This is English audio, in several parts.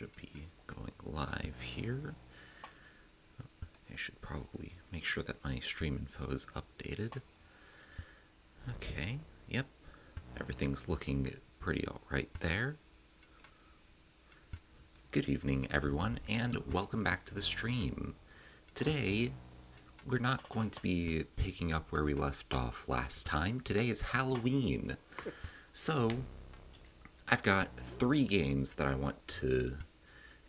should be going live here. I should probably make sure that my stream info is updated. Okay, yep, everything's looking pretty alright there. Good evening, everyone, and welcome back to the stream. Today, we're not going to be picking up where we left off last time. Today is Halloween. So, I've got 3 games that I want to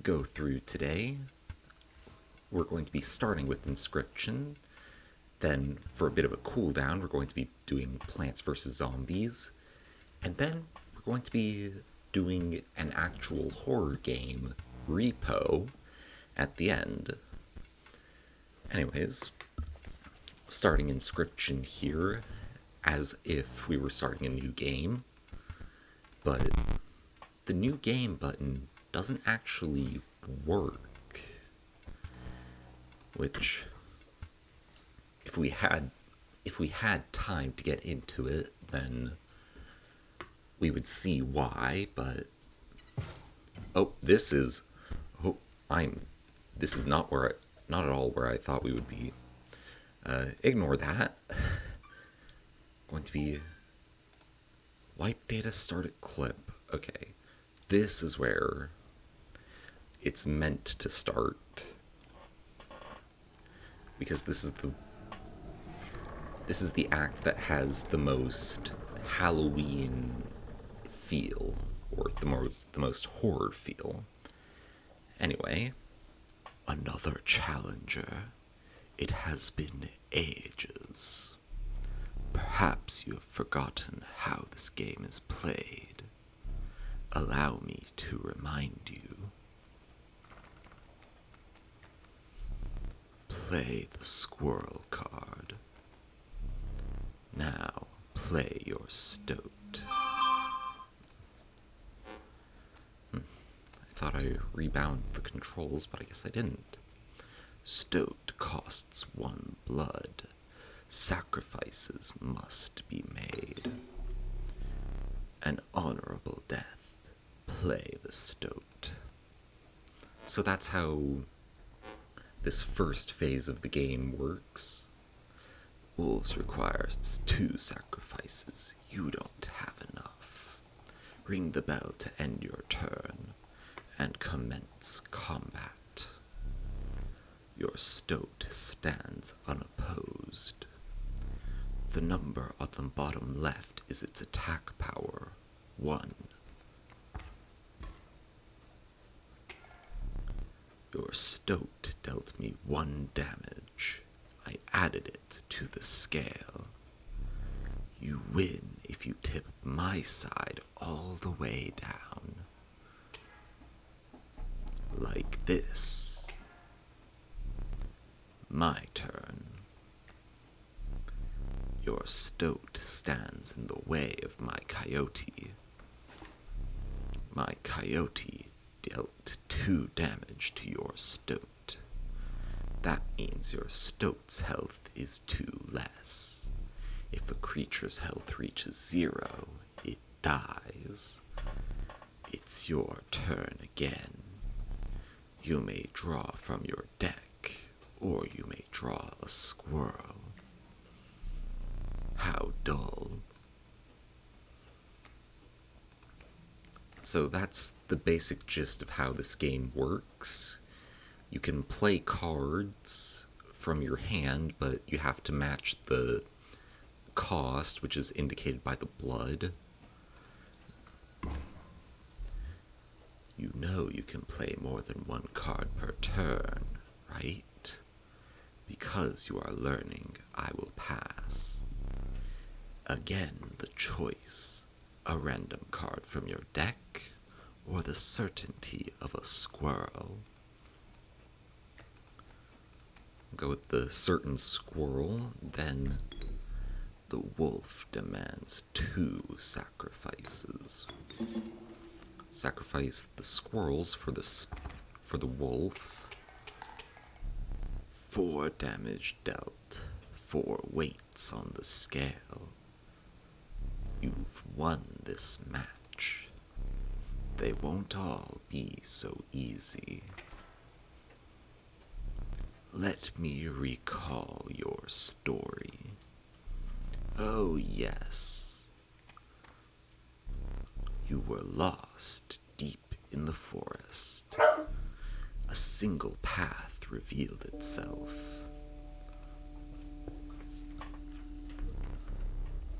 go through today. We're going to be starting with Inscryption. Then, for a bit of a cool down, we're going to be doing Plants vs. Zombies. And then, we're going to be doing an actual horror game, R.E.P.O, at the end. Anyways, starting Inscryption here, as if we were starting a new game. But the new game button doesn't actually work. Which, if we had time to get into it, then we would see why, but this is not at all where I thought we would be. Ignore that. Going to be wipe data, start at clip. Okay, this is where it's meant to start, because this is the act that has the most Halloween feel, or the most horror feel. Anyway, another challenger. It has been ages. Perhaps you have forgotten how this game is played. Allow me to remind you. Play the squirrel card. Now play your stoat. I thought I rebound the controls, but I guess I didn't. Stoat costs 1 blood. Sacrifices must be made. An honorable death. Play the stoat. So that's how this first phase of the game works. Wolves requires 2 sacrifices. You don't have enough. Ring the bell to end your turn, and commence combat. Your stoat stands unopposed. The number on the bottom left is its attack power, 1. Your stoat dealt me 1 damage. I added it to the scale. You win if you tip my side all the way down. Like this. My turn. Your stoat stands in the way of my coyote. My coyote dealt 2 damage to your stoat. That means your stoat's health is 2 less. If a creature's health reaches 0, it dies. It's your turn again. You may draw from your deck, or you may draw a squirrel. How dull. So that's the basic gist of how this game works. You can play cards from your hand, but you have to match the cost, which is indicated by the blood. You know you can play more than 1 card per turn, right? Because you are learning, I will pass. Again, the choice. A random card from your deck, or the certainty of a squirrel. Go with the certain squirrel, then the wolf demands 2 sacrifices. Sacrifice the squirrels for the wolf. 4 damage dealt, 4 weights on the scale. You've won this match. they won't all be so easy. Let me recall your story. Oh, yes. You were lost deep in the forest. A single path revealed itself.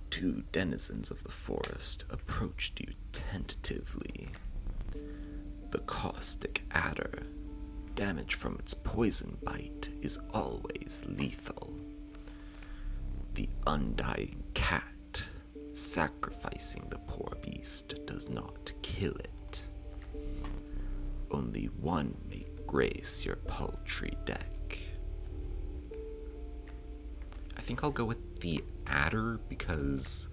Two denizens of the forest approached you tentatively. The caustic adder, damage from its poison bite, is always lethal. The undying cat, sacrificing the poor beast, does not kill it. Only one may grace your paltry deck. I think I'll go with the adder because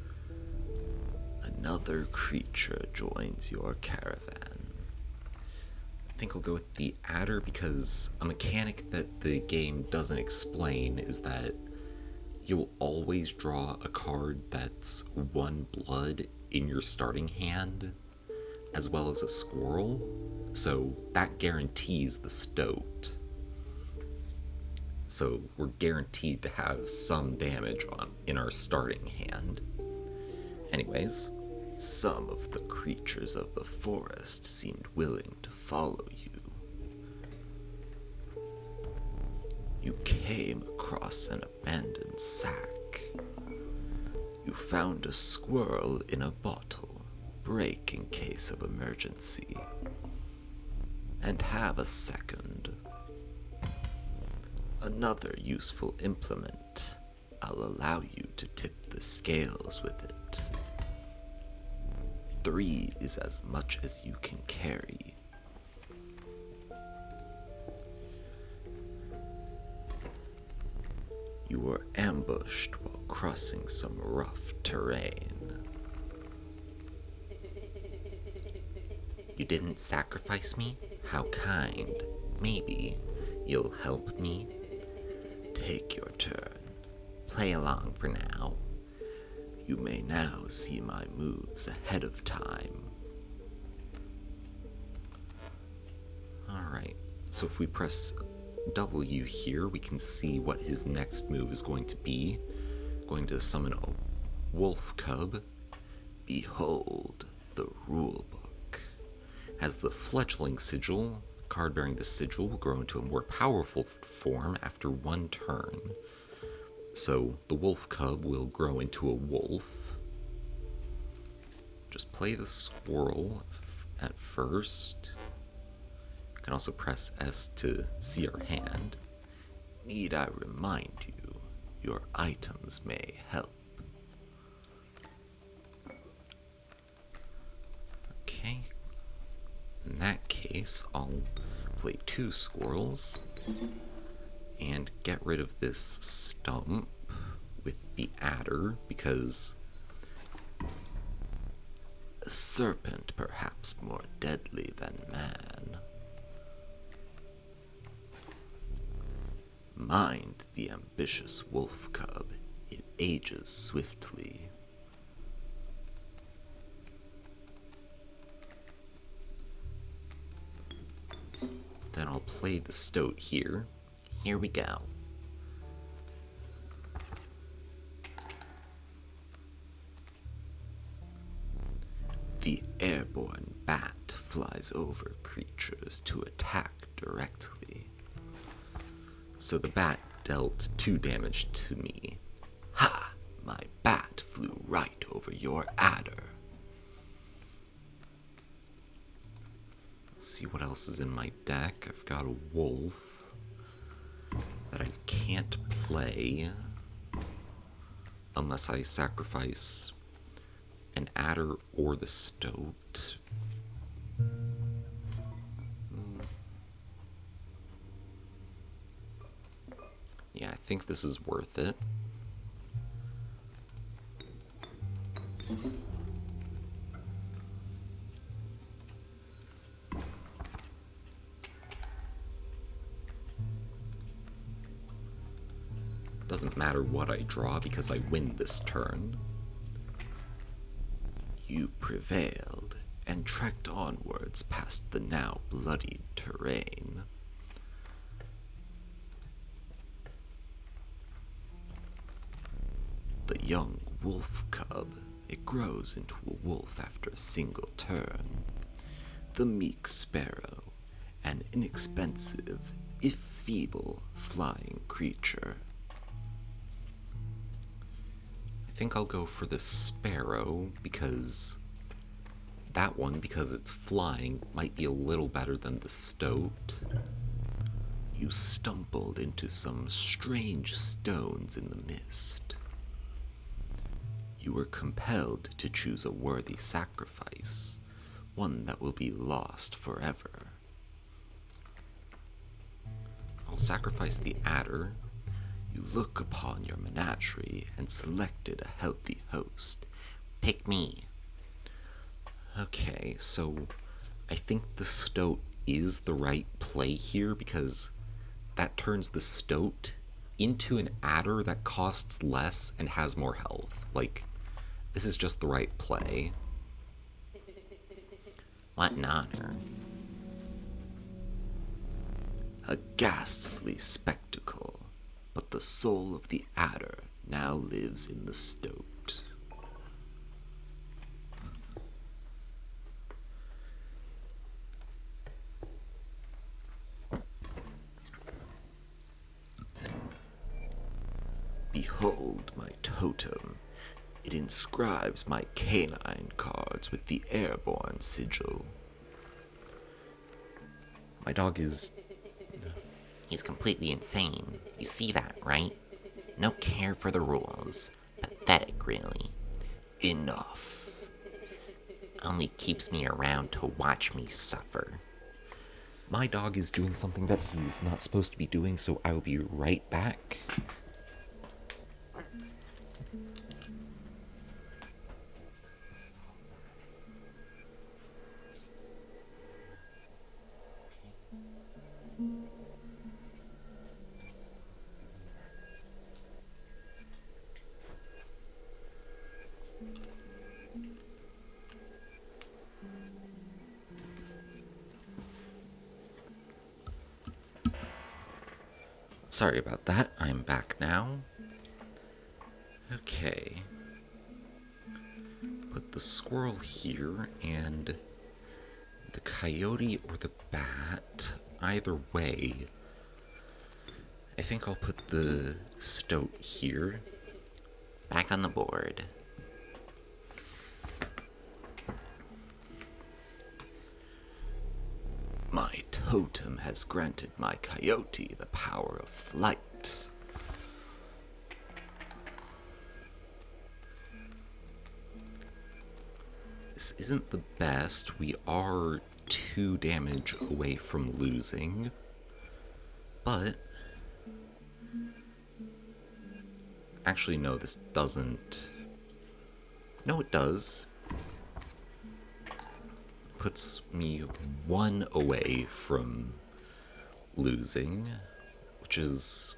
another creature joins your caravan. I think I'll go with the adder because a mechanic that the game doesn't explain is that you'll always draw a card that's one blood in your starting hand, as well as a squirrel, so that guarantees the stoat. So we're guaranteed to have some damage in our starting hand. Anyways, some of the creatures of the forest seemed willing to follow you. You came across an abandoned sack. You found a squirrel in a bottle, break in case of emergency, and have a second. Another useful implement. I'll allow you to tip the scales with it. 3 is as much as you can carry. You were ambushed while crossing some rough terrain. You didn't sacrifice me? How kind. Maybe you'll help me? Take your turn. Play along for now. You may now see my moves ahead of time. Alright, so if we press W here, we can see what his next move is going to be. Going to summon a wolf cub. Behold the rulebook. As the fledgling sigil, the card bearing the sigil will grow into a more powerful form after 1 turn. So the wolf cub will grow into a wolf. Just play the squirrel at first. You can also press S to see our hand. Need I remind you, your items may help. Okay. In that case, I'll play 2 squirrels and get rid of this stump with the adder, because a serpent perhaps more deadly than man. Mind the ambitious wolf cub, it ages swiftly. Then I'll play the stoat here. Here we go. The airborne bat flies over creatures to attack directly. So the bat dealt 2 damage to me. Ha! My bat flew right over your adder. Let's see what else is in my deck. I've got a wolf that I can't play unless I sacrifice an adder or the stoat. Yeah, I think this is worth it. Doesn't matter what I draw because I win this turn. You prevailed, and trekked onwards past the now bloodied terrain. The young wolf cub, it grows into a wolf after a single turn. The meek sparrow, an inexpensive, if feeble, flying creature. I think I'll go for the sparrow because it's flying, might be a little better than the stoat. You stumbled into some strange stones in the mist. You were compelled to choose a worthy sacrifice, one that will be lost forever. I'll sacrifice the adder. You look upon your menagerie and selected a healthy host. Pick me. Okay, so I think the stoat is the right play here because that turns the stoat into an adder that costs less and has more health. Like, this is just the right play. What an honor. A ghastly spectacle, but the soul of the adder now lives in the stoat. Behold my totem. It inscribes my canine cards with the airborne sigil. My dog is... He's completely insane. You see that, right? No care for the rules. Pathetic, really. Enough. Only keeps me around to watch me suffer. My dog is doing something that he's not supposed to be doing, so I will be right back. Sorry about that, I'm back now. Okay. Put the squirrel here, and the coyote or the bat, either way. I think I'll put the stoat here. Back on the board. My totem has granted my coyote the power of flight. This isn't the best. We are 2 damage away from losing. But... actually, no, this doesn't... No, it does. Puts me 1 away from losing, which is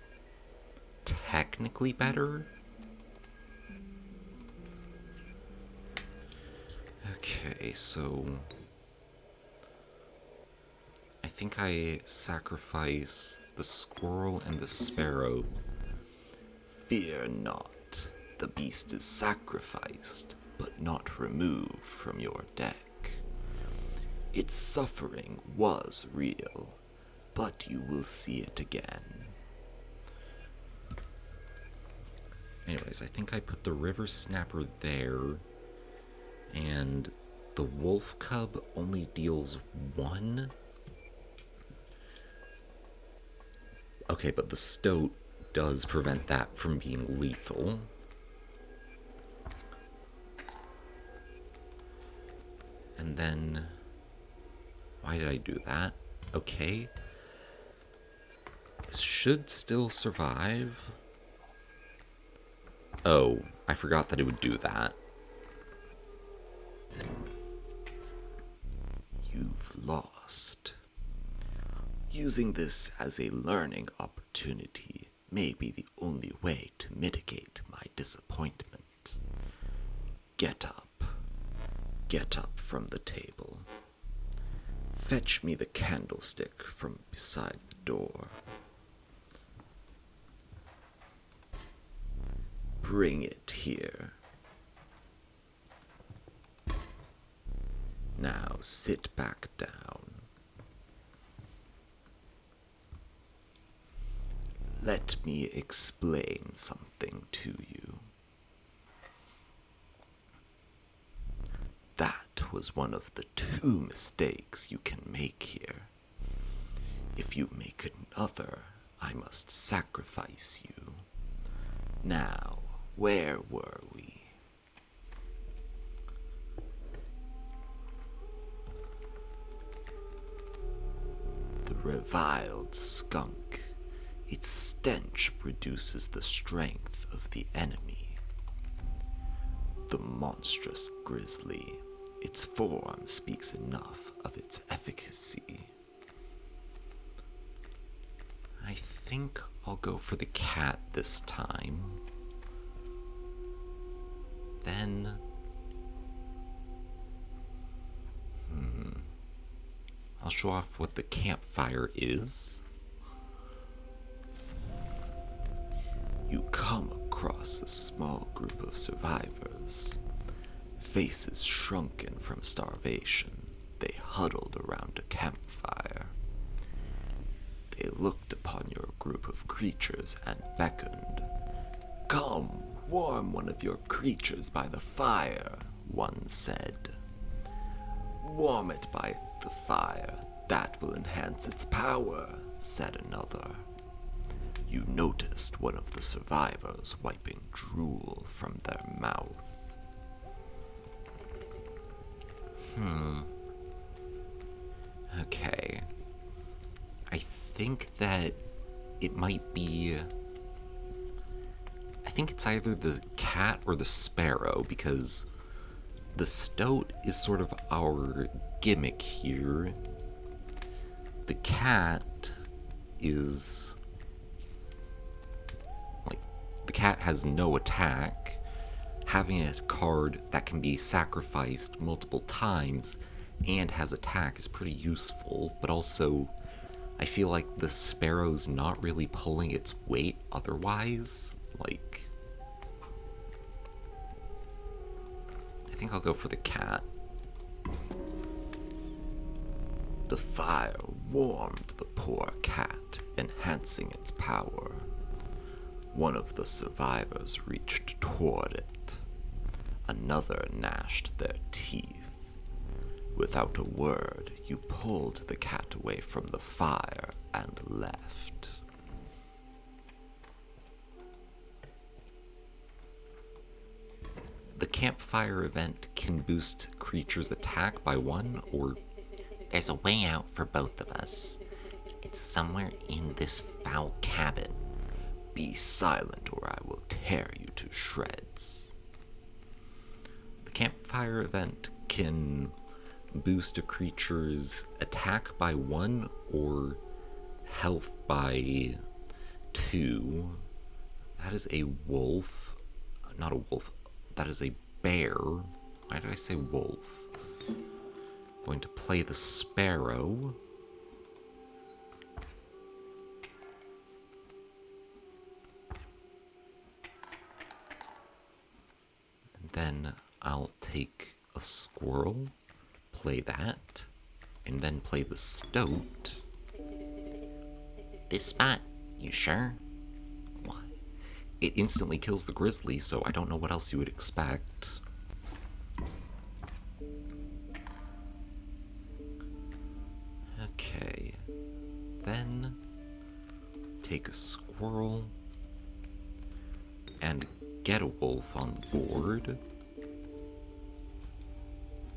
technically better. Okay, so I think I sacrifice the squirrel and the sparrow. Fear not, the beast is sacrificed, but not removed from your deck. Its suffering was real, but you will see it again. Anyways, I think I put the river snapper there, and the wolf cub only deals 1. Okay, but the stoat does prevent that from being lethal. And then... why did I do that? Okay. This should still survive. Oh, I forgot that it would do that. You've lost. Using this as a learning opportunity may be the only way to mitigate my disappointment. Get up. Get up from the table. Fetch me the candlestick from beside the door. Bring it here. Now sit back down. Let me explain something to you. That was one of the 2 mistakes you can make here. If you make another, I must sacrifice you. Now, where were we? The reviled skunk. Its stench produces the strength of the enemy. The monstrous grizzly. Its form speaks enough of its efficacy. I think I'll go for the cat this time. Then... I'll show off what the campfire is. You come across a small group of survivors. Faces shrunken from starvation, they huddled around a campfire. They looked upon your group of creatures and beckoned. "Come, warm one of your creatures by the fire," one said. "Warm it by the fire, that will enhance its power," said another. You noticed one of the survivors wiping drool from their mouth. Okay. I think that it might be... I think it's either the cat or the sparrow, because the stoat is sort of our gimmick here. The cat is... the cat has no attack. Having a card that can be sacrificed multiple times and has attack is pretty useful, but also I feel like the sparrow's not really pulling its weight otherwise. I think I'll go for the cat. The fire warmed the poor cat, enhancing its power. One of the survivors reached toward it. Another gnashed their teeth. Without a word, you pulled the cat away from the fire and left. The campfire event can boost creatures' attack by 1, or there's a way out for both of us. It's somewhere in this foul cabin. Be silent or I will tear you to shreds. The campfire event can boost a creature's attack by 1 or health by 2. That is a wolf. Not a wolf. That is a bear. Why did I say wolf? Going to play the sparrow. Then I'll take a squirrel, play that, and then play the stoat. This spot, you sure? What? It instantly kills the grizzly, so I don't know what else you would expect. Okay, then take a squirrel and get a wolf on board.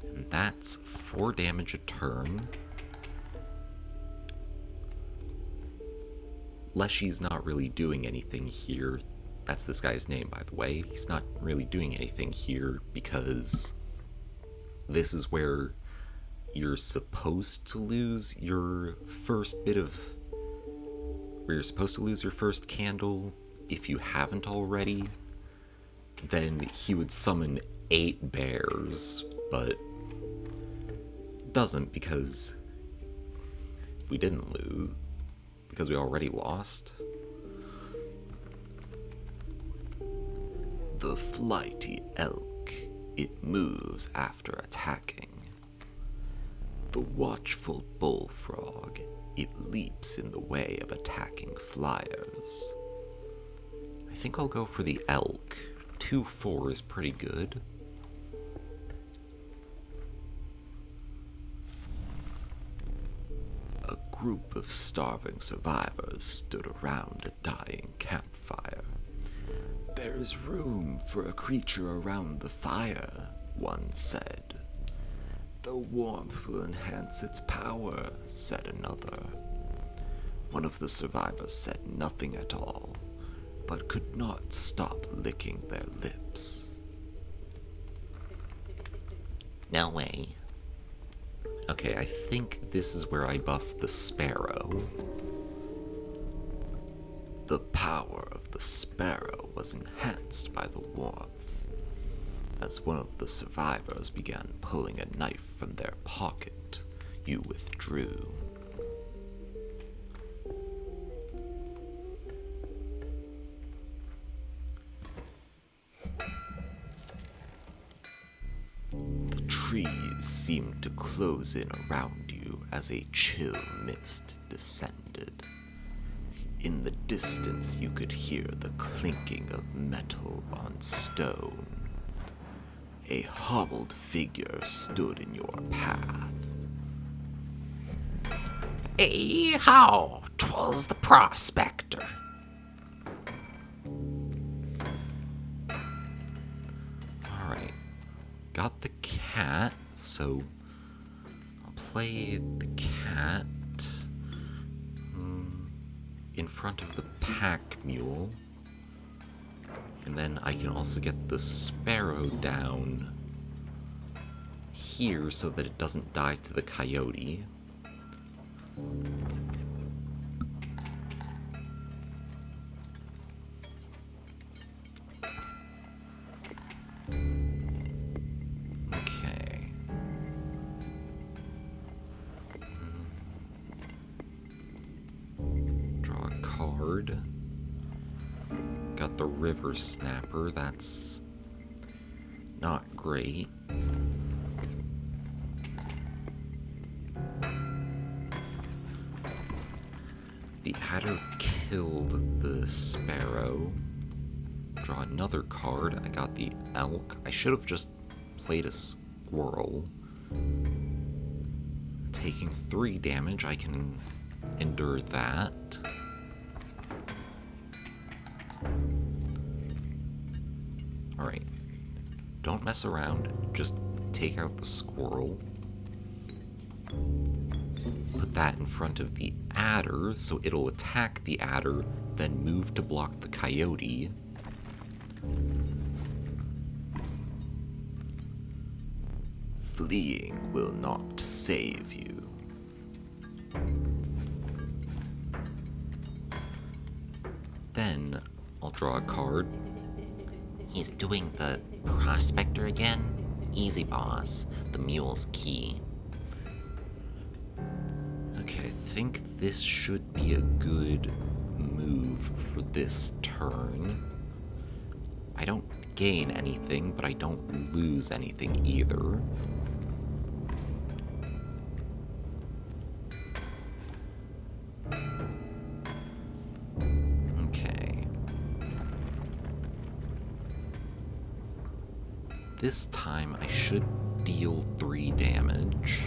And that's 4 damage a turn. Leshy's not really doing anything here. That's this guy's name, by the way. He's not really doing anything here because this is where you're supposed to lose your first candle. If you haven't already, then he would summon 8 bears, but doesn't, because we didn't lose. Because we already lost. The flighty elk, it moves after attacking. The watchful bullfrog, it leaps in the way of attacking flyers. I think I'll go for the elk. 2-4 is pretty good. A group of starving survivors stood around a dying campfire. "There is room for a creature around the fire," one said. "The warmth will enhance its power," said another. One of the survivors said nothing at all, but could not stop licking their lips. No way. Okay, I think this is where I buff the sparrow. The power of the sparrow was enhanced by the warmth. As one of the survivors began pulling a knife from their pocket, you withdrew. The trees seemed to close in around you as a chill mist descended. In the distance you could hear the clinking of metal on stone. A hobbled figure stood in your path. "Hey, how? 'Twas the prospector." Alright. Got the cat, so I'll play the cat in front of the pack mule. And then I can also get the sparrow down here so that it doesn't die to the coyote. Okay. Draw a card. Got the river snapper, that's not great. The adder killed the sparrow. Draw another card. I got the elk. I should have just played a squirrel. Taking 3 damage, I can endure that. Alright, don't mess around, just take out the squirrel. Put that in front of the adder, so it'll attack the adder, then move to block the coyote. Fleeing will not save you. Then I'll draw a card. He's doing the prospector again? Easy, boss. The mule's key. Okay, I think this should be a good move for this turn. I don't gain anything, but I don't lose anything either. This time I should deal 3 damage.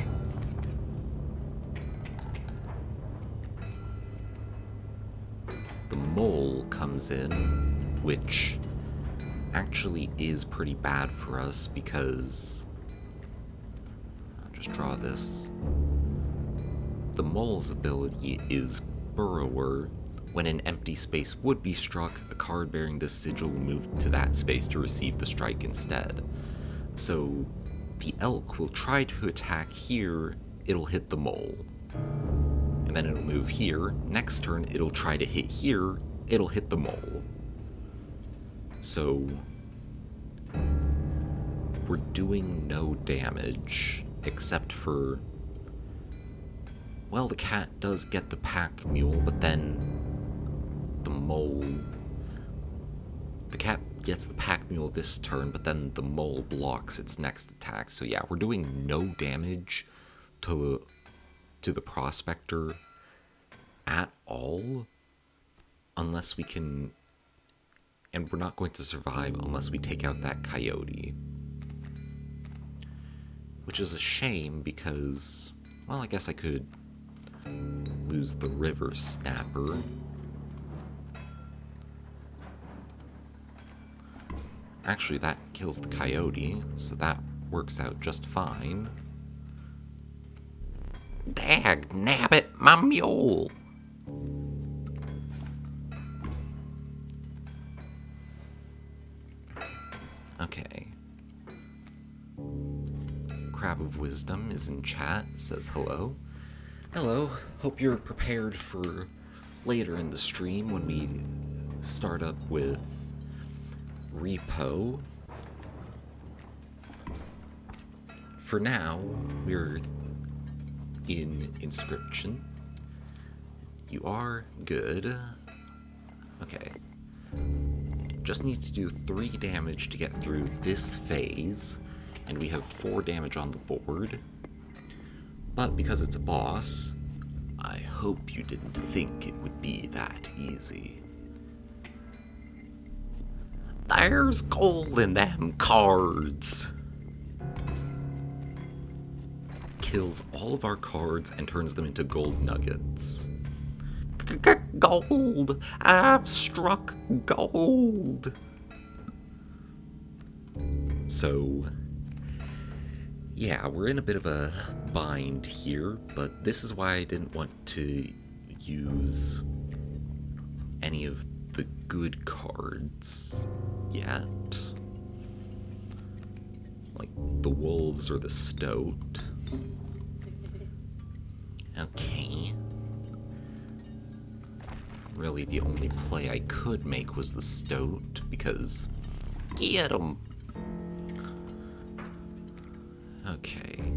The mole comes in, which actually is pretty bad for us because... I'll just draw this. The mole's ability is Burrower. When an empty space would be struck, a card bearing this sigil will move to that space to receive the strike instead. So, the elk will try to attack here, it'll hit the mole. And then it'll move here, next turn it'll try to hit here, it'll hit the mole. So, we're doing no damage, except for Well, the cat does get the pack mule, but then the mole... The cat gets the pack mule this turn, but then the mole blocks its next attack. So yeah, we're doing no damage to the prospector at all, unless we can... And we're not going to survive unless we take out that coyote. Which is a shame because, well, I guess I could lose the river snapper. Actually, that kills the coyote, so that works out just fine. Dag nabbit, my mule! Okay. Crab of Wisdom is in chat, says hello. Hello, hope you're prepared for later in the stream when we start up with R.E.P.O. For now, we're in Inscryption. You are good. Okay. Just need to do 3 damage to get through this phase, and we have 4 damage on the board. But because it's a boss, I hope you didn't think it would be that easy. There's gold in them cards! Kills all of our cards and turns them into gold nuggets. Gold! I've struck gold! So, yeah, we're in a bit of a bind here, but this is why I didn't want to use any of the good cards yet. Like the wolves or the stoat. Okay. Really, the only play I could make was the stoat, because... Get 'em! Okay.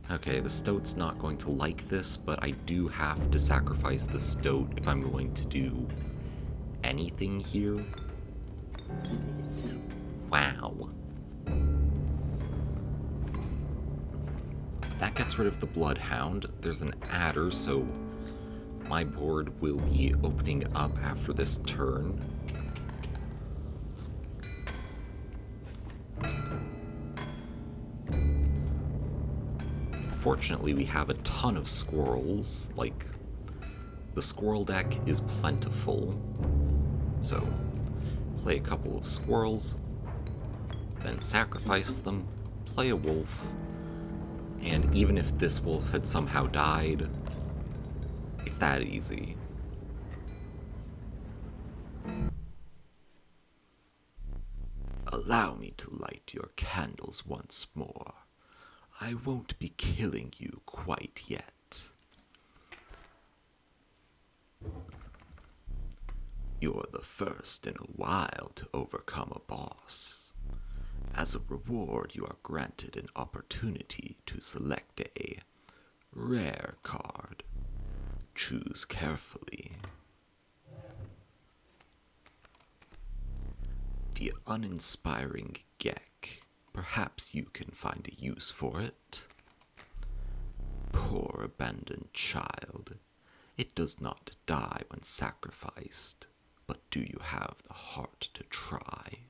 Okay, the stoat's not going to like this, but I do have to sacrifice the stoat if I'm going to do anything here. Wow. That gets rid of the Bloodhound. There's an adder, so my board will be opening up after this turn. Fortunately, we have a ton of squirrels. Like, the squirrel deck is plentiful. So, play a couple of squirrels, then sacrifice them, play a wolf, and even if this wolf had somehow died, it's that easy. Allow me to light your candles once more. I won't be killing you quite yet. You're the first in a while to overcome a boss. As a reward, you are granted an opportunity to select a rare card. Choose carefully. The uninspiring Gek. Perhaps you can find a use for it. Poor abandoned child. It does not die when sacrificed, but do you have the heart to try?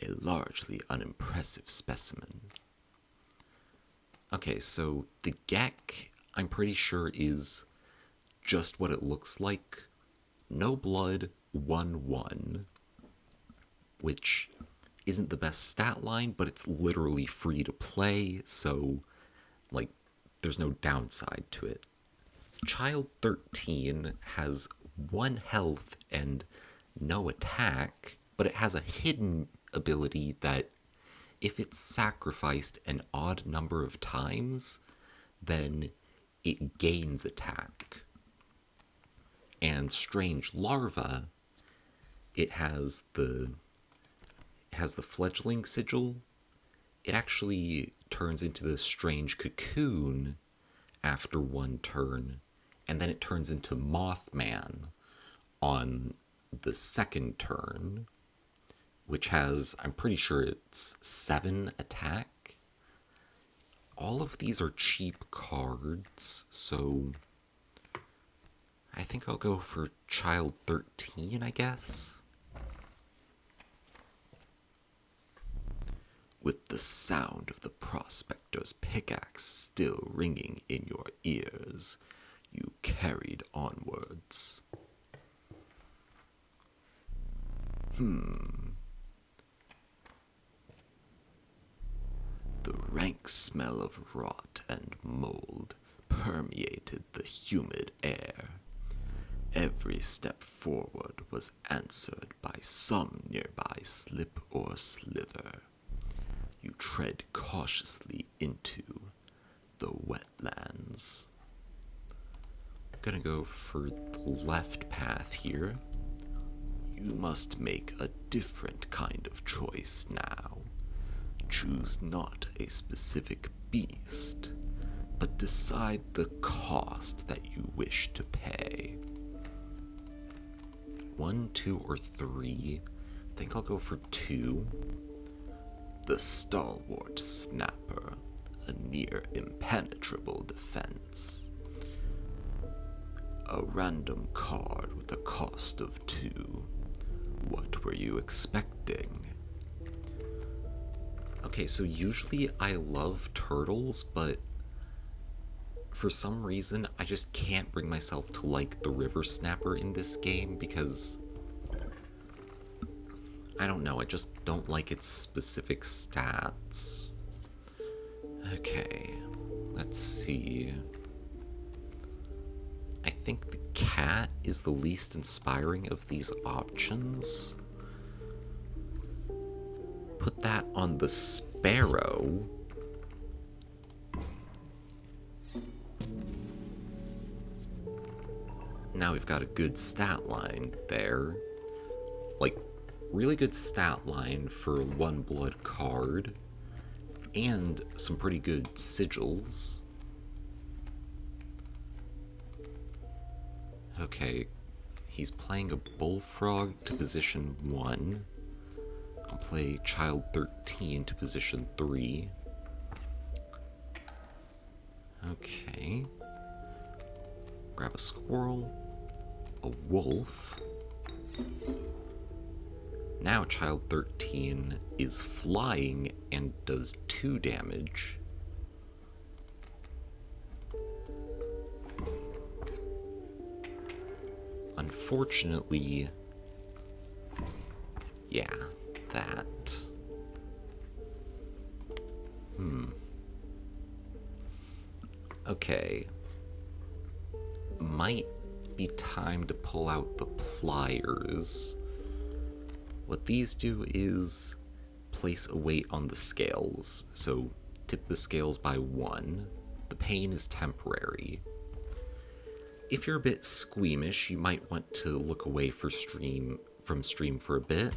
A largely unimpressive specimen. Okay, so the Gek, I'm pretty sure, is just what it looks like. No blood, 1/1, which isn't the best stat line, but it's literally free to play, so, like, there's no downside to it. Child 13 has 1 health and no attack, but it has a hidden ability that if it's sacrificed an odd number of times, then it gains attack. And Strange Larva, it has the fledgling sigil, it actually turns into this strange cocoon after one turn, and then it turns into Mothman on the second turn, which has, I'm pretty sure it's 7 attack. All of these are cheap cards, so I think I'll go for Child 13, I guess. With the sound of the prospector's pickaxe still ringing in your ears, you carried onwards. The rank smell of rot and mold permeated the humid air. Every step forward was answered by some nearby slip or slither. You tread cautiously into the wetlands. I'm gonna go for the left path here. You must make a different kind of choice now. Choose not a specific beast, but decide the cost that you wish to pay. 1, 2, or 3. I think I'll go for 2. The stalwart snapper, a near impenetrable defense. A random card with a cost of 2. What were you expecting? Okay, so usually I love turtles, but for some reason I just can't bring myself to like the river snapper in this game because I don't know, I just don't like its specific stats. Okay, let's see. I think the cat is the least inspiring of these options. Put that on the sparrow. Now we've got a good stat line there. Like, really good stat line for 1 blood card. And some pretty good sigils. Okay, he's playing a bullfrog to position 1. I'll play Child 13 to position 3. Okay. Grab a squirrel, a wolf. Now Child 13 is flying and does 2 damage. Unfortunately, yeah, that. Okay. Might be time to pull out the pliers. What these do is place a weight on the scales. So tip the scales by 1. The pain is temporary. If you're a bit squeamish, you might want to look away from stream for a bit.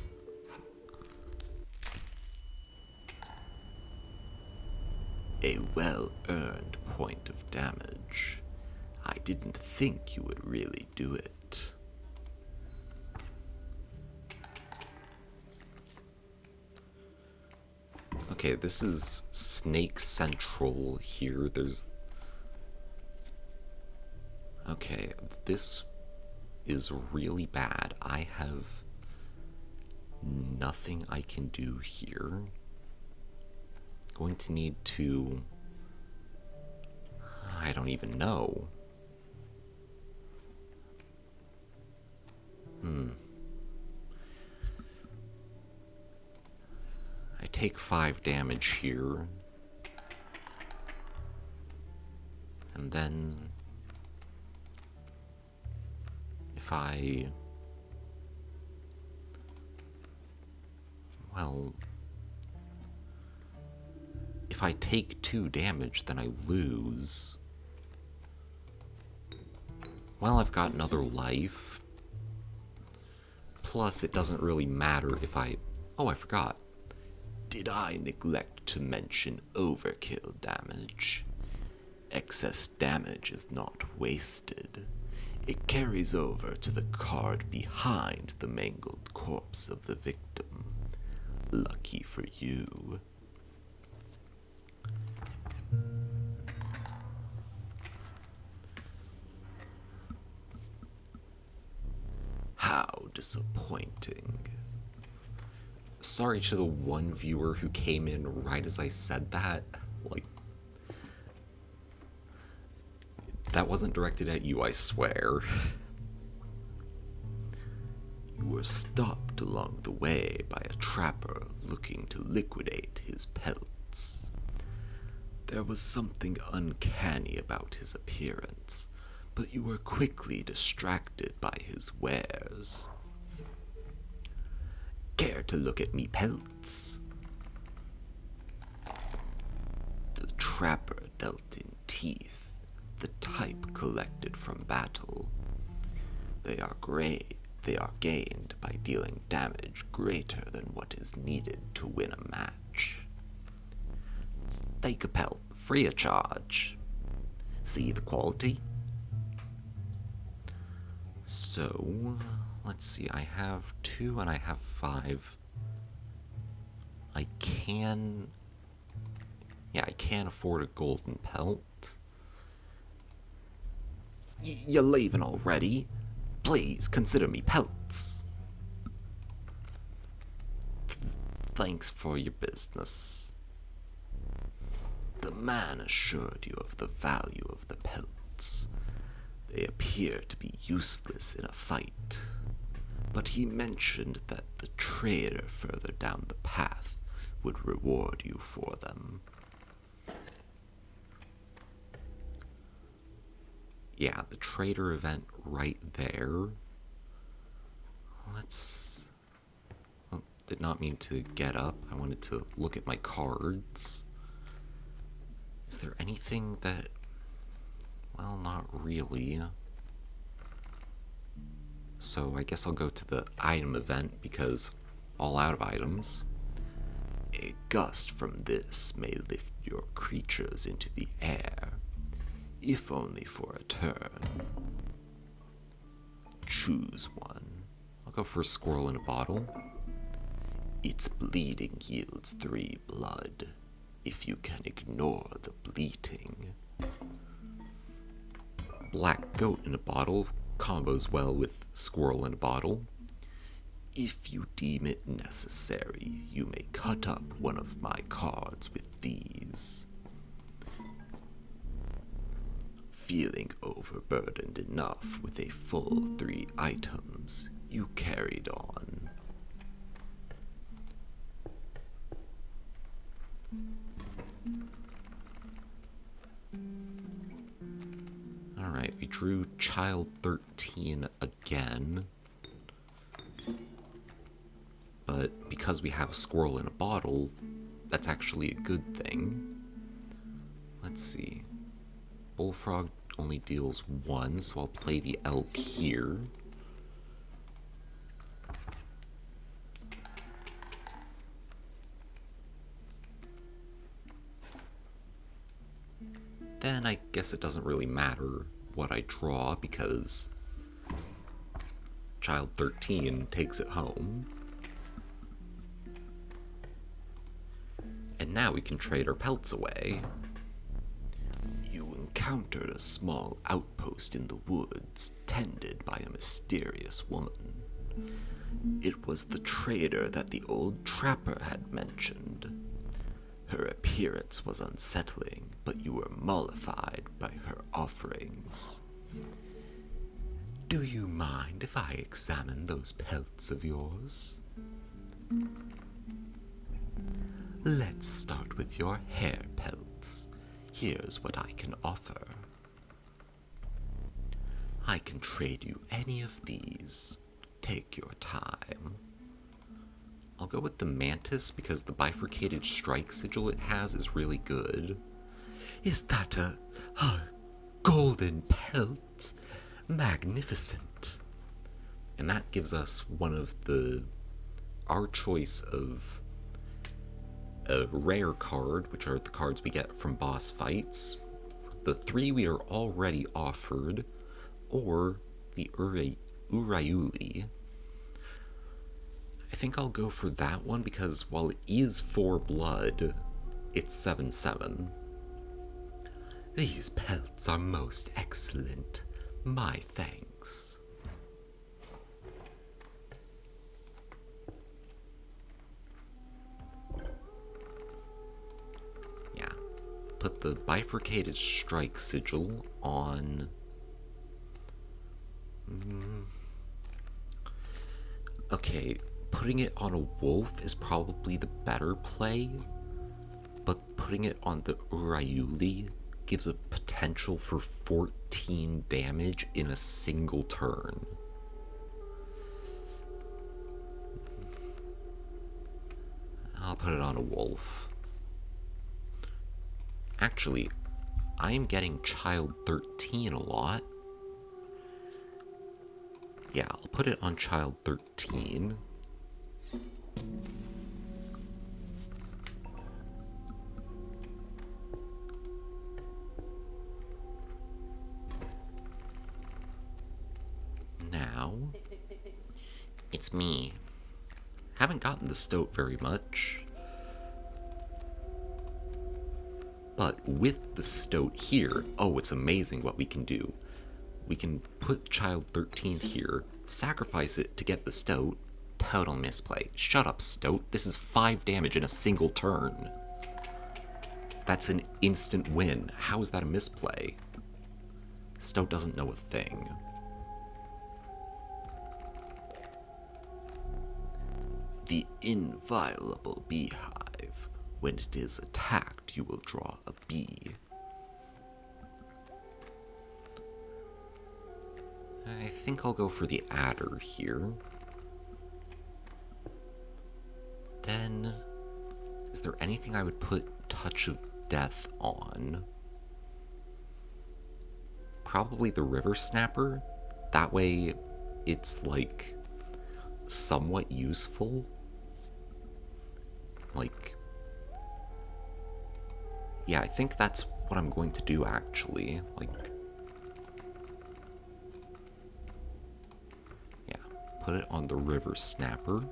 A well-earned point of damage. I didn't think you would really do it. Okay, this is Snake Central here. Okay, this is really bad. I have nothing I can do here. Going to need to... I don't even know. I take 5 damage here. And then... if I... well... if I take 2 damage, then I lose. Well, I've got another life. Plus, it doesn't really matter if I... oh, I forgot. did I neglect to mention overkill damage? Excess damage is not wasted. It carries over to the card behind the mangled corpse of the victim. Lucky for you. How disappointing. Sorry to the one viewer who came in right as I said that. Like, that wasn't directed at you, I swear. You were stopped along the way by a trapper looking to liquidate his pelts. There was something uncanny about his appearance, but you were quickly distracted by his wares. Care to look at me pelts? The trapper dealt in teeth, the type collected from battle. They are gained by dealing damage greater than what is needed to win a match. Take a pelt, free of charge. See the quality? So, let's see, I have 2 and I have 5. I can afford a golden pelt. You're leaving already? Please consider me pelts. Thanks for your business. The man assured you of the value of the pelts. They appear to be useless in a fight, but he mentioned that the trader further down the path would reward you for them. Yeah, the trader event right there. Did not mean to get up. I wanted to look at my cards. Is there anything that... Well, not really. So I guess I'll go to the item event because all out of items. A gust from this may lift your creatures into the air, if only for a turn. Choose one. I'll go for a squirrel in a bottle. Its bleeding yields 3 blood, if you can ignore the bleating. Black goat in a bottle combos well with squirrel in a bottle. If you deem it necessary, you may cut up one of my cards with these. Feeling overburdened enough with a full 3 items, you carried on. Alright, we drew Child 13 again. But because we have a squirrel in a bottle, that's actually a good thing. Let's see. Bullfrog only deals 1, so I'll play the elk here. Then I guess it doesn't really matter what I draw because Child 13 takes it home. And now we can trade our pelts away. You encountered a small outpost in the woods tended by a mysterious woman. It was the trader that the old trapper had mentioned. Her appearance was unsettling, but you were mollified by her offerings. Do you mind if I examine those pelts of yours? Let's start with your hair pelts. Here's what I can offer. I can trade you any of these. Take your time. I'll go with the mantis because the bifurcated strike sigil it has is really good. Is that a golden pelt? Magnificent. And that gives us one of our choice of a rare card, which are the cards we get from boss fights, the 3 we are already offered, or the Urayuli. I think I'll go for that one because while it is 4 blood, it's 7/7. These pelts are most excellent. My thanks. Yeah. Put the bifurcated strike sigil on... Okay, putting it on a wolf is probably the better play, but putting it on the Urayuli gives a potential for 14 damage in a single turn. I'll put it on a wolf. Actually, I am getting Child 13 a lot. Yeah, I'll put it on Child 13. Now, it's me. Haven't gotten the stoat very much. But with the stoat here, oh, it's amazing what we can do. We can put Child 13 here, sacrifice it to get the stoat. Total misplay. Shut up, stoat. This is 5 damage in a single turn. That's an instant win. How is that a misplay? Stoat doesn't know a thing. The inviolable beehive. When it is attacked, you will draw a bee. I think I'll go for the adder here. Then, is there anything I would put Touch of Death on? Probably the River Snapper. That way, it's like somewhat useful. Like, yeah, I think that's what I'm going to do actually. Like, yeah, put it on the River Snapper.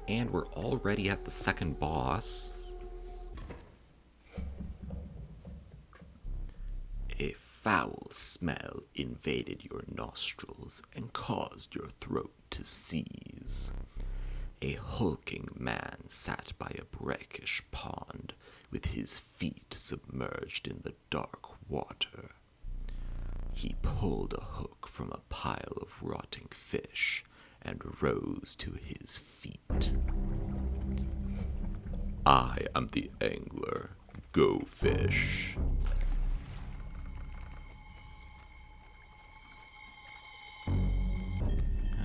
And we're already at the second boss. A foul smell invaded your nostrils and caused your throat to seize. A hulking man sat by a brackish pond with his feet submerged in the dark water. He pulled a hook from a pile of rotting fish and rose to his feet. I am the angler. Go fish.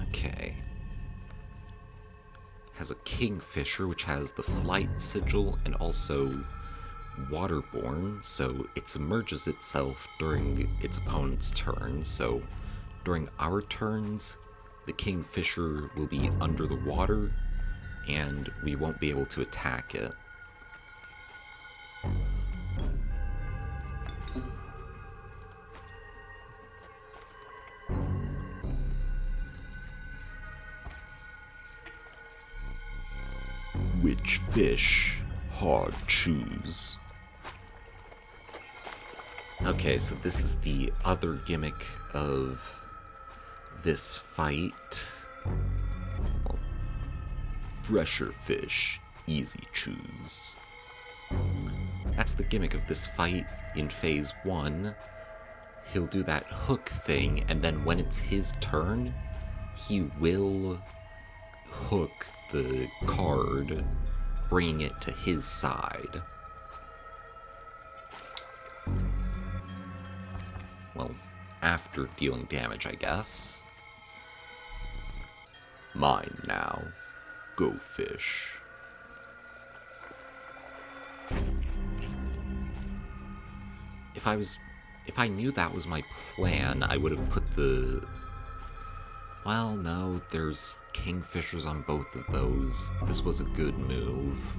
Okay. Has a kingfisher, which has the flight sigil and also waterborne, so it submerges itself during its opponent's turn. So during our turns, the kingfisher will be under the water, and we won't be able to attack it. Which fish? Hard choose. Okay, so this is the other gimmick of this fight. Well, fresher fish, easy choose. That's the gimmick of this fight in phase 1. He'll do that hook thing, and then when it's his turn, he will hook the card, bringing it to his side. Well, after dealing damage, I guess. Mine now. Go fish. If I knew that was my plan, I would have put the Well, no, there's kingfishers on both of those. This was a good move.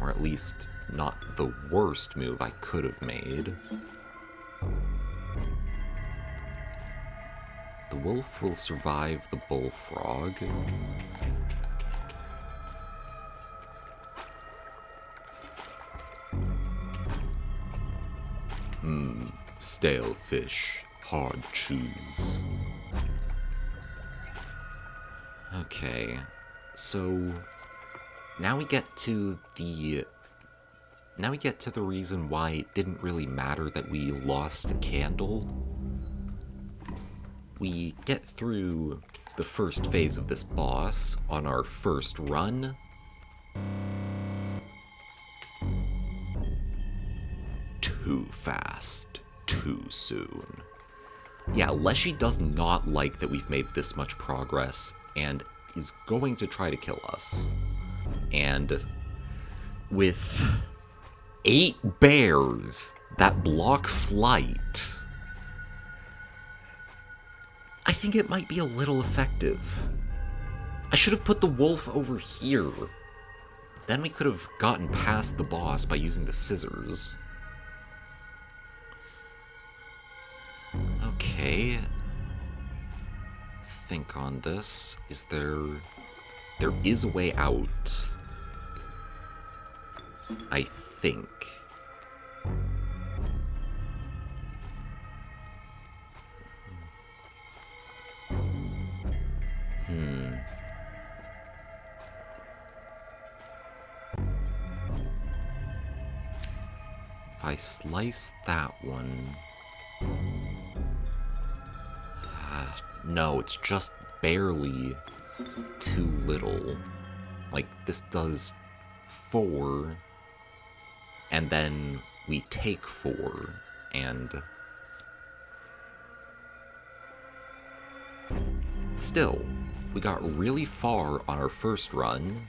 Or at least not the worst move I could have made. The wolf will survive the bullfrog. Stale fish, hard chews. Okay, so now we get to the reason why it didn't really matter that we lost a candle. We get through the first phase of this boss on our first run. Too fast, too soon. Yeah, Leshy does not like that we've made this much progress and is going to try to kill us. And with 8 bears that block flight, I think it might be a little effective. I should have put the wolf over here. Then we could have gotten past the boss by using the scissors. Okay. Think on this. There is a way out. I think. If I slice that one... no, it's just barely too little. Like, this does 4, and then we take 4, and... still, we got really far on our first run.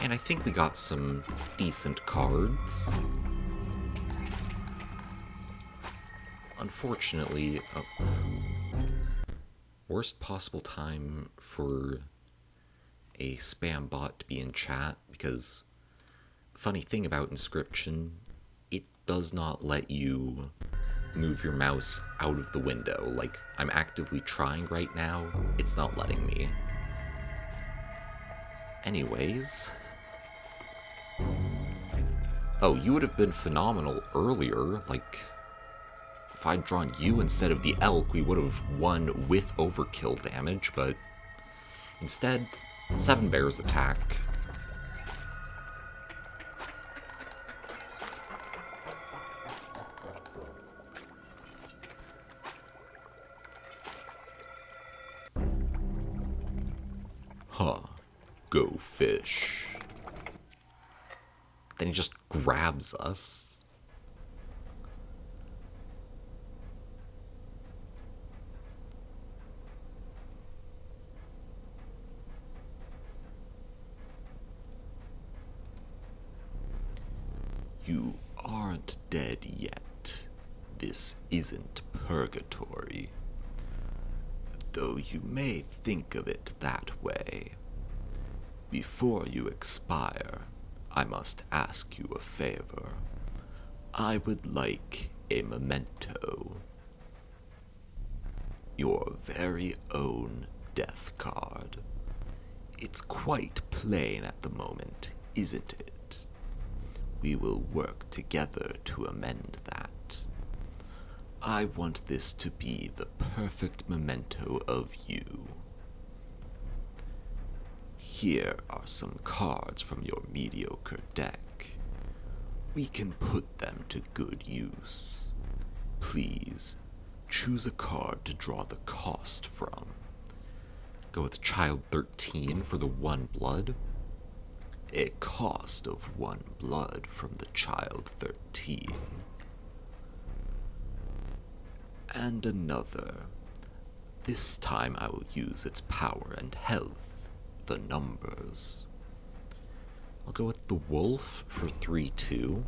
And I think we got some decent cards. Unfortunately, worst possible time for a spam bot to be in chat, because funny thing about Inscryption, it does not let you move your mouse out of the window. Like, I'm actively trying right now, it's not letting me. Anyways... oh, you would have been phenomenal earlier, like... if I'd drawn you instead of the elk, we would have won with overkill damage, but instead, 7 bears attack. Huh. Go fish. Then he just grabs us. You aren't dead yet. This isn't purgatory. Though you may think of it that way. Before you expire, I must ask you a favor. I would like a memento. Your very own death card. It's quite plain at the moment, isn't it? We will work together to amend that. I want this to be the perfect memento of you. Here are some cards from your mediocre deck. We can put them to good use. Please, choose a card to draw the cost from. Go with Child 13 for the 1 blood. A cost of 1 blood from the Child 13. And another. This time I will use its power and health, the numbers. I'll go with the wolf for 3-2.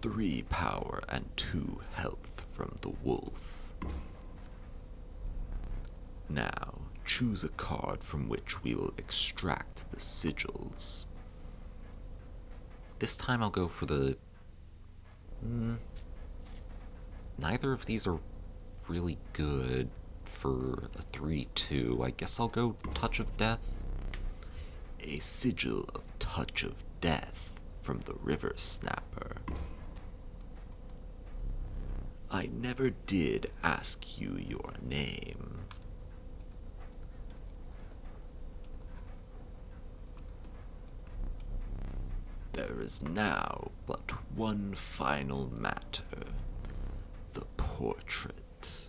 3 power and 2 health from the wolf. Now, choose a card from which we will extract the sigils. This time I'll go for the... Neither of these are really good for a 3-2. I guess I'll go Touch of Death. A sigil of Touch of Death from the River Snapper. I never did ask you your name. There is now but one final matter, the portrait.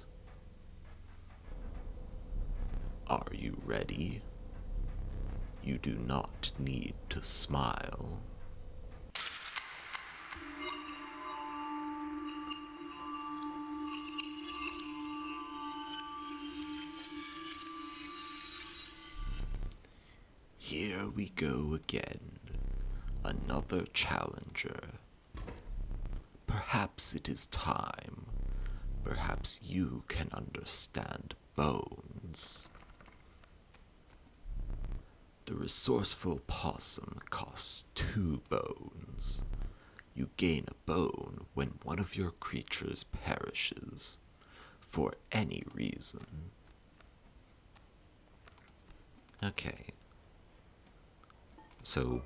Are you ready? You do not need to smile. Here we go again, another challenger. Perhaps it is time. Perhaps you can understand bones. The resourceful possum costs 2 bones. You gain a bone when one of your creatures perishes, for any reason. Okay. So,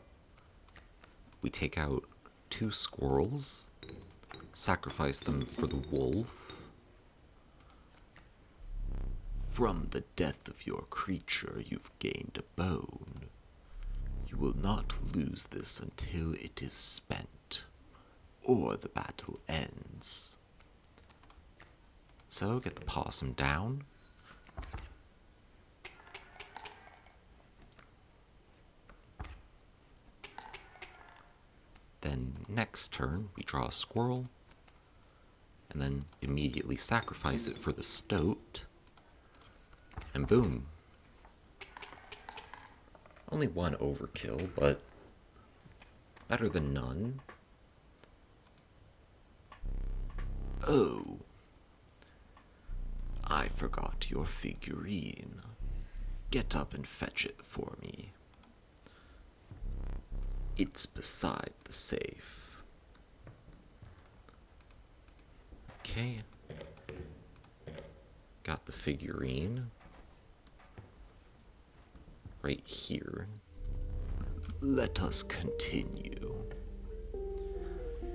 we take out 2 squirrels, sacrifice them for the wolf. From the death of your creature, you've gained a bone. You will not lose this until it is spent, or the battle ends. So, get the possum down. Then, next turn, we draw a squirrel, and then immediately sacrifice it for the stoat. And boom. Only 1 overkill, but better than none. Oh. I forgot your figurine. Get up and fetch it for me. It's beside the safe. Okay. Got the figurine. Right here. Let us continue.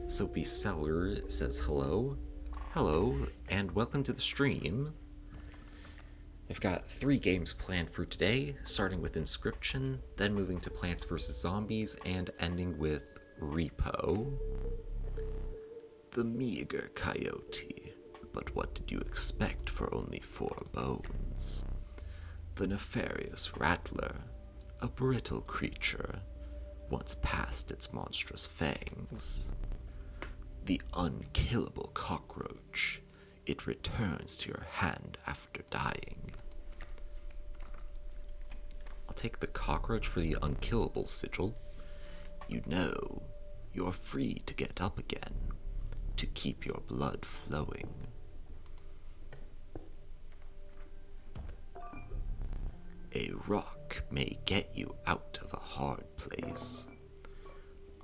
Soapy Seller says hello. Hello, and welcome to the stream. I've got 3 games planned for today, starting with Inscryption, then moving to Plants vs. Zombies, and ending with R.E.P.O. The meager coyote, but what did you expect for only 4 bones? The nefarious rattler, a brittle creature, once past its monstrous fangs. The unkillable cockroach, it returns to your hand after dying. I'll take the cockroach for the unkillable sigil. You know, you're free to get up again, to keep your blood flowing. A rock may get you out of a hard place.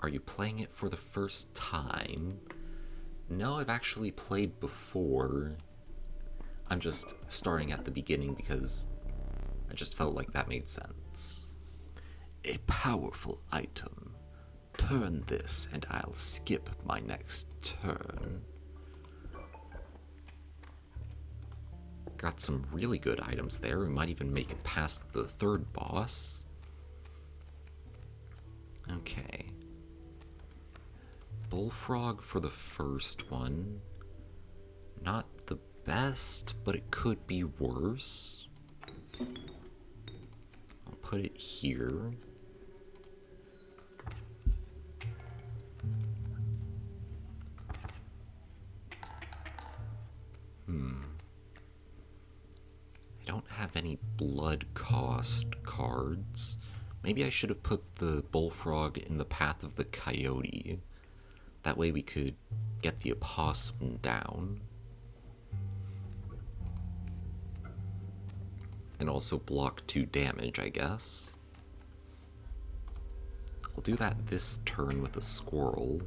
Are you playing it for the first time? No, I've actually played before. I'm just starting at the beginning because I just felt like that made sense. A powerful item. Turn this and I'll skip my next turn. Got some really good items there. We might even make it past the 3rd boss. Okay. Bullfrog for the first one. Not the best, but it could be worse. I'll put it here. I don't have any blood cost cards. Maybe I should have put the bullfrog in the path of the coyote. That way we could get the opossum down. And also block 2 damage, I guess. We'll do that this turn with a squirrel.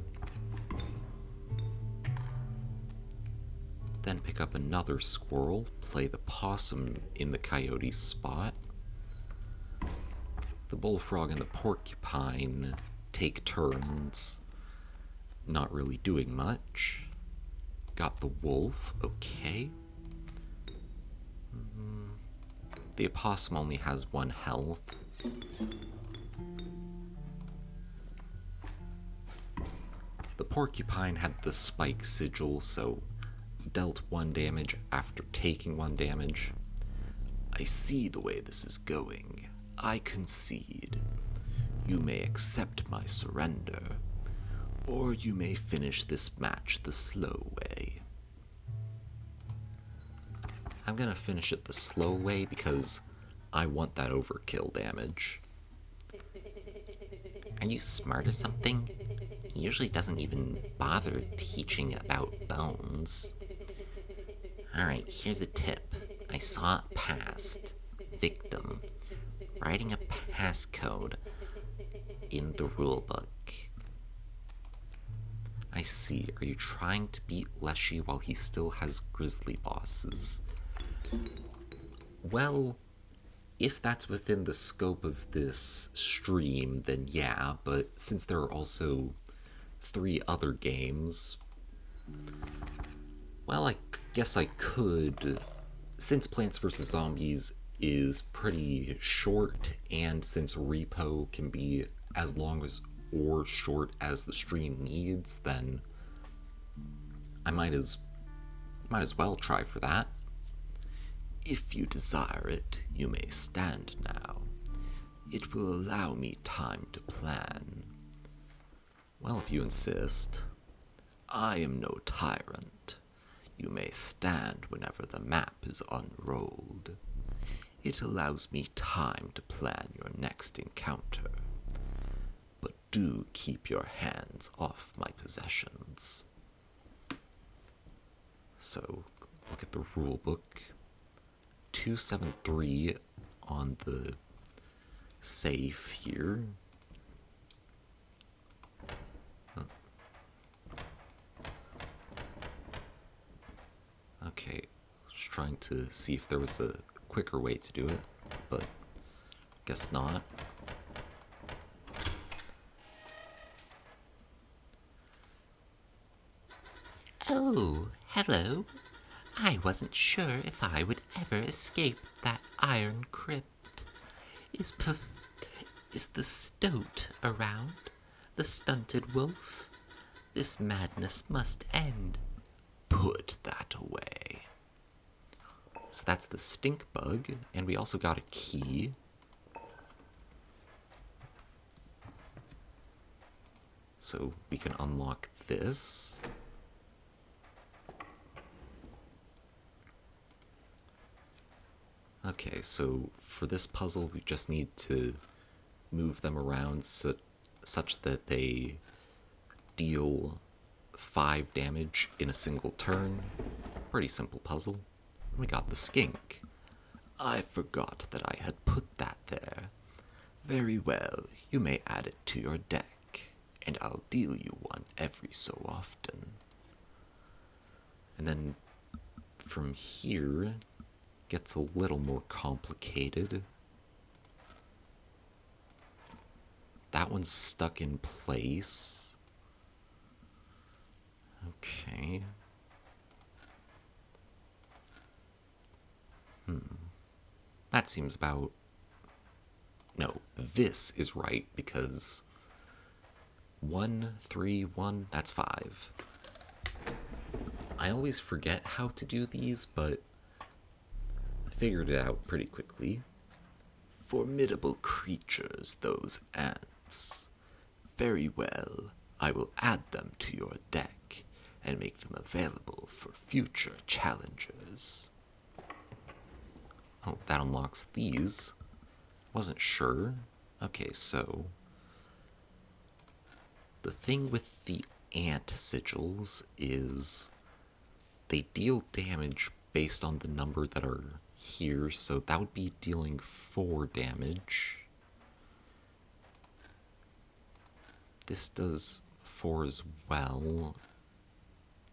Then pick up another squirrel, play the possum in the coyote's spot. The bullfrog and the porcupine take turns, not really doing much. Got the wolf, okay. The opossum only has 1 health. The porcupine had the spike sigil, so dealt 1 damage after taking 1 damage. I see the way this is going. I concede. You may accept my surrender, or you may finish this match the slow way. I'm gonna finish it the slow way because I want that overkill damage. Are you smart or something? He usually doesn't even bother teaching about bones. Alright, here's a tip. I saw it past. Victim. Writing a passcode in the rulebook. I see. Are you trying to beat Leshy while he still has grizzly bosses? Well, if that's within the scope of this stream, then yeah, but since there are also 3 other games, well, I guess I could, since Plants vs. Zombies is pretty short, and since R.E.P.O can be as long as or short as the stream needs, then I might as well try for that. If you desire it, you may stand now. It will allow me time to plan. Well, if you insist. I am no tyrant. You may stand whenever the map is unrolled. It allows me time to plan your next encounter. But do keep your hands off my possessions. So, look at the rulebook. 273 on the safe here. Okay, just trying to see if there was a quicker way to do it, but guess not. Oh, hello. I wasn't sure if I would ever escape that iron crypt. Is the stoat around? The stunted wolf? This madness must end. Put that away. So that's the stink bug, and we also got a key. So we can unlock this. Okay, so for this puzzle, we just need to move them around such that they deal 5 damage in a single turn. Pretty simple puzzle. We got the skink. I forgot that I had put that there. Very well, you may add it to your deck, and I'll deal you one every so often. And then from here, gets a little more complicated. That one's stuck in place. Okay. That seems about... No, this is right, because 1, 3, 1, that's 5. I always forget how to do these, but I figured it out pretty quickly. Formidable creatures, those ants. Very well, I will add them to your deck and make them available for future challengers. Oh, that unlocks these. Wasn't sure. Okay, so the thing with the ant sigils is they deal damage based on the number that are here, so that would be dealing 4 damage. This does 4 as well.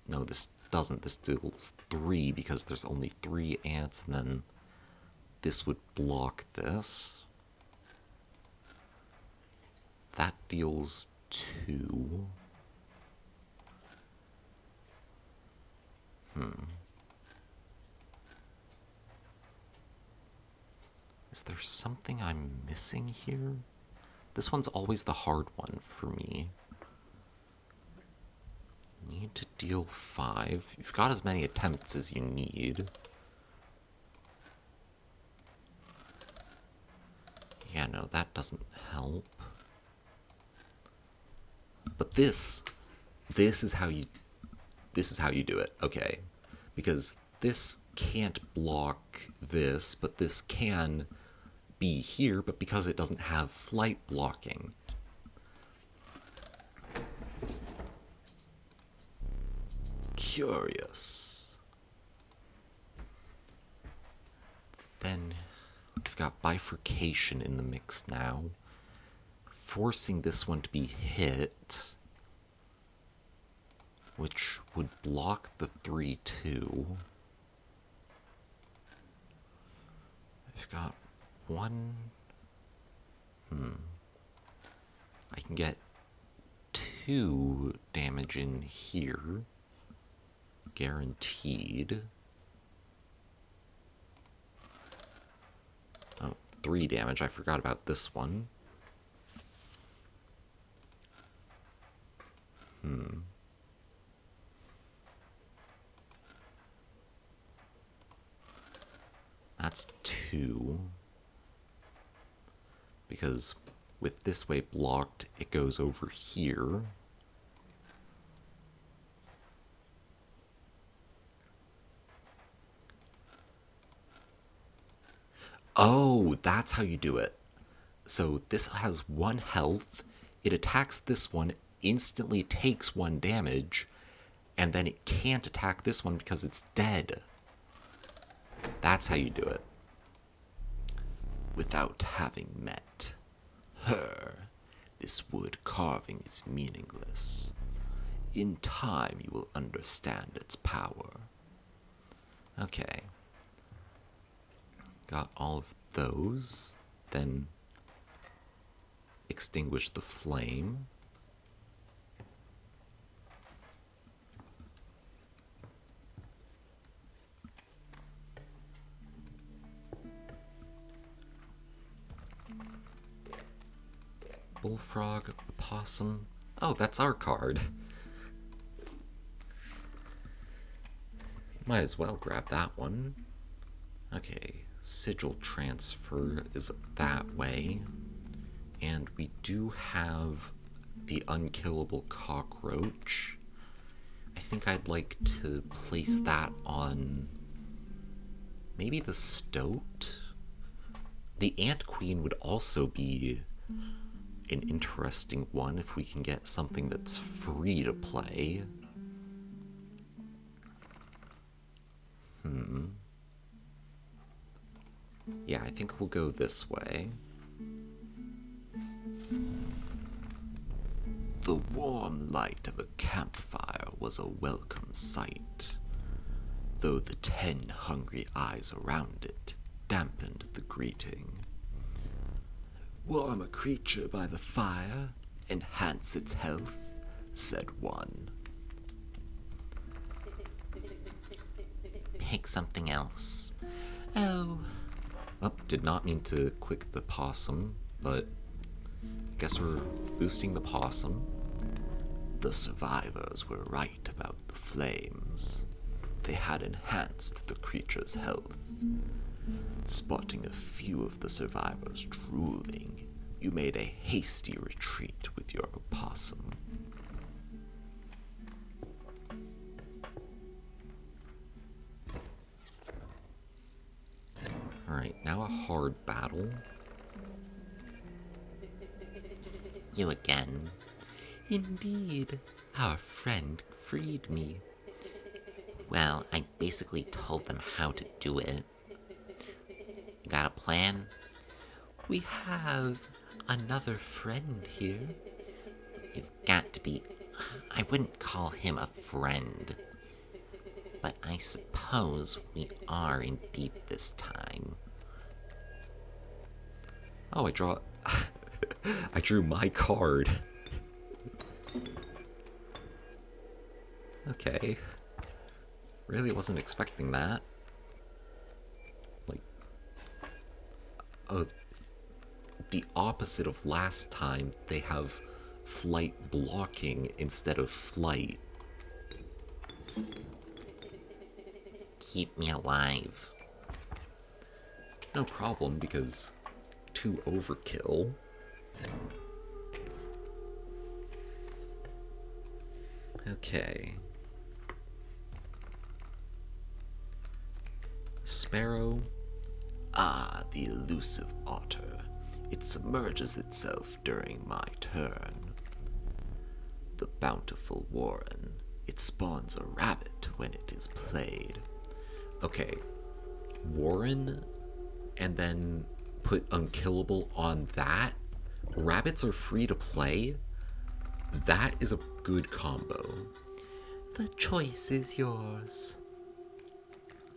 No, this doesn't. This deals 3 because there's only 3 ants, and then this would block this. That deals 2. Is there something I'm missing here? This one's always the hard one for me. Need to deal 5. You've got as many attempts as you need. Yeah, no, that doesn't help. But this is how you do it, okay? Because this can't block this, but this can be here, but because it doesn't have flight blocking. Curious. Then we've got bifurcation in the mix now, forcing this one to be hit, which would block the 3-2. I've got 1. I can get 2 damage in here, guaranteed. Oh, 3 damage. I forgot about this one. That's 2. Because with this way blocked, it goes over here. Oh, that's how you do it. So this has 1 health, it attacks this one, instantly takes 1 damage, and then it can't attack this one because it's dead. That's how you do it. Without having met her, this wood carving is meaningless. In time, you will understand its power. Okay. Got all of those. Then extinguish the flame. Bullfrog, opossum. Oh, that's our card. Might as well grab that one. Okay, sigil transfer is that way. And we do have the unkillable cockroach. I think I'd like to place that on maybe the stoat. The ant queen would also be an interesting one if we can get something that's free to play. Yeah, I think we'll go this way. The warm light of a campfire was a welcome sight, though the 10 hungry eyes around it dampened the greeting. Warm a creature by the fire, enhance its health, said one. Pick something else. Oh, did not mean to click the possum, but I guess we're boosting the possum. The survivors were right about the flames. They had enhanced the creature's health. Spotting a few of the survivors drooling, you made a hasty retreat with your opossum. Alright, now a hard battle. You again. Indeed. our friend freed me. Well, I basically told them how to do it. Got a plan? We have another friend here. You've got to be... I wouldn't call him a friend. But I suppose we are in deep this time. Oh, I drew my card. Okay. Really wasn't expecting that. Like, the opposite of last time, they have flight blocking instead of flight. Keep me alive. No problem, because 2 overkill. Okay. Sparrow. Ah, the elusive otter. It submerges itself during my turn. The bountiful warren. It spawns a rabbit when it is played. Okay. Warren, and then put unkillable on that. Rabbits are free to play. That is a good combo. The choice is yours.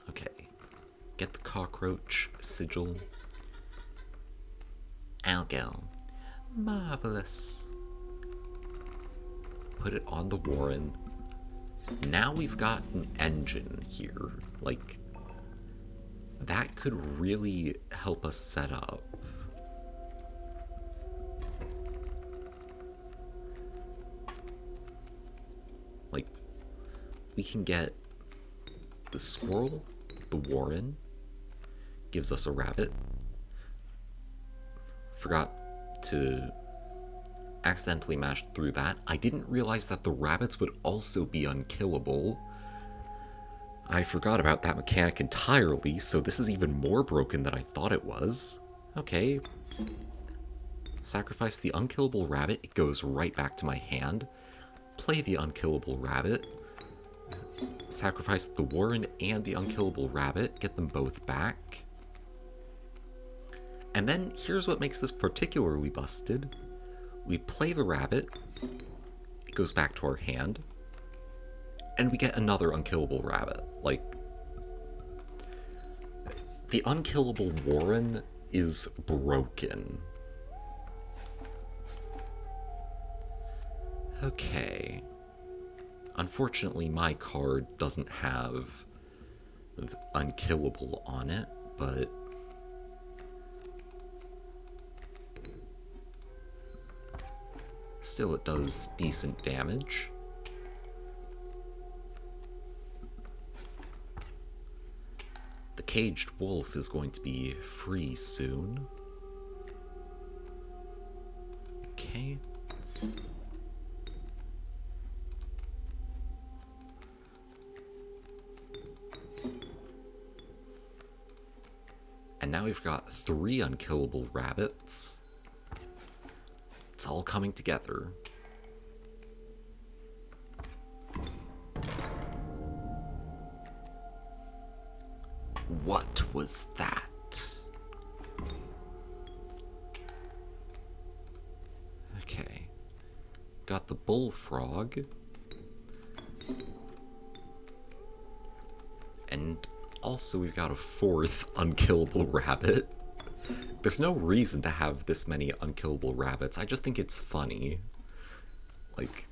Okay. Get the cockroach sigil. I'll go. Marvelous. Put it on the warren. Now we've got an engine here. Like, that could really help us set up. Like, we can get the squirrel, the warren, gives us a rabbit. Forgot to accidentally mash through that. I didn't realize that the rabbits would also be unkillable. I forgot about that mechanic entirely, so this is even more broken than I thought it was. Okay. Sacrifice the unkillable rabbit, it goes right back to my hand. Play the unkillable rabbit. Sacrifice the warren and the unkillable rabbit, get them both back. And then here's what makes this particularly busted. We play the rabbit, it goes back to our hand, and we get another unkillable rabbit. Like, the unkillable warren is broken. Okay. Unfortunately, my card doesn't have unkillable on it, but still it does decent damage. The caged wolf is going to be free soon. Okay. And now we've got 3 unkillable rabbits. It's all coming together. What was that? Okay. Got the bullfrog. And also we've got a 4th unkillable rabbit. There's no reason to have this many unkillable rabbits. I just think it's funny. Like,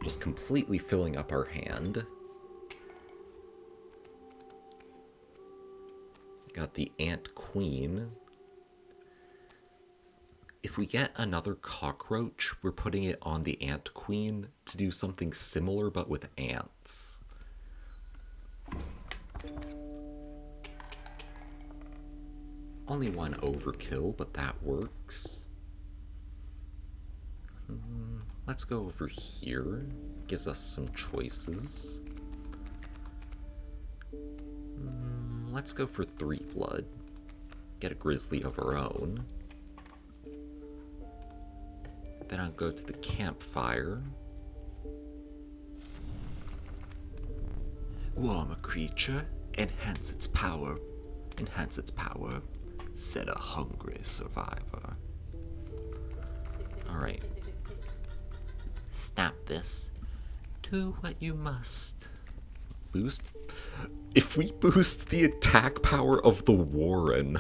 just completely filling up our hand. Got the ant queen. If we get another cockroach, we're putting it on the ant queen to do something similar but with ants. Only 1 overkill, but that works. Let's go over here. Gives us some choices. Let's go for 3 blood. Get a grizzly of our own. Then I'll go to the campfire. Warm a creature, enhance its power, said a hungry survivor. Alright. Snap this. Do what you must. Boost? If we boost the attack power of the Warren.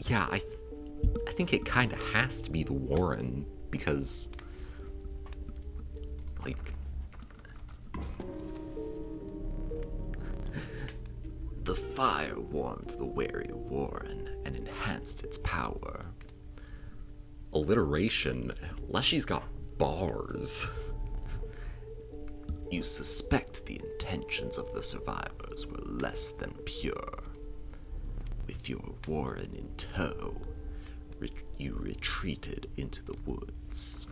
Yeah, I think it kind of has to be the Warren, because, like, the fire warmed the wary Warren and enhanced its power. Alliteration, Leshy's got bars. You suspect the intentions of the survivors were less than pure. With your Warren in tow, you retreated into the woods.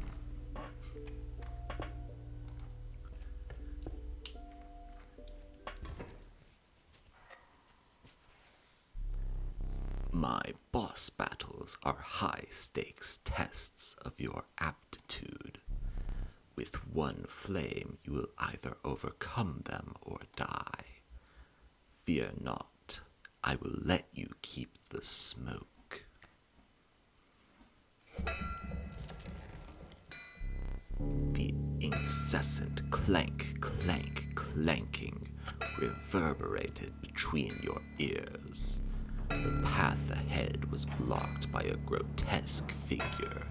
My boss battles are high-stakes tests of your aptitude. With one flame, you will either overcome them or die. Fear not, I will let you keep the smoke. The incessant clank, clank, clanking reverberated between your ears. The path ahead was blocked by a grotesque figure.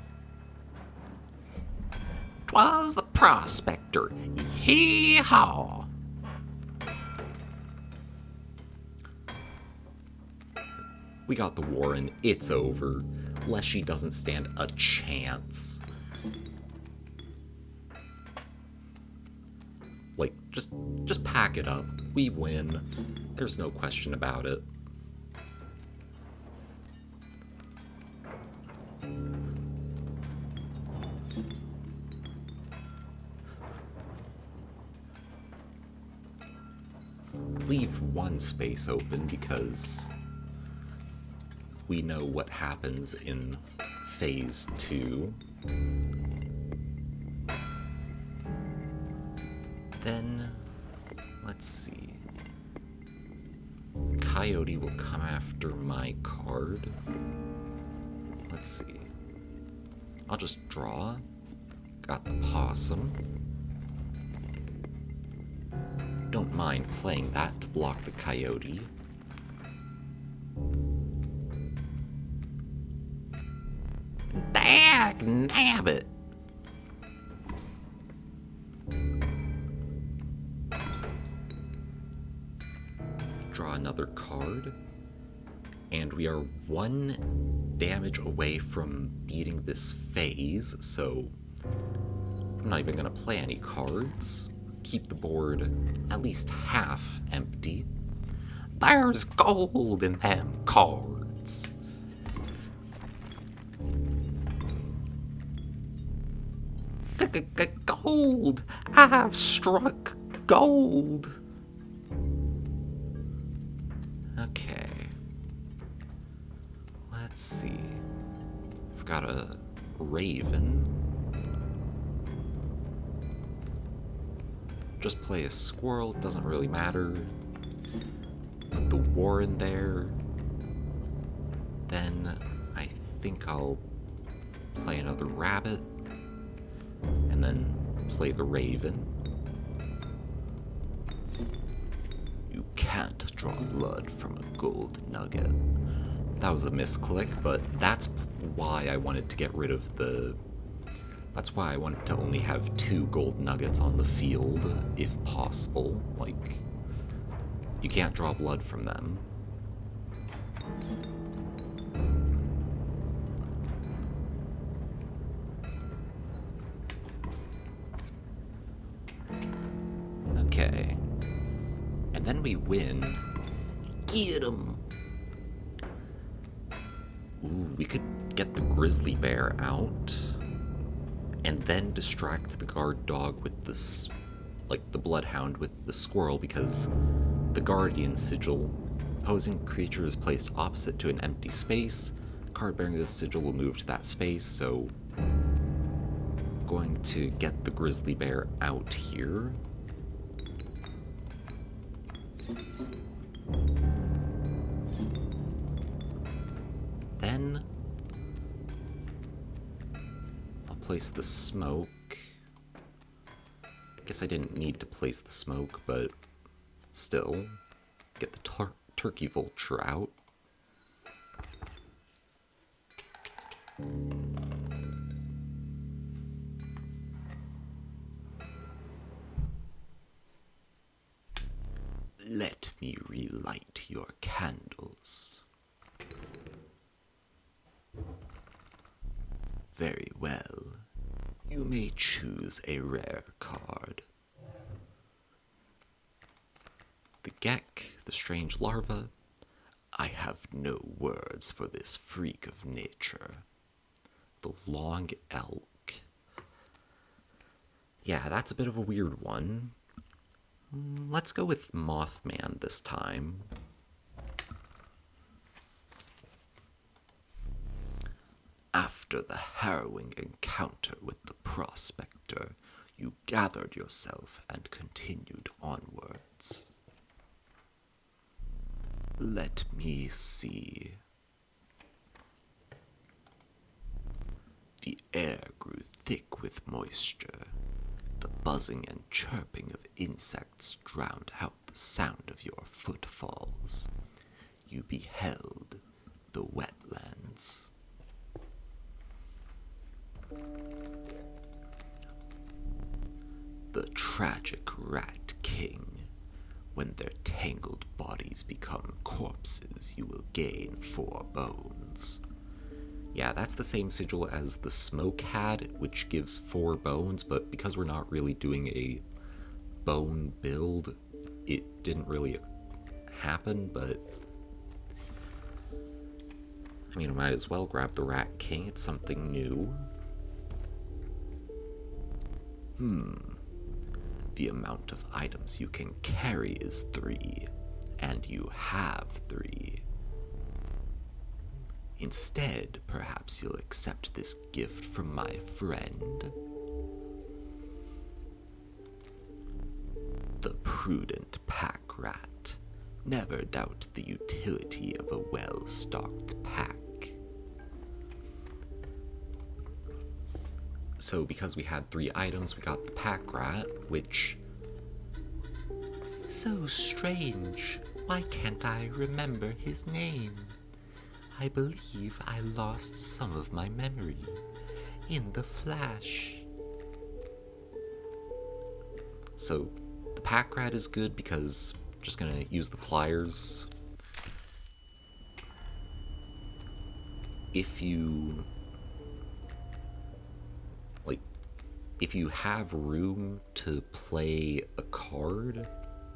'Twas the prospector. Hee-haw! We got the Warren, it's over. Leshy doesn't stand a chance. Like, just pack it up. We win. There's no question about it. Leave one space open because we know what happens in phase 2. Then, let's see. Coyote will come after my card. Let's see. I'll just draw. Got the possum. Don't mind playing that to block the coyote. Dag nabbit! Draw another card. And we are 1 damage away from beating this phase, so I'm not even gonna play any cards. Keep the board at least half empty. There's gold in them cards. Gold! I've struck gold! Okay. Let's see. I've got a raven. Just play a squirrel, doesn't really matter. Put the Warren there. Then I think I'll play another rabbit. And then play the raven. You can't draw blood from a gold nugget. That was a misclick, but that's why I wanted to get rid of the... That's why I wanted to only have 2 gold nuggets on the field, if possible. Like, you can't draw blood from them. Okay. And then we win. Get 'em! Ooh, we could get the grizzly bear out. And then distract the guard dog with the bloodhound with the squirrel, because the guardian sigil opposing creature is placed opposite to an empty space, card bearing this sigil will move to that space, so I'm going to get the grizzly bear out here. Then I'll place the smoke. Guess I didn't need to place the smoke, but still, get the turkey vulture out. Let me relight your candles. Very well. You may choose a rare card. The Gek, the strange larva. I have no words for this freak of nature. The long elk. Yeah, that's a bit of a weird one. Let's go with Mothman this time. After the harrowing encounter with the prospector, you gathered yourself and continued onwards. Let me see. The air grew thick with moisture. The buzzing and chirping of insects drowned out the sound of your footfalls. You beheld the wetlands. The tragic Rat King. When their tangled bodies become corpses, you will gain 4 bones. Yeah, that's the same sigil as the smoke had, which gives 4 bones, but because we're not really doing a bone build, it didn't really happen, but I mean, I might as well grab the Rat King, it's something new. The amount of items you can carry is 3, and you have 3. Instead, perhaps you'll accept this gift from my friend. The prudent pack rat. Never doubt the utility of a well-stocked pack. So because we had 3 items, we got the pack rat, which... So strange. Why can't I remember his name? I believe I lost some of my memory in the flash. So the pack rat is good because I'm just gonna use the pliers. If you have room to play a card,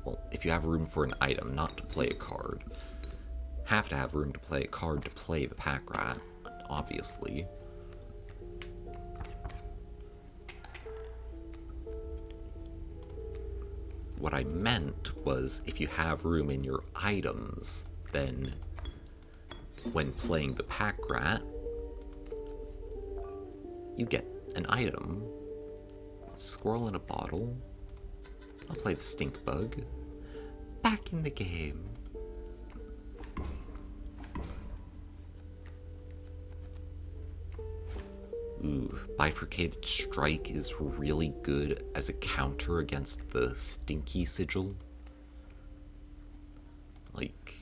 well, if you have room for an item, not to play a card, have to have room to play a card to play the pack rat, obviously. What I meant was if you have room in your items, then when playing the pack rat, you get an item. Squirrel in a bottle. I'll play the stink bug. Back in the game. Ooh, Bifurcated Strike is really good as a counter against the Stinky Sigil. Like...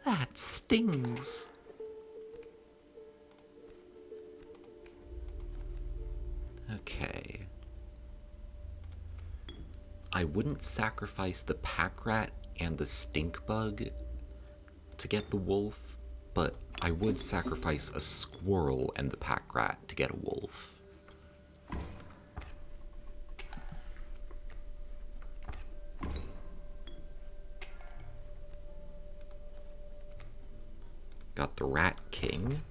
That stings. Okay. I wouldn't sacrifice the pack rat and the stink bug to get the wolf, but I would sacrifice a squirrel and the pack rat to get a wolf. Got the Rat King.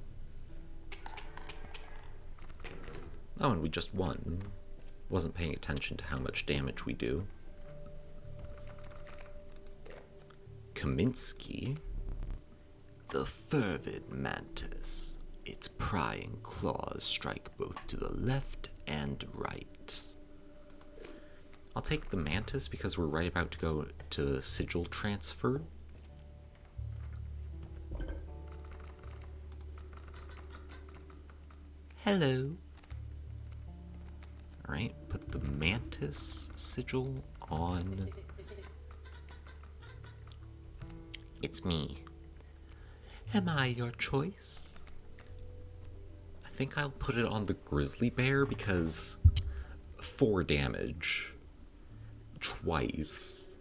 Oh, and we just won. Wasn't paying attention to how much damage we do. Kaminsky. The fervid mantis. Its prying claws strike both to the left and right. I'll take the mantis because we're right about to go to sigil transfer. Hello. Alright, put the mantis sigil on. It's me. Am I your choice? I think I'll put it on the grizzly bear because 4 damage. Twice.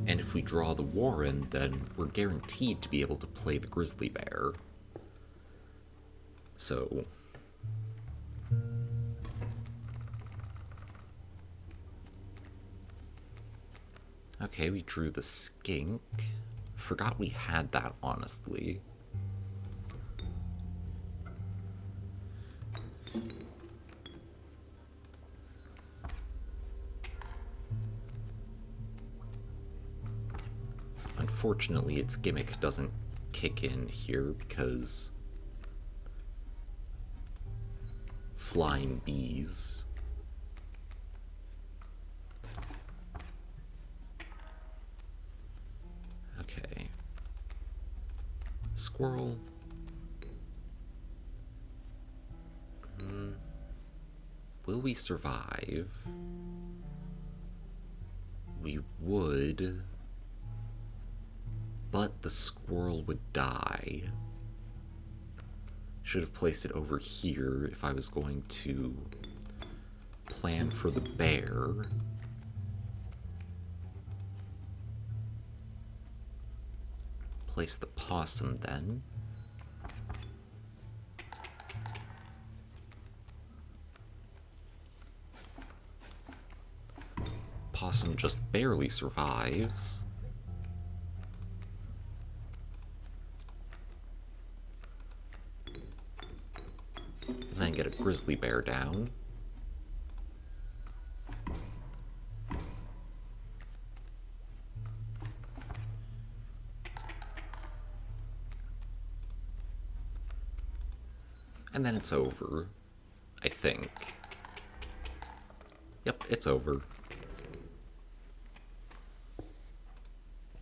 And if we draw the Warren, then we're guaranteed to be able to play the grizzly bear. So... okay, we drew the skink. Forgot we had that, honestly. Unfortunately, its gimmick doesn't kick in here because flying bees. Okay. Squirrel. Will we survive? We would, but the squirrel would die. Should have placed it over here if I was going to plan for the bear. Place the possum then. Possum just barely survives. And then get a grizzly bear down. And then it's over, I think. Yep, it's over.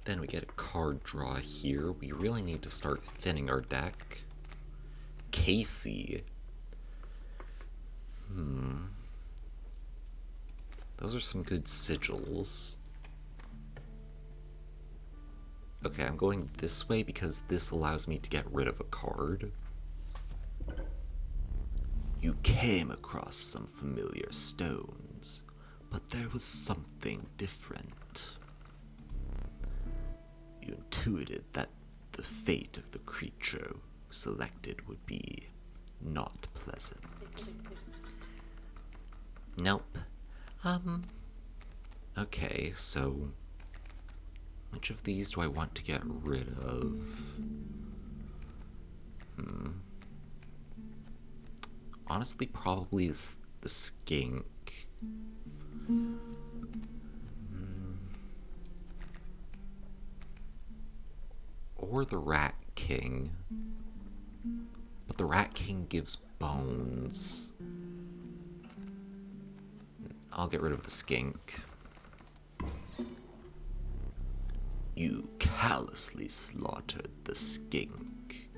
Then we get a card draw here. We really need to start thinning our deck. Casey. Those are some good sigils. Okay, I'm going this way because this allows me to get rid of a card. You came across some familiar stones, but there was something different. You intuited that the fate of the creature selected would be not pleasant. Nope. Okay, so which of these do I want to get rid of? Honestly, probably is the skink. Or the rat king. But the rat king gives bones. I'll get rid of the skink. You callously slaughtered the skink.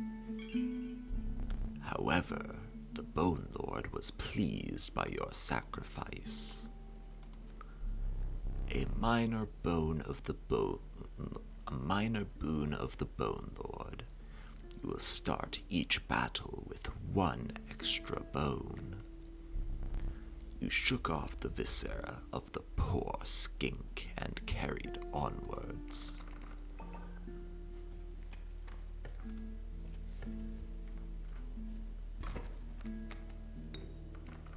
However, the Bone Lord was pleased by your sacrifice. A minor boon of the Bone Lord. You will start each battle with 1 extra bone. You shook off the viscera of the poor skink and carried onwards.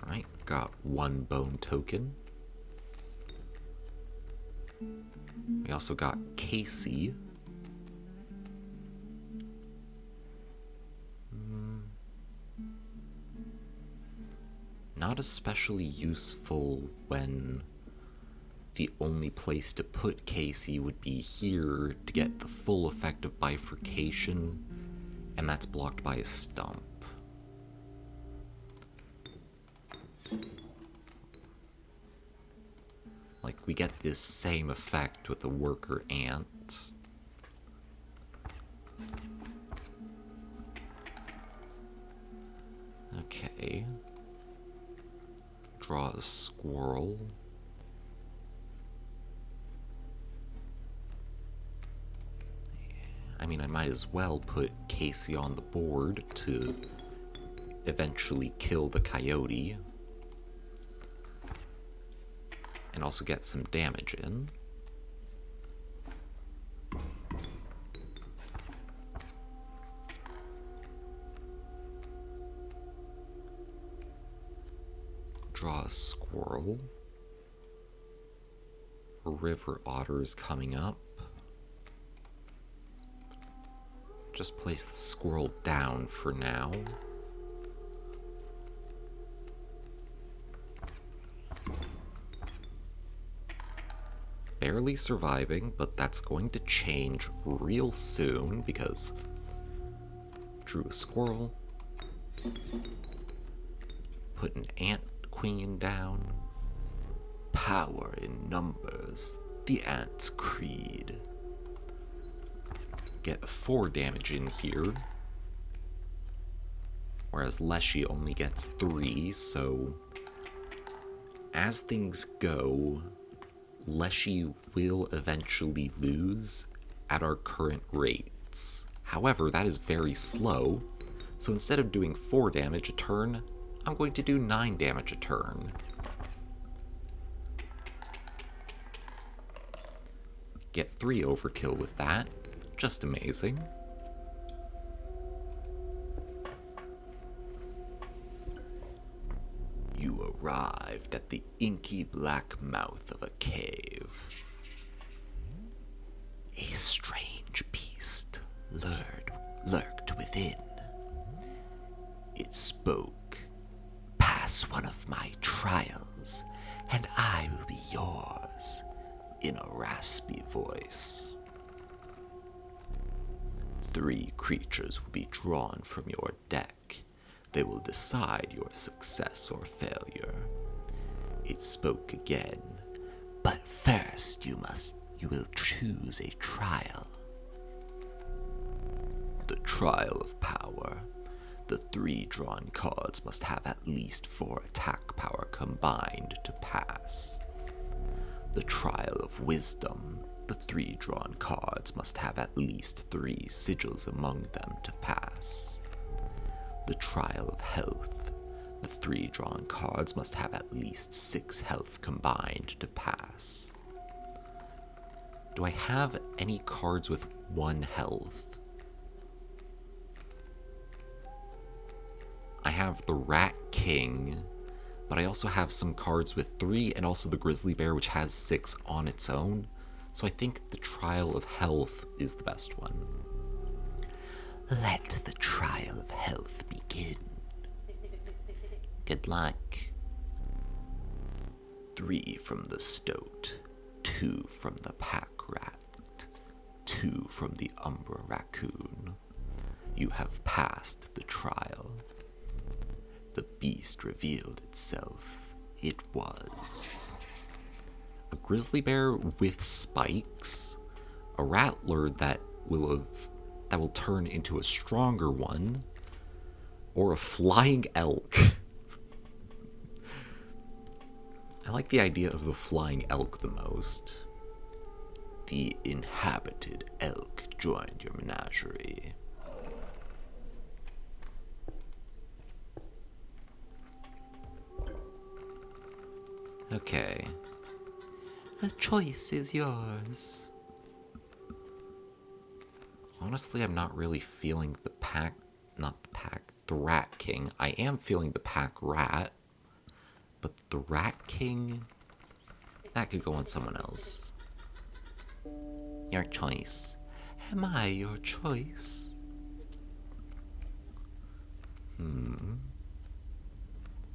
Alright, got 1 bone token. We also got Casey. not especially useful when the only place to put Casey would be here to get the full effect of bifurcation, and that's blocked by a stump. Like, we get this same effect with the worker ant. Okay. Draw a squirrel. I mean, I might as well put Casey on the board to eventually kill the coyote. And also get some damage in. Draw a squirrel. A river otter is coming up. Just place the squirrel down for now. Barely surviving, but that's going to change real soon because drew a squirrel, put an ant queen down. Power in numbers, the ant's creed. Get 4 damage in here, whereas Leshy only gets 3, so as things go, Leshy will eventually lose at our current rates. However, that is very slow, so instead of doing 4 damage a turn, I'm going to do 9 damage a turn. Get 3 overkill with that. Just amazing. You arrived at the inky black mouth of a cave. A strange beast lurked within. It spoke, "Pass one of my trials, and I will be yours," in a raspy voice. 3 creatures will be drawn from your deck. They will decide your success or failure. It spoke again, "But first you will choose a trial." The trial of power. The 3 drawn cards must have at least 4 attack power combined to pass. The trial of wisdom. The 3 drawn cards must have at least 3 sigils among them to pass. The trial of health. The 3 drawn cards must have at least 6 health combined to pass. Do I have any cards with 1 health? I have the Rat King, but I also have some cards with 3, and also the Grizzly Bear, which has 6 on its own. So I think the Trial of Health is the best one. Let the Trial of Health begin. Good luck. 3 from the Stoat, 2 from the Pack Rat, 2 from the Umbra Raccoon. You have passed the trial. The beast revealed itself. It was a grizzly bear with spikes, a rattler that will turn into a stronger one, or a flying elk. I like the idea of the flying elk the most. The inhabited elk joined your menagerie. Okay. The choice is yours. Honestly, I'm not really feeling the Rat King. I am feeling the Pack Rat, but the Rat King, that could go on someone else. Your choice. Am I your choice?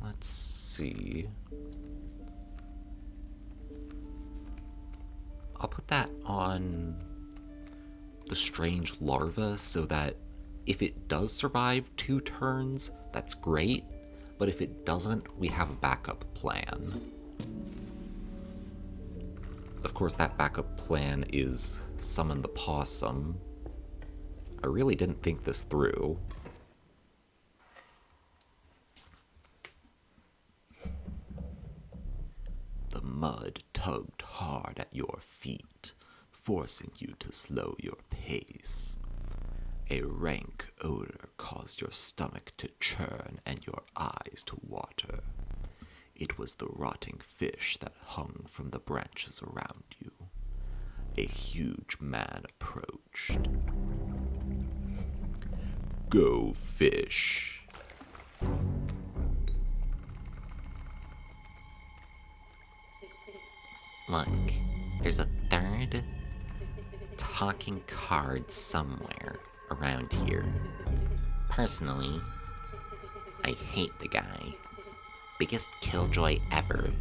Let's see. I'll put that on the strange larva so that if it does survive 2 turns, that's great. But if it doesn't, we have a backup plan. Of course, that backup plan is summon the possum. I really didn't think this through. The mud tugged hard at your feet, forcing you to slow your pace. A rank odor caused your stomach to churn and your eyes to water. It was the rotting fish that hung from the branches around you. A huge man approached. Go fish. Look, there's a third talking card somewhere around here. Personally, I hate the guy. Biggest killjoy ever.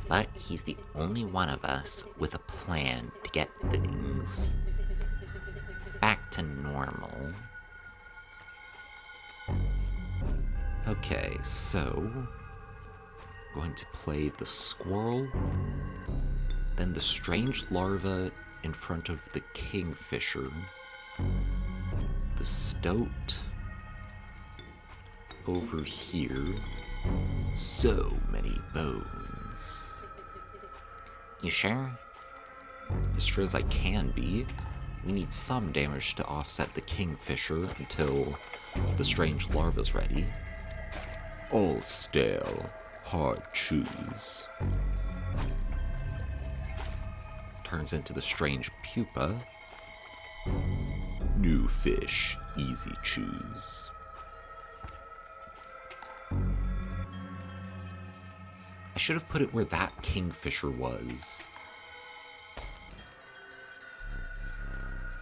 But he's the only one of us with a plan to get things back to normal. Okay, so going to play the squirrel, then the strange larva in front of the kingfisher, the stoat over here. So many bones. You sure? As sure as I can be. We need some damage to offset the kingfisher until the strange larva's ready. All stale, hard chews. Turns into the strange pupa. New fish, easy chews. I should have put it where that kingfisher was.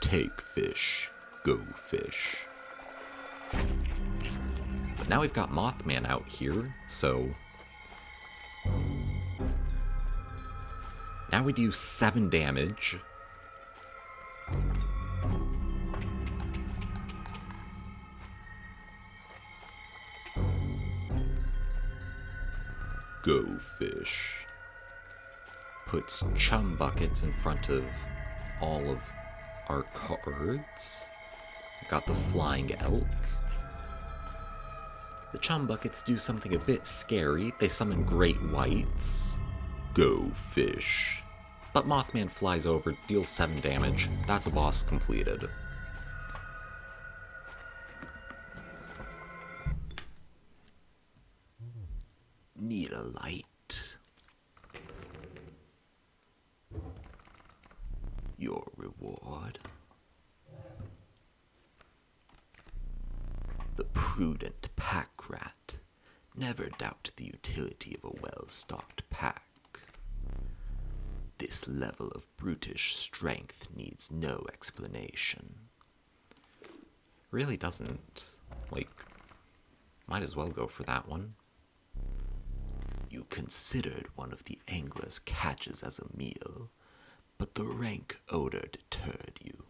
Take fish, go fish. But now we've got Mothman out here, so now we do 7 damage. Go fish. Puts chum buckets in front of all of our cards. Got the flying elk. The chum buckets do something a bit scary. They summon great whites. Go fish. But Mothman flies over, deals 7 damage. That's a boss completed. Need a light. Your reward. The prudent pack rat. Never doubt the utility of a well-stocked pack. This level of brutish strength needs no explanation. Really doesn't. Like, might as well go for that one. You considered one of the angler's catches as a meal, but the rank odor deterred you.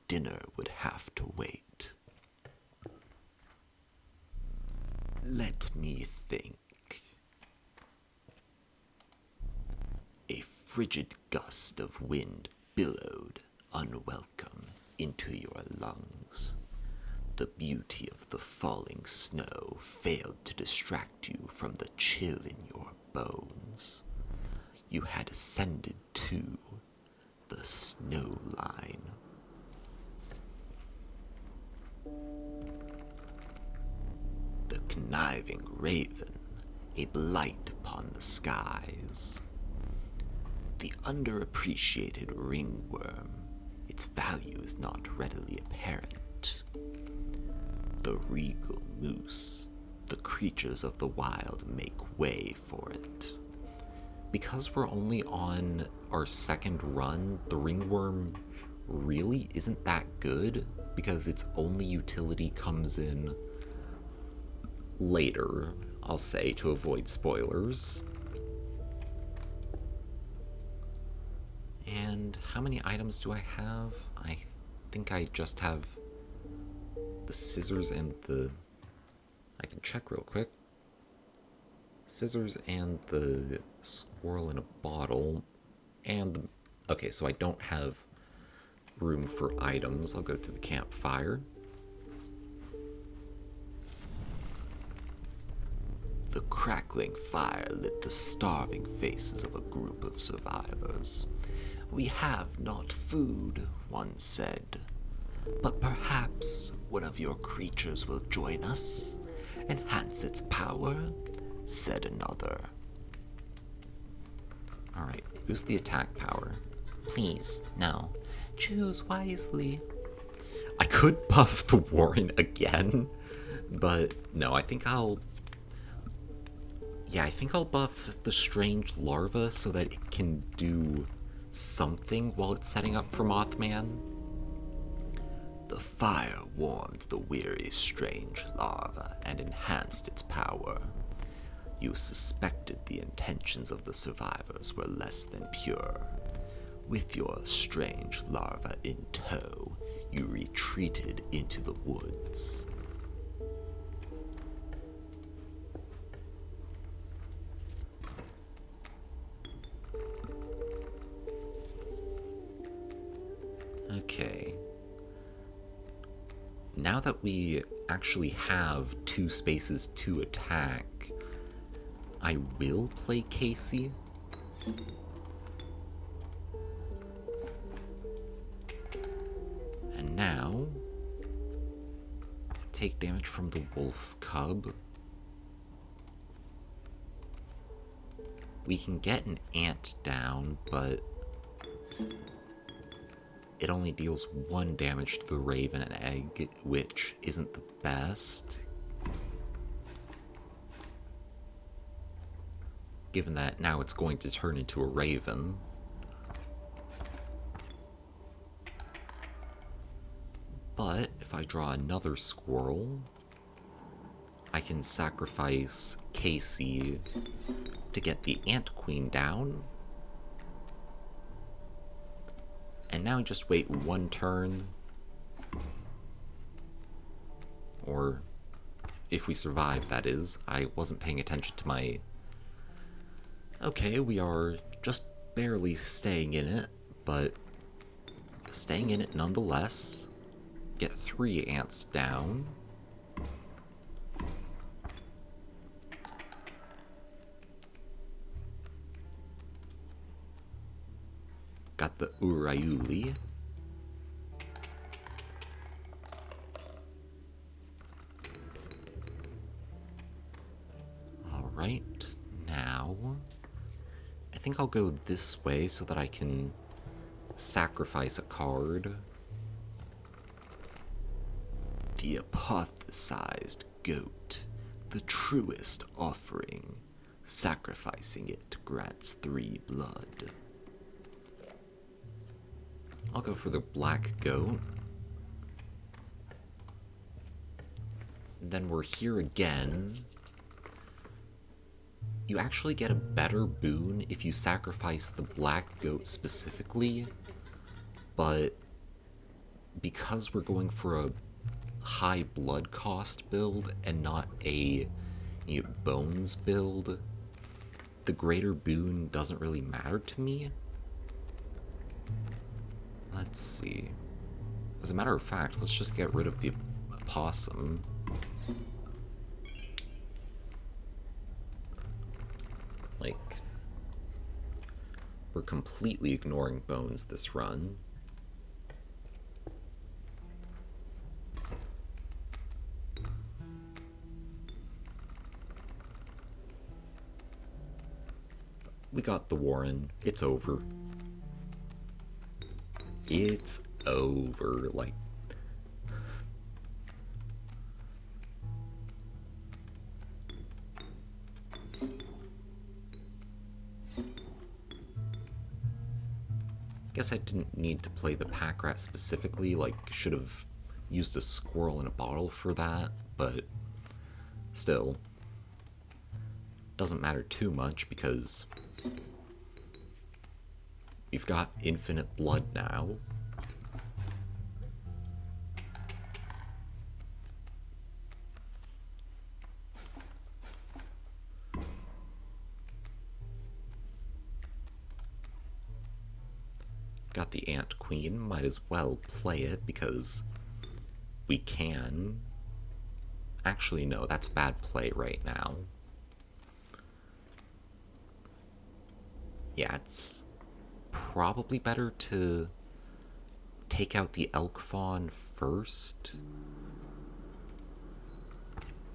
Dinner would have to wait. Let me think. A frigid gust of wind billowed, unwelcome, into your lungs. The beauty of the falling snow failed to distract you from the chill in your bones. You had ascended to the snow line. The conniving raven, a blight upon the skies. The underappreciated ringworm, its value is not readily apparent. The regal moose, the creatures of the wild make way for it. Because we're only on our 2nd run, the ringworm really isn't that good because its only utility comes in later. I'll say, to avoid spoilers. And how many items do I have? I think I just have the scissors and the... I can check real quick. Scissors and the squirrel in a bottle. And the... Okay, so I don't have room for items. I'll go to the campfire. The crackling fire lit the starving faces of a group of survivors. "We have not food," one said. "But perhaps one of your creatures will join us, enhance its power," said another. Alright, boost the attack power. Please, no. Choose wisely. I could buff the Warren again, but no, I think I'll buff the strange larva so that it can do something while it's setting up for Mothman. The fire warmed the weary strange larva and enhanced its power. You suspected the intentions of the survivors were less than pure. With your strange larva in tow, you retreated into the woods. Okay. Now that we actually have 2 spaces to attack, I will play Casey. And now, take damage from the wolf cub. We can get an ant down, but it only deals 1 damage to the raven and egg, which isn't the best. Given that now it's going to turn into a raven. But if I draw another squirrel, I can sacrifice Casey to get the ant queen down. And now just wait 1 turn. Or, if we survive, that is. I wasn't paying attention to my... Okay, we are just barely staying in it, but staying in it nonetheless. Get 3 ants down. Got the Urayuli. Alright, now I think I'll go this way so that I can sacrifice a card. The apothesized goat, the truest offering. Sacrificing it grants 3 blood. I'll go for the black goat. Then we're here again. You actually get a better boon if you sacrifice the black goat specifically, but because we're going for a high blood cost build and not a bones build, the greater boon doesn't really matter to me. Let's see. As a matter of fact, let's just get rid of the opossum. Like, we're completely ignoring bones this run. We got the Warren. It's over. It's over. Like, guess I didn't need to play the pack rat specifically, like, should have used a squirrel in a bottle for that, but still. doesn't matter too much because we've got infinite blood now. Got the Ant Queen, might as well play it because we can. Actually, no, that's bad play right now. Yeah, it's probably better to take out the Elk Fawn first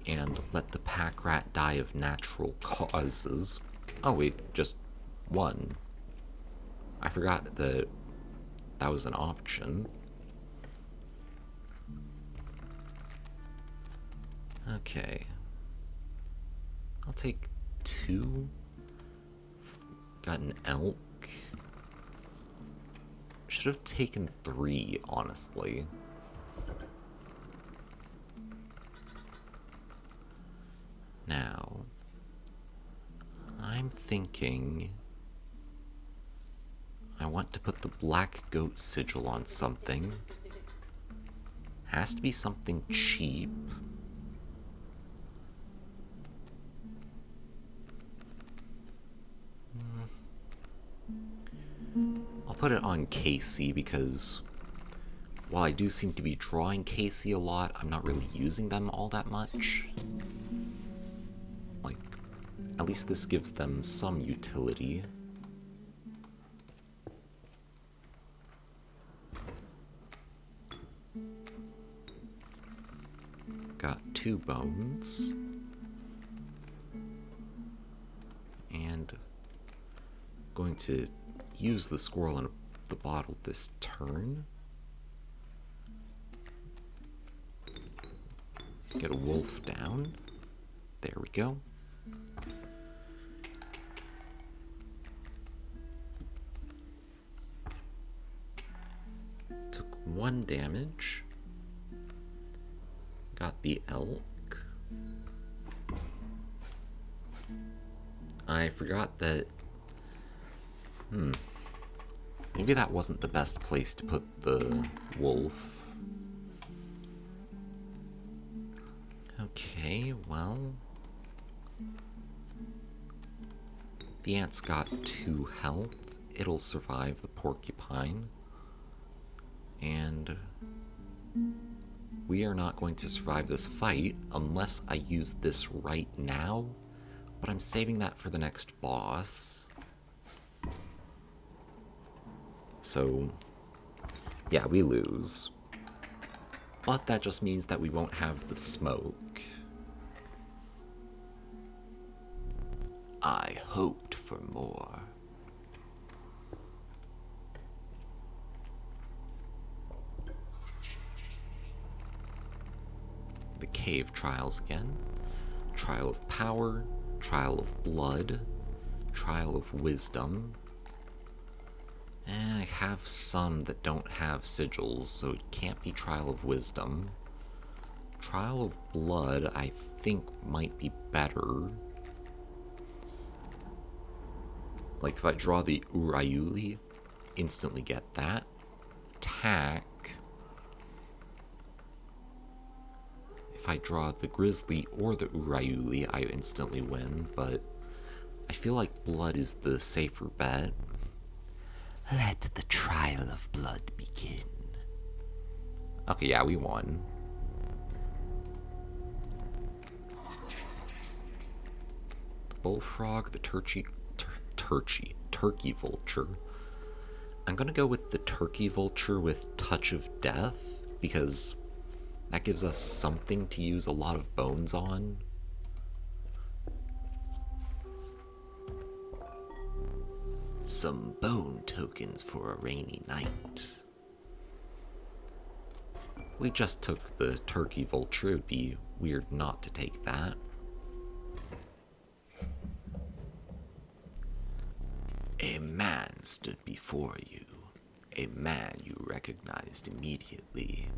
and let the Pack Rat die of natural causes. Oh wait, just one. I forgot that that was an option. Okay. I'll take 2. Got an elk. Should have taken 3, honestly. Now, I'm thinking I want to put the black goat sigil on something. Has to be something cheap. I'll put it on Casey because while I do seem to be drawing Casey a lot, I'm not really using them all that much. Like, at least this gives them some utility. Got 2 bones. And going to use the squirrel in the bottle this turn. Get a wolf down. There we go. Took 1 damage. Got the elk. I forgot that... Maybe that wasn't the best place to put the wolf. Okay, well... The ant's got 2 health. It'll survive the porcupine. And... we are not going to survive this fight unless I use this right now. But I'm saving that for the next boss. So, yeah, we lose. But that just means that we won't have the smoke. I hoped for more. The cave trials again. Trial of power, trial of blood, trial of wisdom. I have some that don't have sigils, so it can't be trial of wisdom. Trial of blood, I think, might be better. Like, if I draw the Urayuli, instantly get that. Attack. If I draw the Grizzly or the Urayuli, I instantly win, but I feel like blood is the safer bet. Let the trial of blood begin. Okay, yeah, we won. The bullfrog, the turkey vulture. I'm gonna go with the turkey vulture with Touch of Death, because that gives us something to use a lot of bones on. Some bone tokens for a rainy night. We just took the turkey vulture. It would be weird not to take that. A man stood before you, a man you recognized immediately.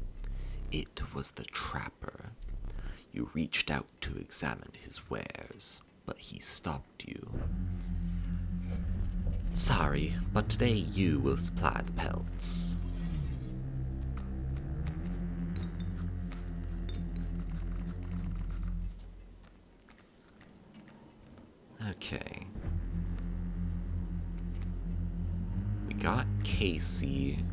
It was the trapper. You reached out to examine his wares. but he stopped you. Sorry, but today you will supply the pelts. Okay. We got Casey,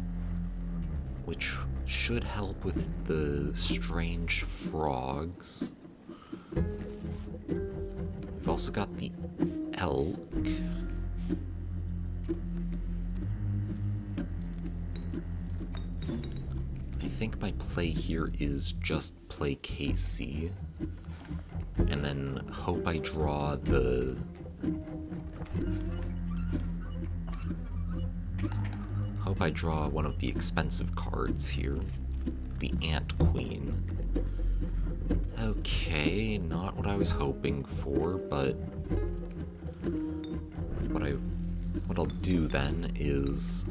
which should help with the strange frogs. We've also got the elk. I think my play here is just play Casey, and then hope I draw one of the expensive cards here, the Ant Queen. Okay, not what I was hoping for, but what I'll do then is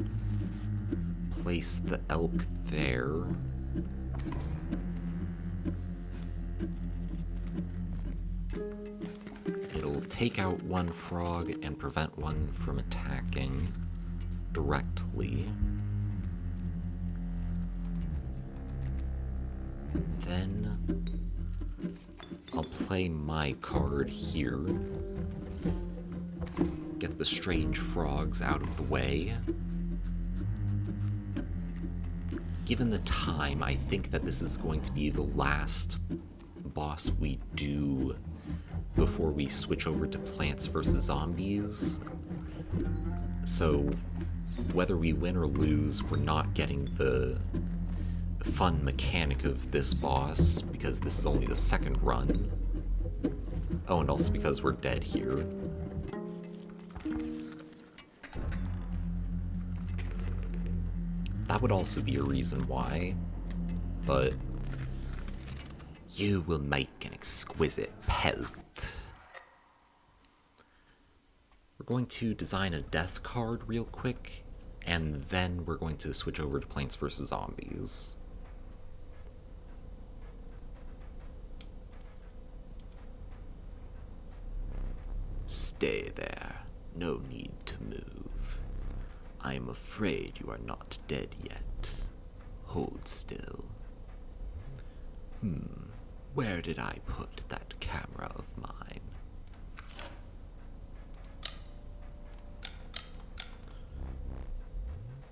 place the elk there. It'll take out one frog and prevent one from attacking directly. Then I'll play my card here. Get the strange frogs out of the way. Given the time, I think that this is going to be the last boss we do before we switch over to Plants vs. Zombies. So, whether we win or lose, we're not getting the fun mechanic of this boss, because this is only the second run. Oh, and also because we're dead here. That would also be a reason why, but you will make an exquisite pelt. We're going to design a death card real quick, and then we're going to switch over to Plants vs. Zombies. Stay there. No need to move. I am afraid you are not dead yet. Hold still. Where did I put that camera of mine?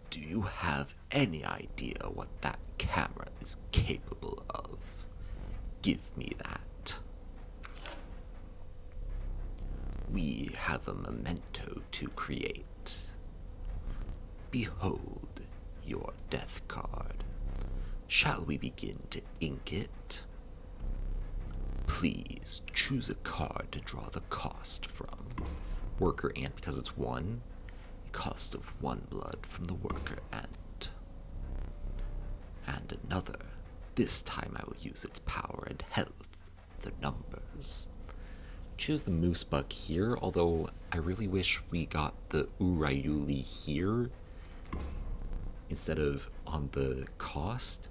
Do you have any idea what that camera is capable of? Give me that. We have a memento to create. Behold your death card. Shall we begin to ink it? Please choose a card to draw the cost from. Worker ant because it's 1. A cost of 1 blood from the worker ant. And another. This time I will use its power and health, the numbers. Choose the moose buck here, although I really wish we got the Urayuli here instead of on the cost.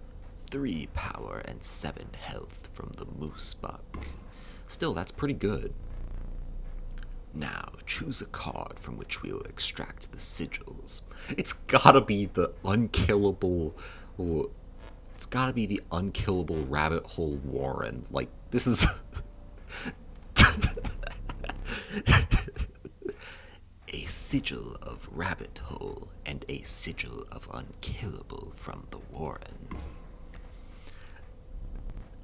3 power and 7 health from the moose buck. Still, that's pretty good. Now, choose a card from which we will extract the sigils. It's gotta be the unkillable... It's gotta be the unkillable Rabbit Hole Warren. Like, this is... A sigil of Rabbit Hole and a sigil of Unkillable from the Warren.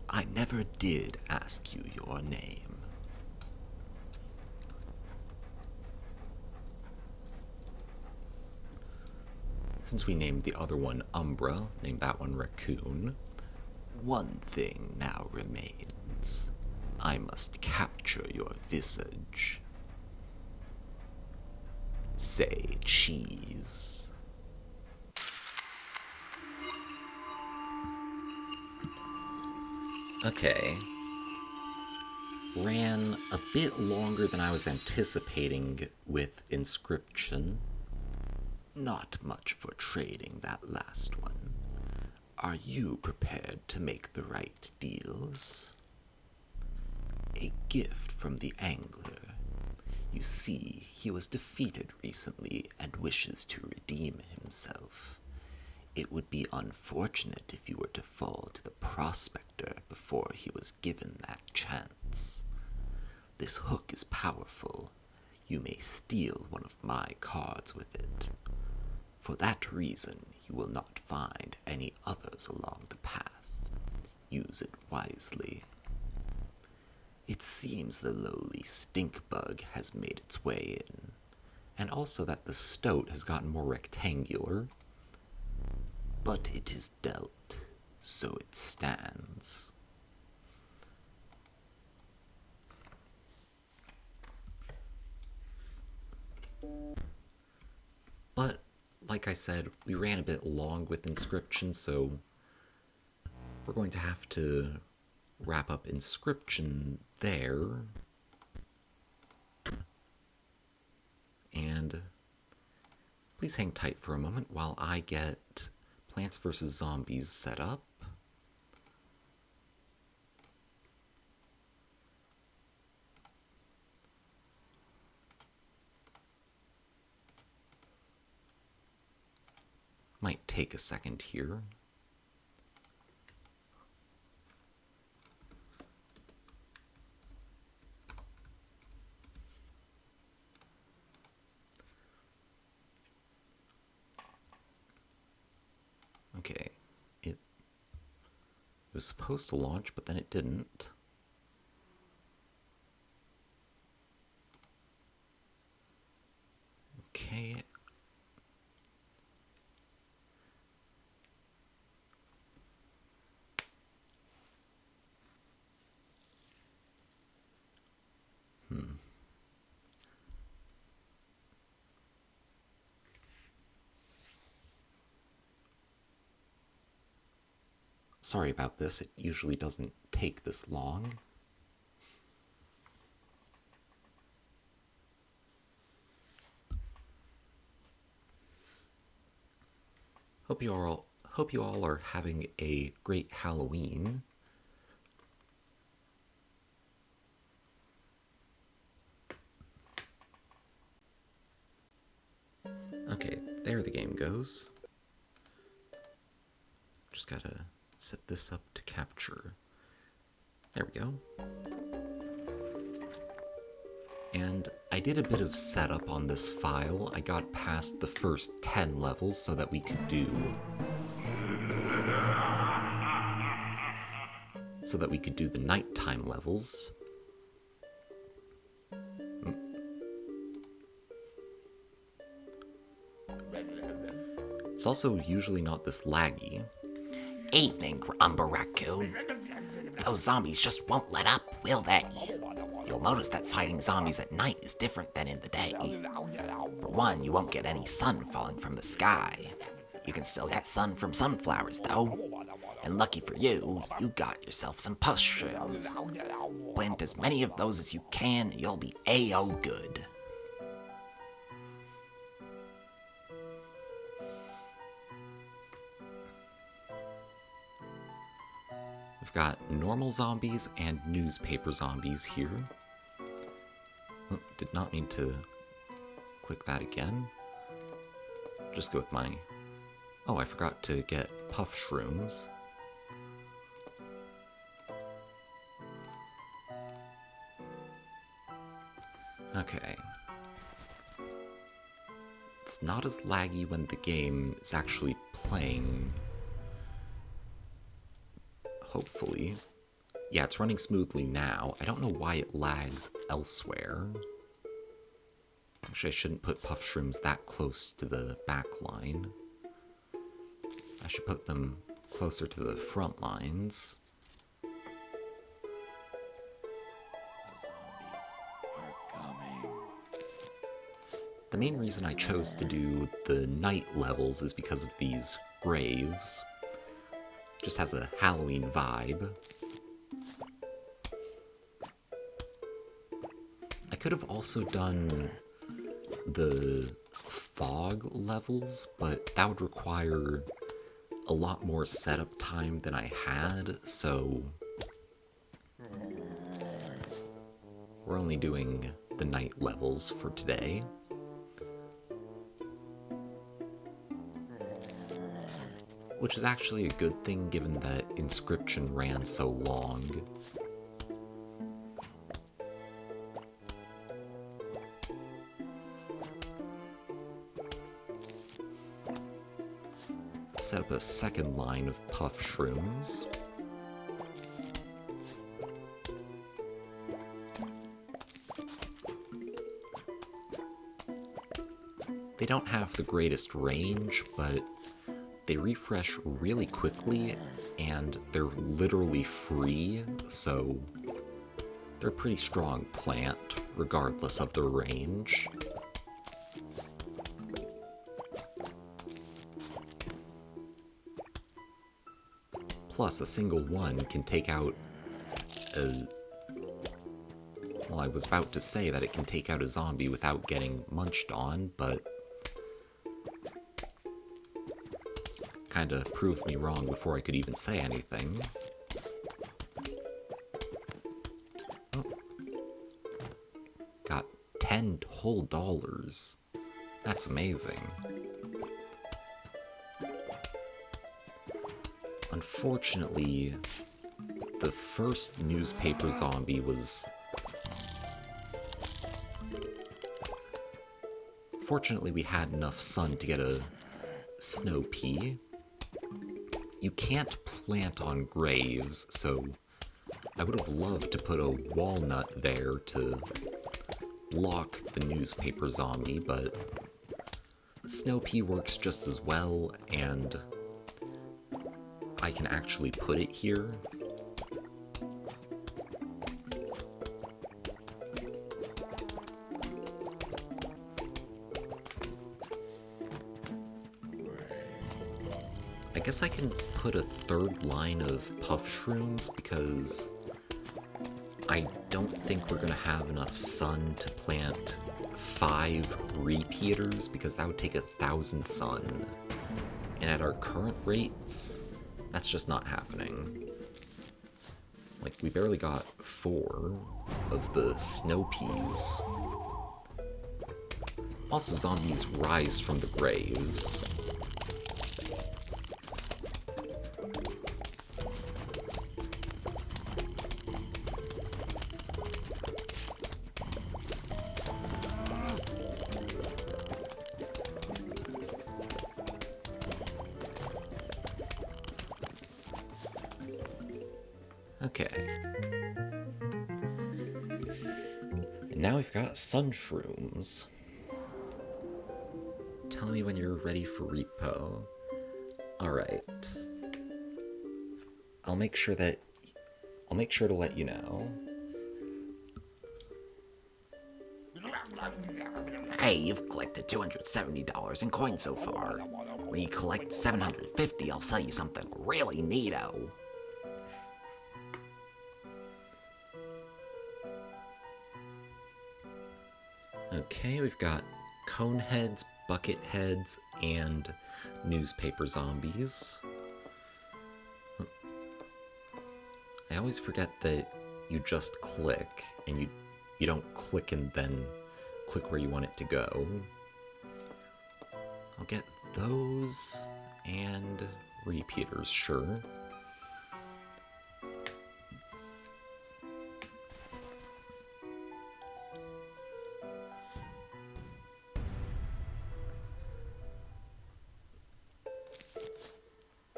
I never did ask you your name. Since we named the other one Umbra, name that one Raccoon. One thing now remains. I must capture your visage. Say cheese. Okay. Ran a bit longer than I was anticipating with Inscryption. Not much for trading that last one. Are you prepared to make the right deals? A gift from the angler. You see, he was defeated recently and wishes to redeem himself. It would be unfortunate if you were to fall to the prospector before he was given that chance. This hook is powerful. You may steal one of my cards with it. For that reason, you will not find any others along the path. Use it wisely. It seems the lowly stink bug has made its way in, and also that the stoat has gotten more rectangular. But it is dealt, so it stands. But, like I said, we ran a bit long with Inscryption, so we're going to have to wrap up Inscryption there. And please hang tight for a moment while I get Plants vs. Zombies set up. Might take a second here. Okay, it was supposed to launch, but then it didn't. Okay. Sorry about this, it usually doesn't take this long. Hope you all are having a great Halloween. Okay, there the game goes. Just gotta set this up to capture. There we go. And I did a bit of setup on this file. I got past the first 10 levels so that we could do the nighttime levels. It's also usually not this laggy. Evening, Umber Raccoon. Those zombies just won't let up, will they? You'll notice that fighting zombies at night is different than in the day. For one, you won't get any sun falling from the sky. You can still get sun from sunflowers, though. And lucky for you, you got yourself some mushrooms. Plant as many of those as you can, and you'll be A-O good. We've got normal zombies and newspaper zombies here. Oh, did not mean to click that again. Just go with my... Oh, I forgot to get puff shrooms. Okay. It's not as laggy when the game is actually playing. Hopefully. Yeah, it's running smoothly now. I don't know why it lags elsewhere. Actually, I shouldn't put puff shrooms that close to the back line. I should put them closer to the front lines. The main reason I chose to do the night levels is because of these graves. Just has a Halloween vibe. I could have also done the fog levels, but that would require a lot more setup time than I had, so we're only doing the night levels for today. Which is actually a good thing given that Inscryption ran so long. Set up a second line of puff shrooms. They don't have the greatest range, but they refresh really quickly, and they're literally free, so they're a pretty strong plant, regardless of their range. Plus, a single one can take out a... Well, I was about to say that it can take out a zombie without getting munched on, but kinda proved me wrong before I could even say anything. Oh. Got $10 whole. That's amazing. Unfortunately, the first newspaper zombie was... Fortunately, we had enough sun to get a snow pea. You can't plant on graves, so I would have loved to put a walnut there to block the newspaper zombie, but snow pea works just as well, and I can actually put it here. I guess I can put a third line of puff shrooms because I don't think we're gonna have enough sun to plant 5 repeaters because that would take 1,000 sun. And at our current rates, that's just not happening. Like, we barely got 4 of the snow peas. Also, zombies rise from the graves. Okay. And now we've got sun shrooms. Tell me when you're ready for Repo. Alright. I'll make sure to let you know. Hey, you've collected $270 in coins so far. When you collect $750, I'll sell you something really neato. Okay, we've got cone heads, bucket heads, and newspaper zombies. I always forget that you just click, and you don't click and then click where you want it to go. I'll get those, and repeaters, sure.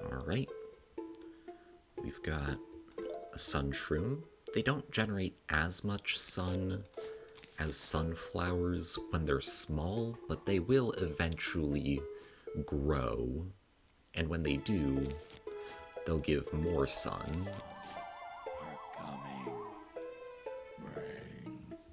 Alright, we've got a sun shroom. They don't generate as much sun as sunflowers when they're small, but they will eventually grow, and when they do, they'll give more sun. Are coming. Brains.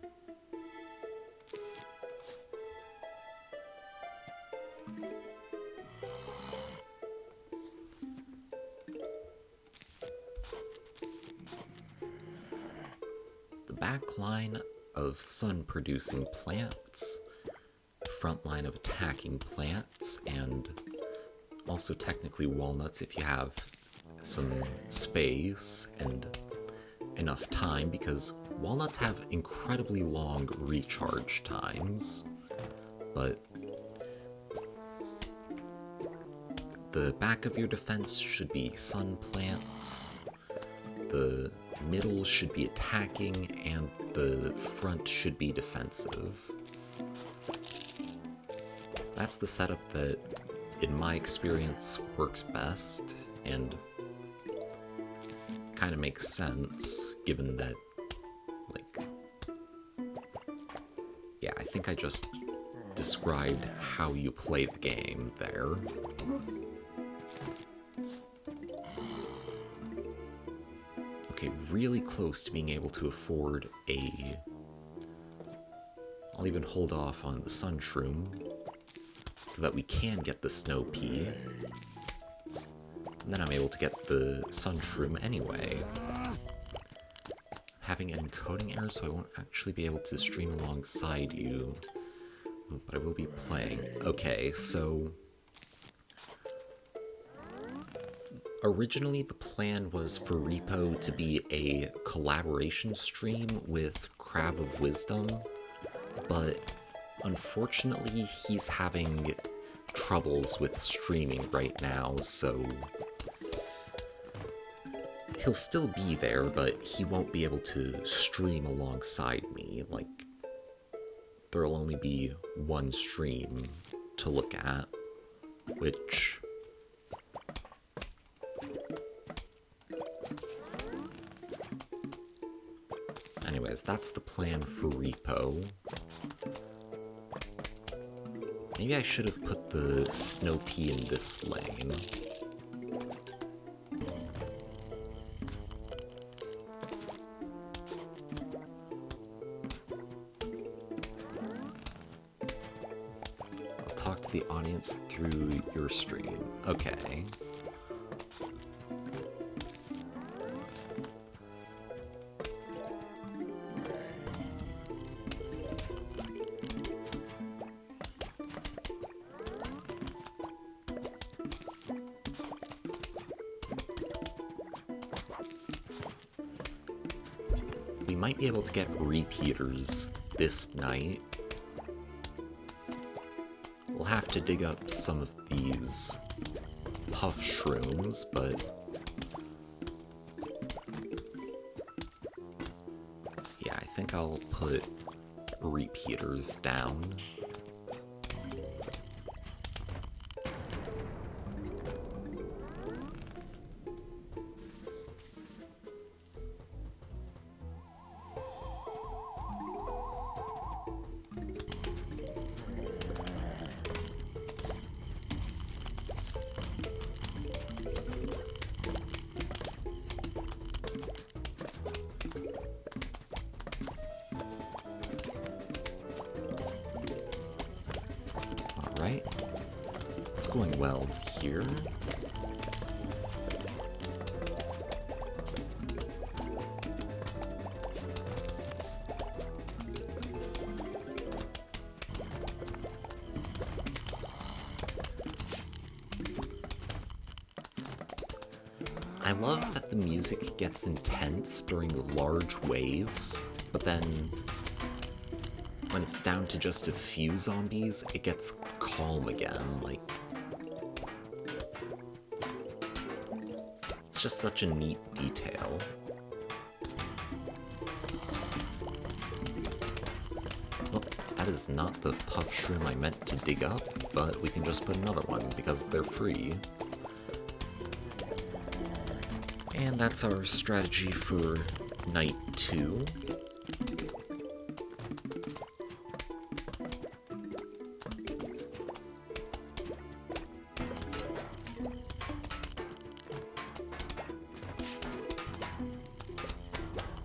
The back line of sun-producing plants, front line of attacking plants, and also technically walnuts if you have some space and enough time, because walnuts have incredibly long recharge times, but the back of your defense should be sun plants, the middle should be attacking, and the front should be defensive. That's the setup that, in my experience, works best, and kind of makes sense, given that, like, yeah, I think I just described how you play the game there. Okay, really close to being able to afford a... I'll even hold off on the sun shroom, so that we can get the snow pea. And then I'm able to get the sun shroom anyway. Having an encoding error, so I won't actually be able to stream alongside you. But I will be playing. Okay, so... Originally, the plan was for R.E.P.O to be a collaboration stream with Crab of Wisdom, but unfortunately, he's having troubles with streaming right now, so he'll still be there, but he won't be able to stream alongside me. Like, there'll only be one stream to look at, which... Anyways, that's the plan for R.E.P.O. Maybe I should have put the snow pea in this lane. I'll talk to the audience through your stream. Okay. We might be able to get repeaters this night. We'll have to dig up some of these puff shrooms, but yeah, I think I'll put repeaters down. Alright, it's going well here. I love that the music gets intense during large waves, but then when it's down to just a few zombies, it gets calm again, like... It's just such a neat detail. Well, that is not the puff shroom I meant to dig up, but we can just put another one, because they're free. And that's our strategy for night 2.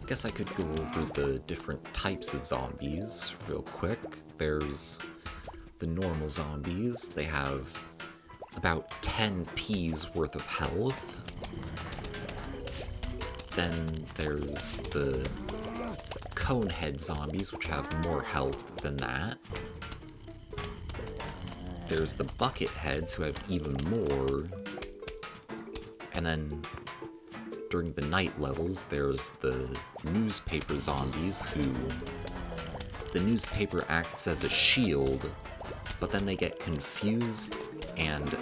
Guess I could go over the different types of zombies real quick. There's the normal zombies. They have about 10 P's worth of health. Then there's the conehead zombies, which have more health than that. There's the bucket heads, who have even more. And then during the night levels, there's the newspaper zombies who... The newspaper acts as a shield, but then they get confused and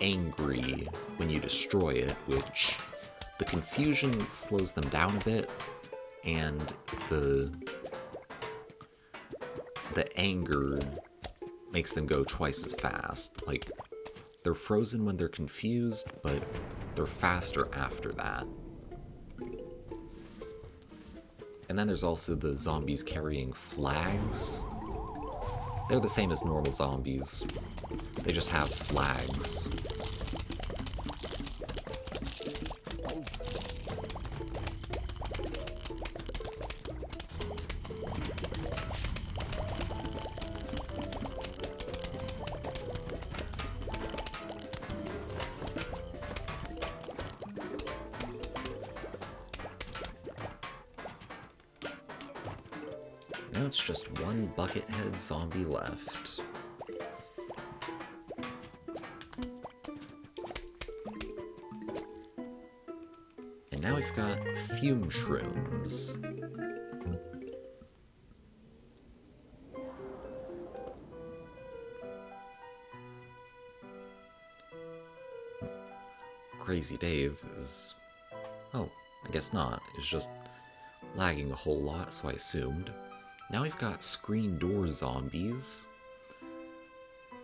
angry when you destroy it, which the confusion slows them down a bit, and the anger makes them go twice as fast. Like, they're frozen when they're confused, but they're faster after that. And then there's also the zombies carrying flags. They're the same as normal zombies. They just have flags. Now it's just one buckethead zombie left. And now we've got fume shrooms. Crazy Dave is... Oh, I guess not. It's just lagging a whole lot, so I assumed. Now we've got screen door zombies.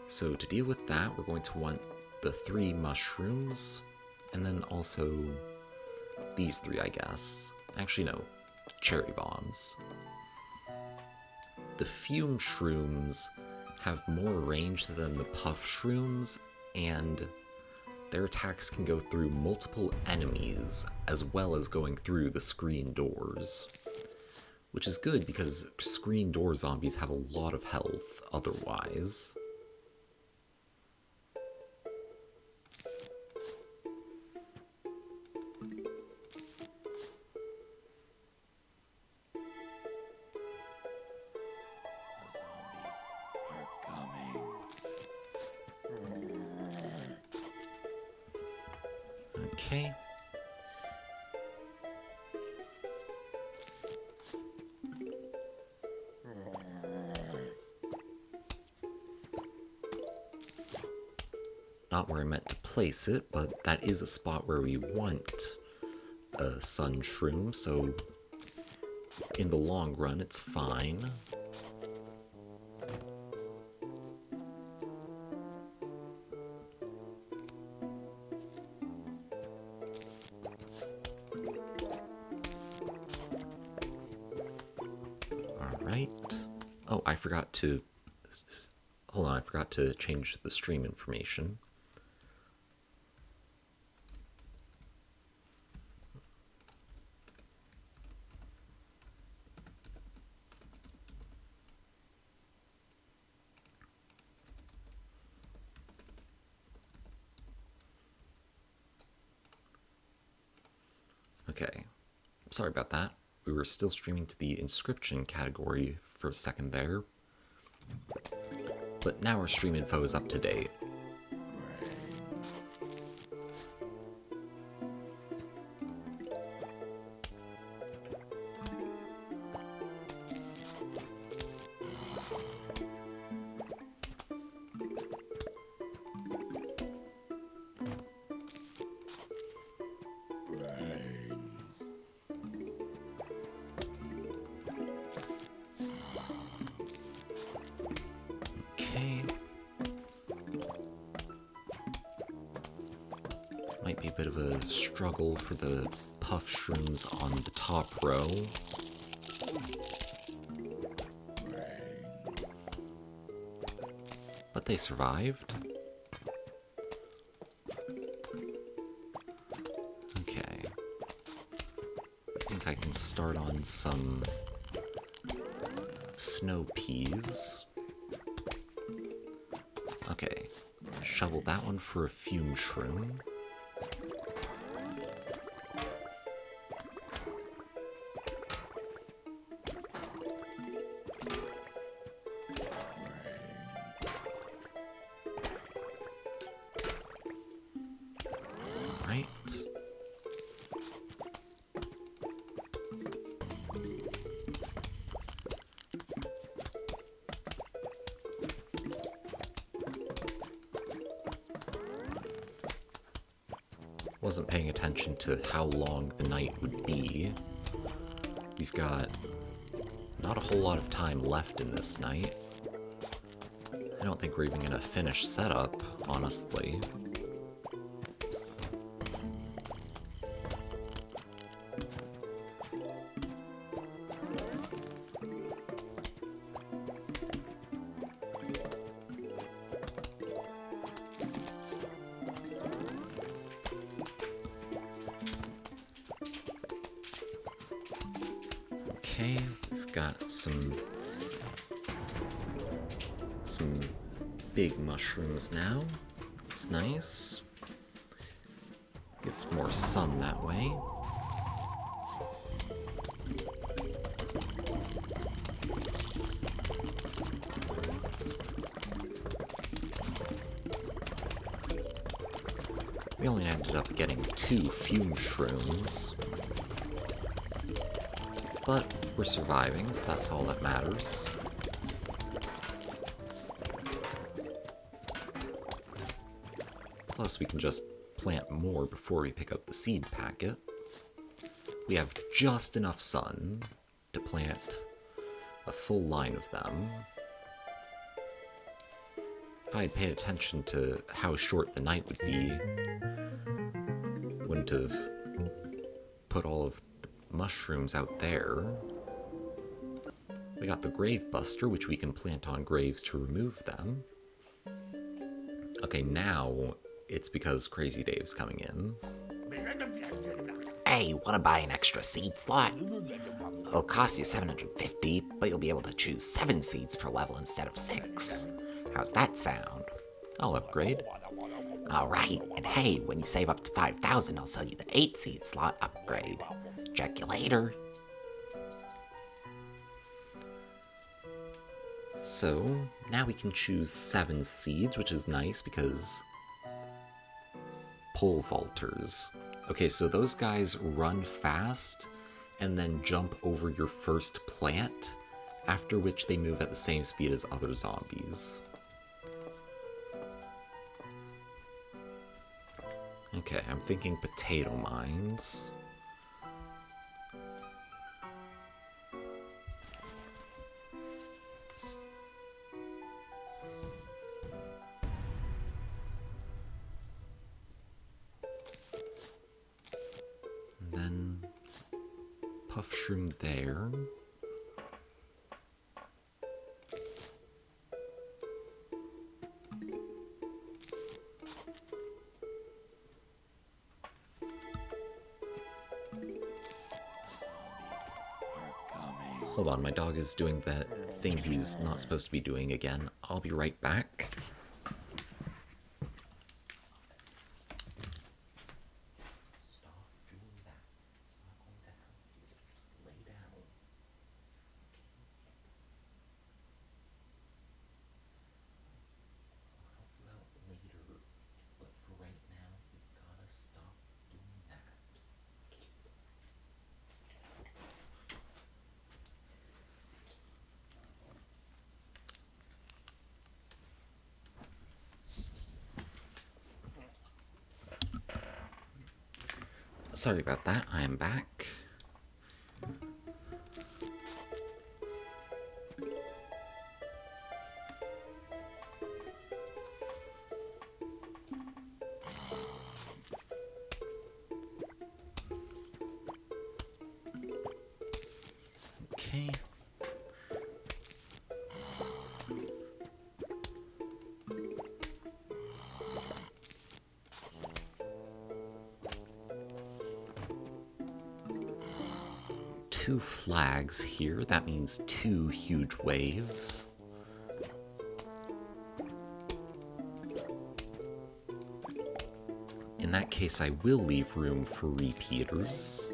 So to deal with that, we're going to want the 3 mushrooms, and then also these 3, I guess. Actually, no, cherry bombs. The fume shrooms have more range than the puff shrooms, and their attacks can go through multiple enemies, as well as going through the screen doors. Which is good, because screen door zombies have a lot of health otherwise. Okay. Not where I meant to place it, but that is a spot where we want a sun shroom, so in the long run it's fine. Alright. Oh, I forgot to... Hold on, I forgot to change the stream information. Okay, sorry about that. We were still streaming to the Inscryption category for a second there. But now our stream info is up to date. Okay. Might be a bit of a struggle for the puff shrooms on the top row. But they survived. Okay. I think I can start on some snow peas. Okay. Shovel that one for a fume shroom. Right. Wasn't paying attention to how long the night would be. We've got not a whole lot of time left in this night. I don't think we're even gonna finish setup, honestly. Okay, we've got some big mushrooms now. It's nice. Gives more sun that way. We only ended up getting 2 fume shrooms. But we're surviving, so that's all that matters. Plus, we can just plant more before we pick up the seed packet. We have just enough sun to plant a full line of them. If I had paid attention to how short the night would be, wouldn't have put all of the mushrooms out there. We got the grave buster, which we can plant on graves to remove them. Okay, now it's because Crazy Dave's coming in. Hey, wanna buy an extra seed slot? It'll cost you 750, but you'll be able to choose 7 seeds per level instead of 6. How's that sound? I'll upgrade. Alright, and hey, when you save up to 5,000, I'll sell you the 8 seed slot upgrade. Check you later. So, now we can choose 7 seeds, which is nice because pole vaulters. Okay, so those guys run fast and then jump over your first plant, after which they move at the same speed as other zombies. Okay, I'm thinking potato mines. And then puff shroom there. Hold on, my dog is doing that thing he's not supposed to be doing again. I'll be right back. Sorry about that, I am back. Okay. Two flags here, that means 2 huge waves. In that case, I will leave room for repeaters.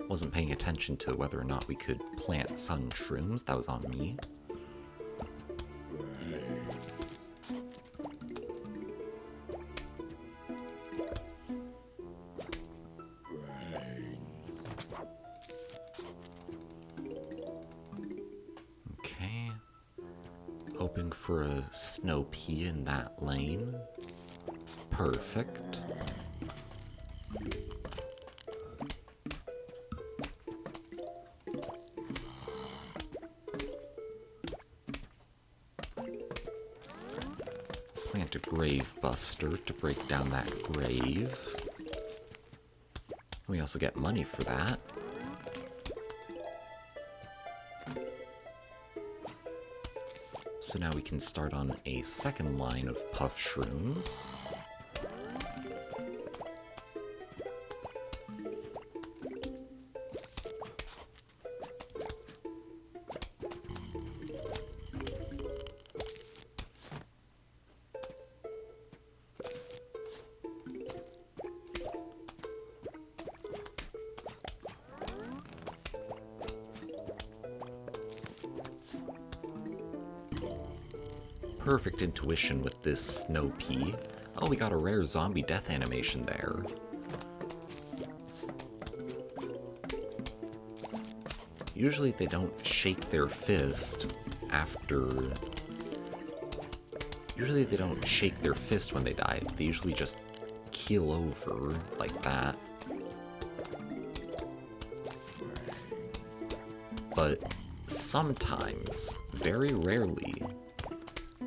Wasn't paying attention to whether or not we could plant sun shrooms. That was on me. for a snow pea in that lane. Perfect. Plant a grave buster to break down that grave. We also get money for that. So now we can start on a second line of puff shrooms. Perfect intuition with this snow pea. Oh, we got a rare zombie death animation there. Usually they don't shake their fist after... Usually they don't shake their fist when they die. They usually just keel over like that. But sometimes, very rarely,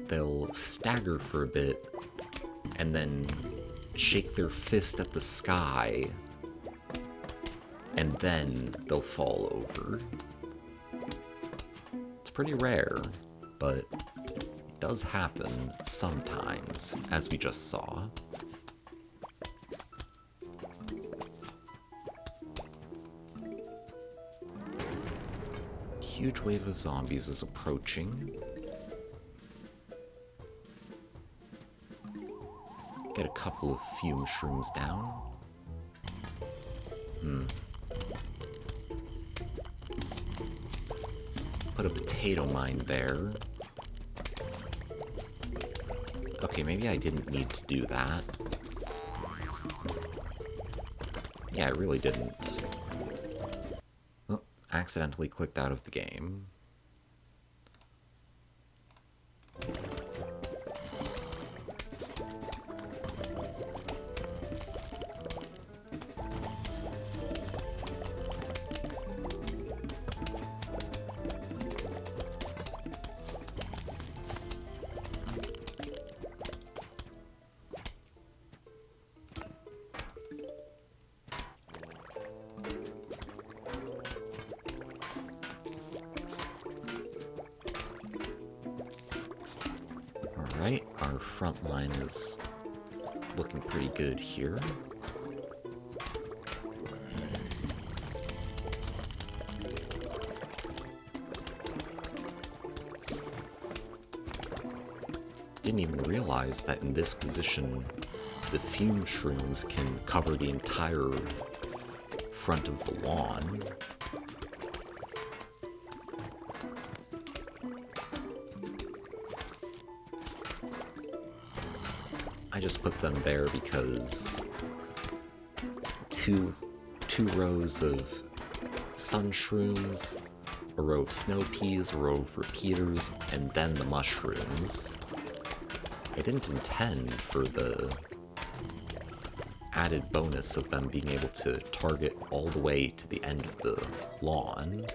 they'll stagger for a bit and then shake their fist at the sky, and then they'll fall over. It's pretty rare, but it does happen sometimes, as we just saw. Huge wave of zombies is approaching. Get a couple of fume shrooms down. Put a potato mine there. Okay, maybe I didn't need to do that. Yeah, I really didn't. Oh, accidentally clicked out of the game. Alright, our front line is looking pretty good here. Didn't even realize that in this position, the fume shrooms can cover the entire front of the lawn. I just put them there because two rows of sun shrooms, a row of snow peas, a row of repeaters, and then the mushrooms. I didn't intend for the added bonus of them being able to target all the way to the end of the lawn.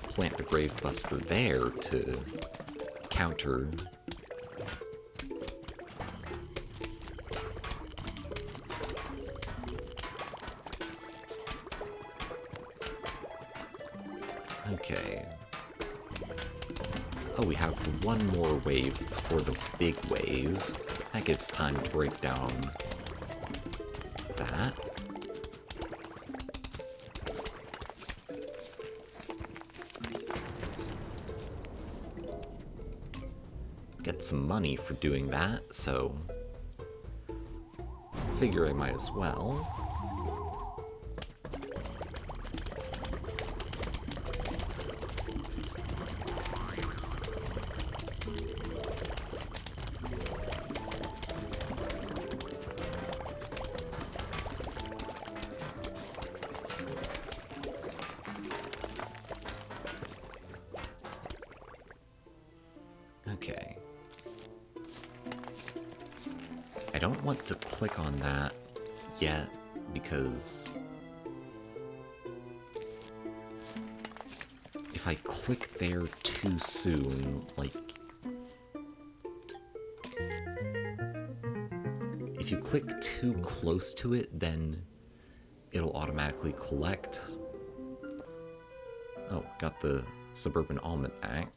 Plant the grave buster there to counter. Okay. Oh, we have one more wave before the big wave. That gives time to break down that. Get some money for doing that, so figure I might as well. Okay. I don't want to click on that yet because if I click there too soon, like, if you click too close to it, then it'll automatically collect. Oh, got the Suburban Almanac.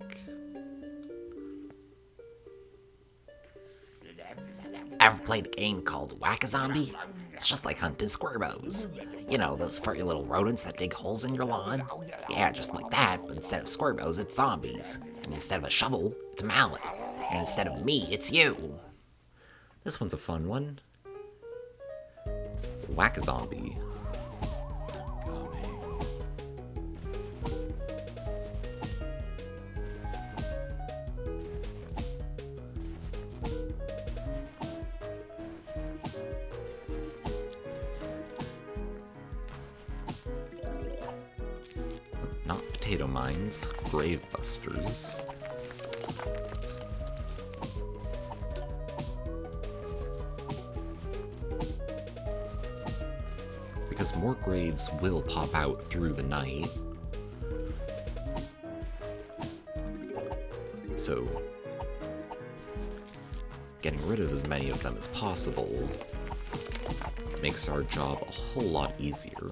Ever played a game called Whack-A-Zombie? It's just like hunting squirmos. You know, those furry little rodents that dig holes in your lawn? Yeah, just like that, but instead of squirmos, it's zombies. And instead of a shovel, it's a mallet. And instead of me, it's you. This one's a fun one. Whack-A-Zombie. Not potato mines, grave busters. Because more graves will pop out through the night. So, getting rid of as many of them as possible makes our job a whole lot easier.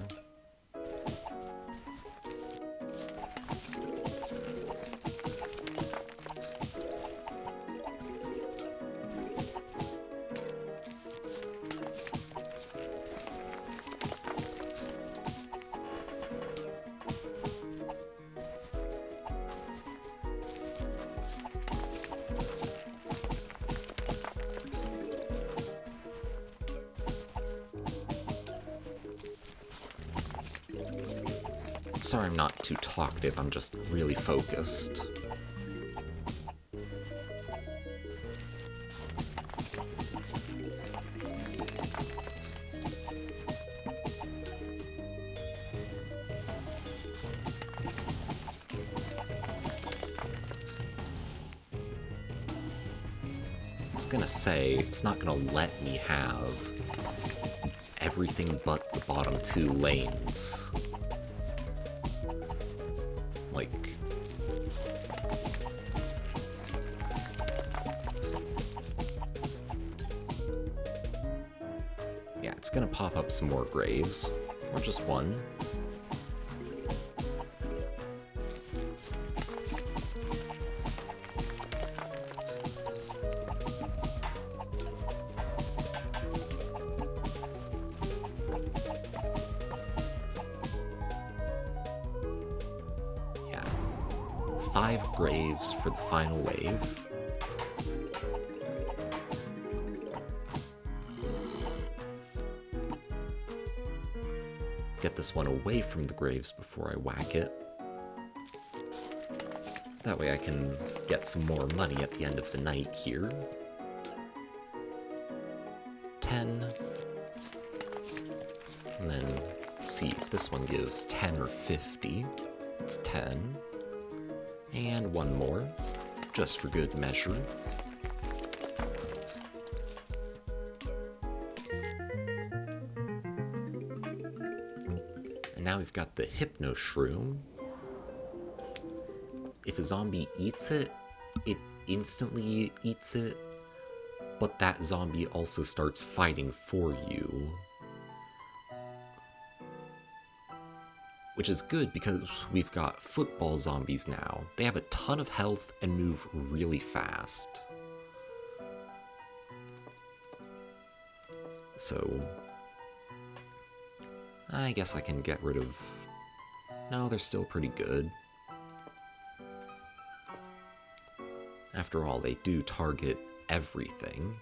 Sorry I'm not too talkative, I'm just really focused. I was gonna say, it's not gonna let me have everything but the bottom two lanes. Like, yeah, it's gonna pop up some more graves, or just one. Yeah, 5 graves for the final wave. Get this one away from the graves before I whack it. That way I can get some more money at the end of the night here. 10. And then see if this one gives 10 or 50. It's 10. And one more, just for good measure. And now we've got the Hypno Shroom. If a zombie eats it, it instantly eats it, but that zombie also starts fighting for you. Which is good because we've got football zombies now. They have a ton of health and move really fast. So, I guess I can get rid of... No, they're still pretty good. After all, they do target everything.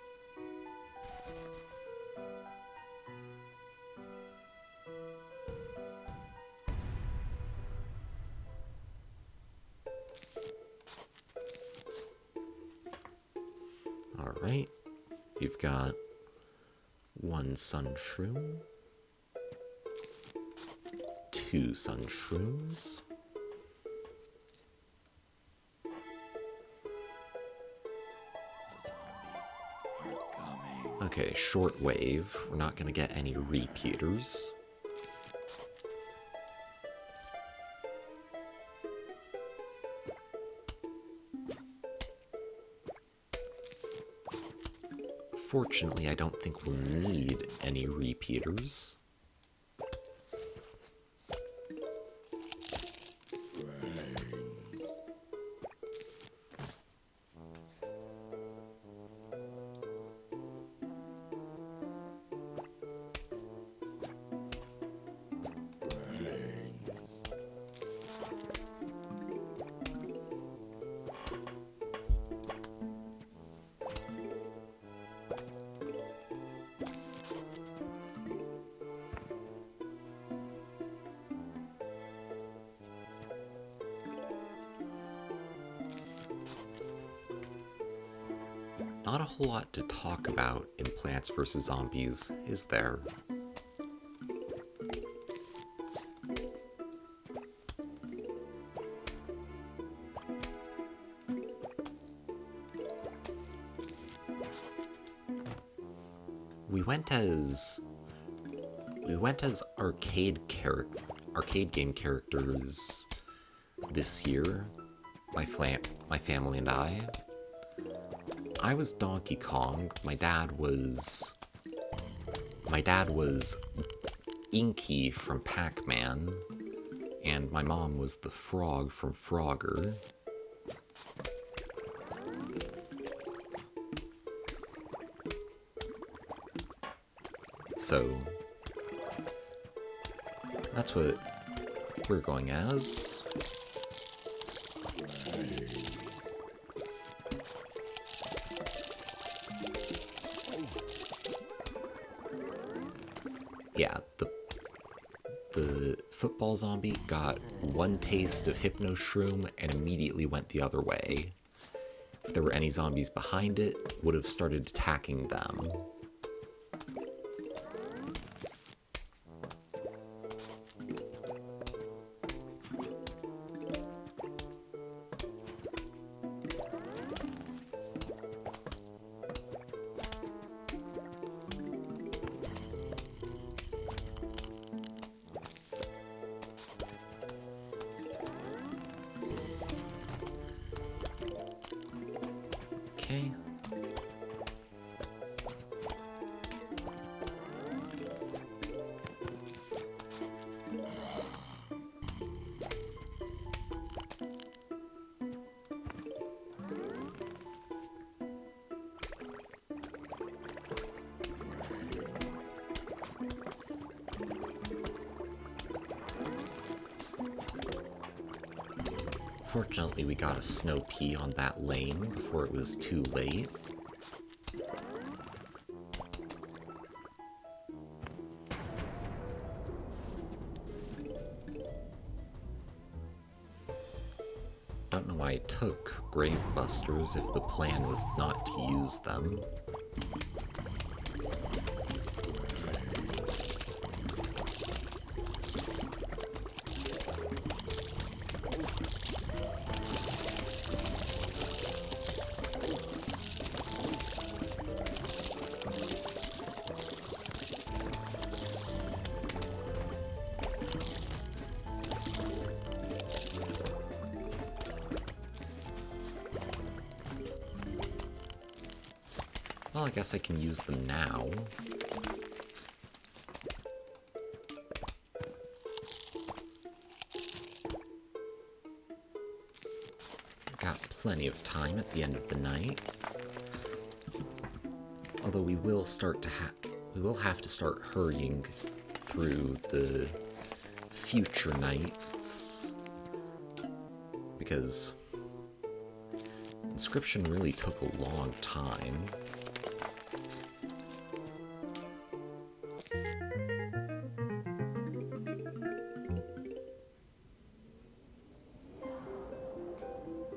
Alright, you've got 1 sun shroom, 2 sun shrooms, Okay, shortwave. We're not gonna get any repeaters. Fortunately, I don't think we'll need any repeaters. Not a whole lot to talk about in Plants vs. Zombies, is there? We went as arcade game characters this year. My family and I. I was Donkey Kong. My dad was Inky from Pac-Man, and my mom was the frog from Frogger. So that's what we're going as. Yeah, the football zombie got one taste of Hypno Shroom and immediately went the other way. If there were any zombies behind it, would have started attacking them. Okay. Fortunately, we got a snow pea on that lane before it was too late. Don't know why I took Grave Busters if the plan was not to use them. Well, I guess I can use them now. Got plenty of time at the end of the night. Although we will have to start hurrying through the future nights, because Inscryption really took a long time.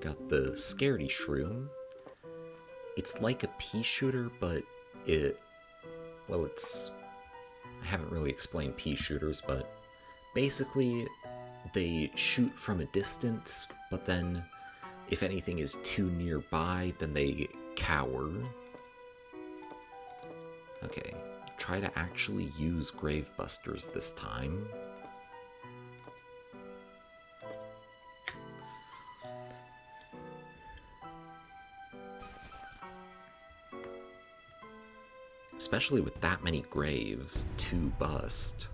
Got the Scaredy Shroom. It's like a pea shooter, but I haven't really explained pea shooters, but basically they shoot from a distance, but then if anything is too nearby, then they cower. Okay, try to actually use Gravebusters this time. Especially with that many graves to bust.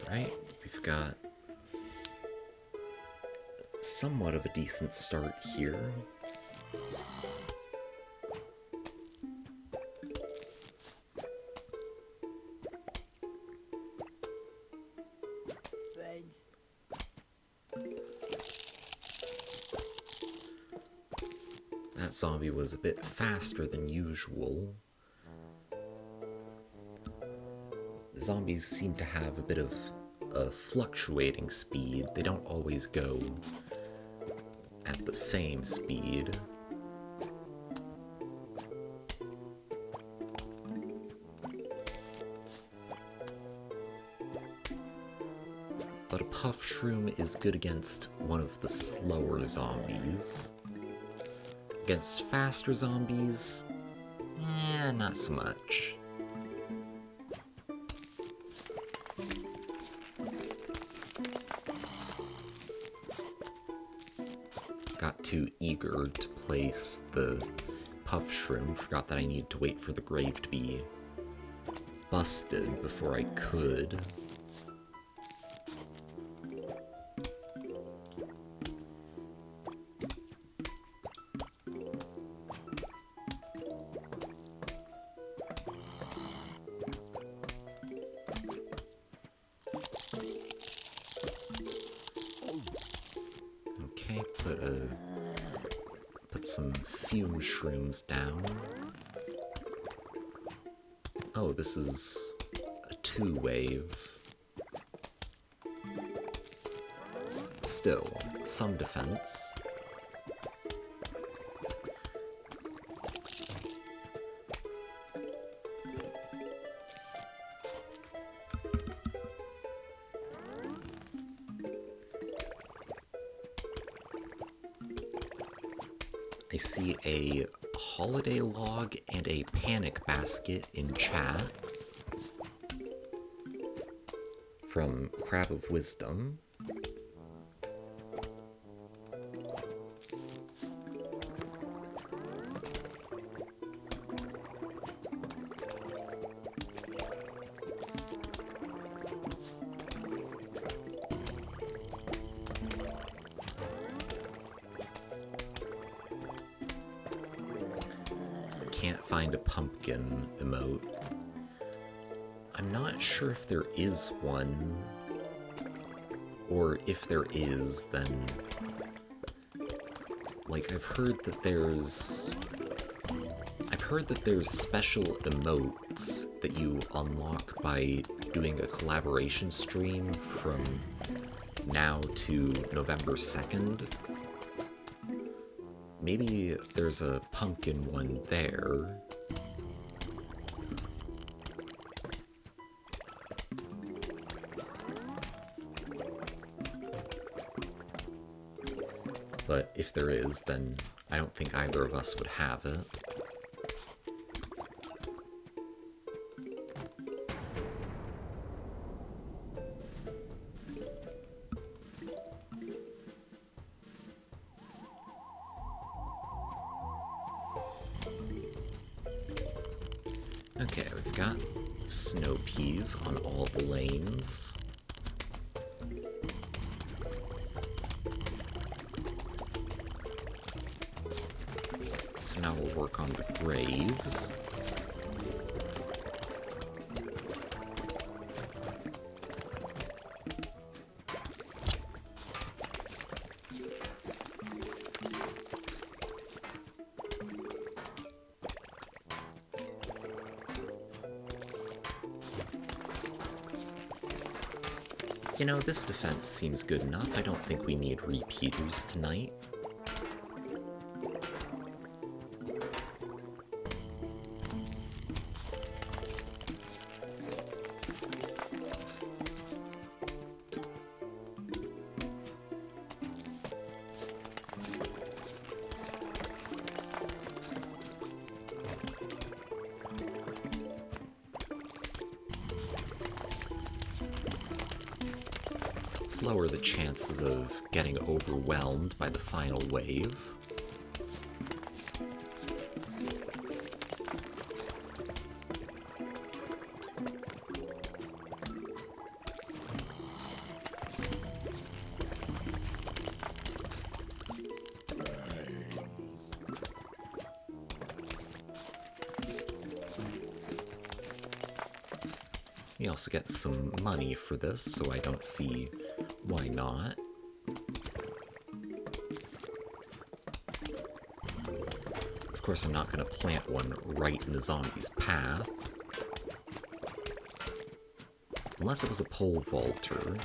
Alright, we've got somewhat of a decent start here. That zombie was a bit faster than usual. Zombies seem to have a bit of a fluctuating speed. They don't always go at the same speed. But a puff shroom is good against one of the slower zombies. Against faster zombies, not so much. Got too eager to place the puff shroom, forgot that I needed to wait for the grave to be busted before I could. Okay, put some fume shrooms down. Oh, this is a 2-wave. Still, some defense. I see a holiday log and a panic basket in chat from Crab of Wisdom. Can't find a pumpkin emote. I'm not sure if there is one, or if there is, then like I've heard that there's special emotes that you unlock by doing a collaboration stream from now to November 2nd. Maybe there's a pumpkin one there. But if there is, then I don't think either of us would have it. Okay, we've got snow peas on all the lanes. So now we'll work on the graves. You know, this defense seems good enough. I don't think we need repeaters tonight. Lower the chances of getting overwhelmed by the final wave. We also get some money for this, so I don't see why not. Of course, I'm not going to plant one right in the zombie's path. Unless it was a pole vaulter.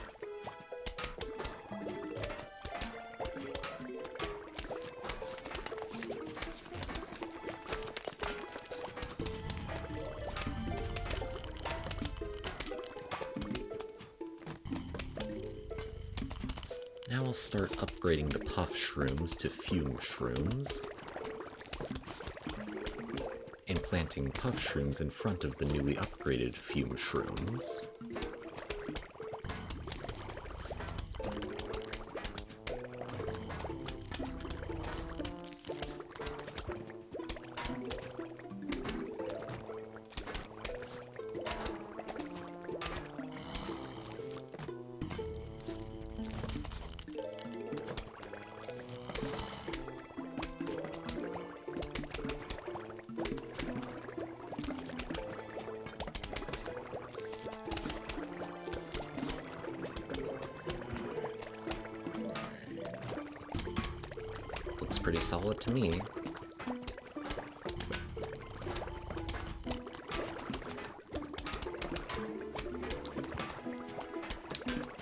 Now I'll start upgrading the puff shrooms to fume shrooms. And planting puff shrooms in front of the newly upgraded fume shrooms. Looks pretty solid to me.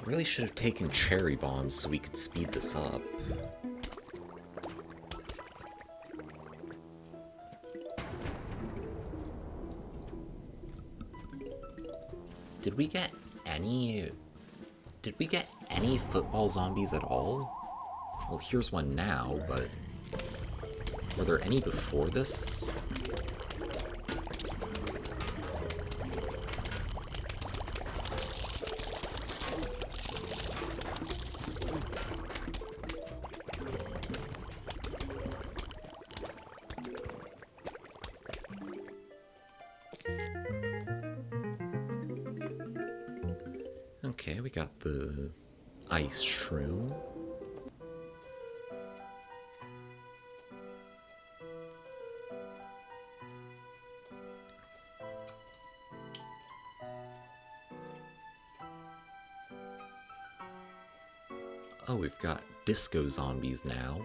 Really should have taken cherry bombs so we could speed this up. Did we get any football zombies at all? Well, here's one now, but were there any before this? Okay, we got the ice shroom. Oh, we've got disco zombies now.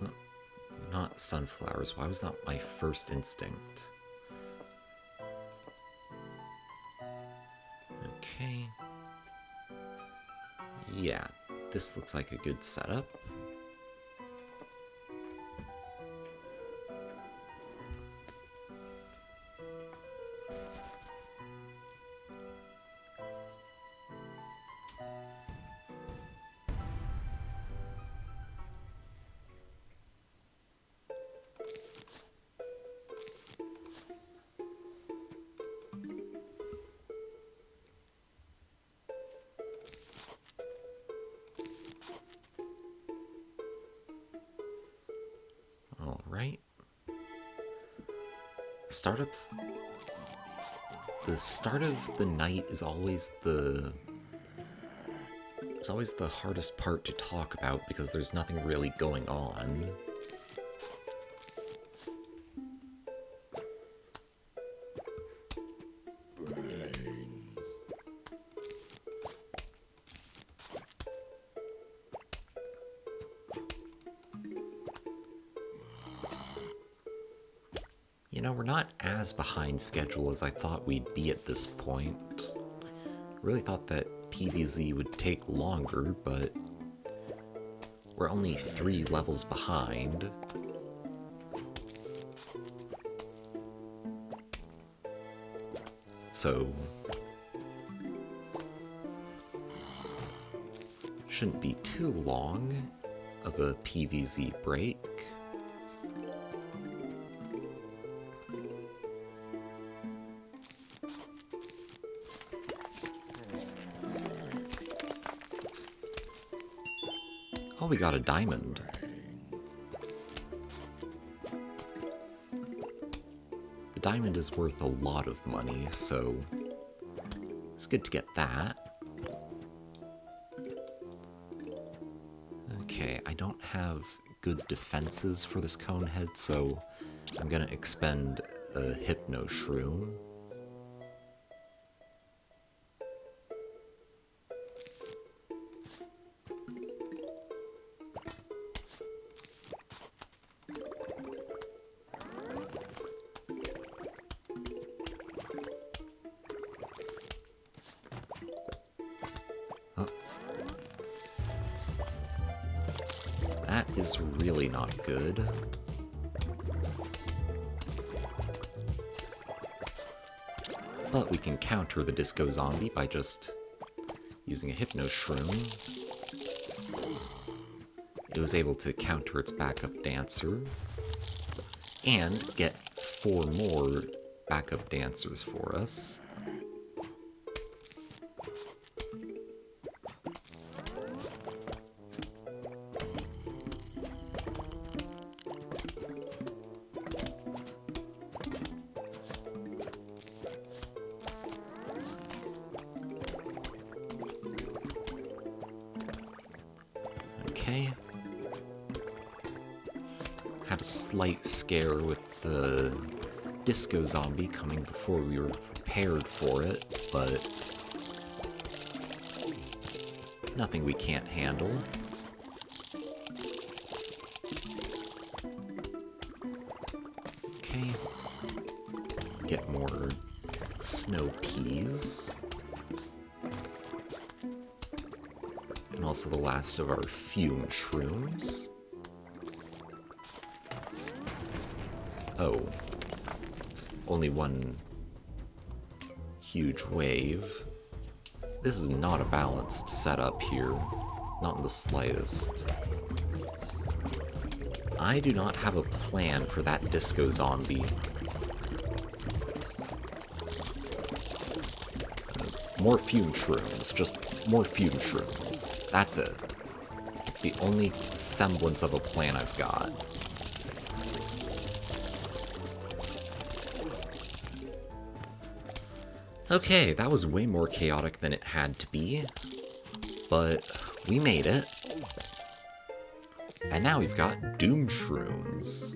Oh, not sunflowers. Why was that my first instinct? Okay. Yeah, this looks like a good setup. Alright. The start of the night is always the hardest part to talk about because there's nothing really going on. You know, we're not as behind schedule as I thought we'd be at this point. Really thought that PVZ would take longer, but we're only 3 levels behind. So shouldn't be too long of a PVZ break. Oh, we got a diamond. The diamond is worth a lot of money, so it's good to get that. Okay, I don't have good defenses for this cone head, so I'm gonna expend a Hypno Shroom. That is really not good. But we can counter the Disco Zombie by just using a Hypno Shroom. It was able to counter its backup dancer and get 4 more backup dancers for us. Okay. Had a slight scare with the Disco Zombie coming before we were prepared for it, but nothing we can't handle. Okay. Get more snow peas. And also the last of our fume shrooms. Oh. Only one huge wave. This is not a balanced setup here. Not in the slightest. I do not have a plan for that Disco Zombie. More fume shrooms. Just more fume shrooms. That's it. It's the only semblance of a plan I've got. Okay, that was way more chaotic than it had to be, but we made it. And now we've got Doom Shrooms,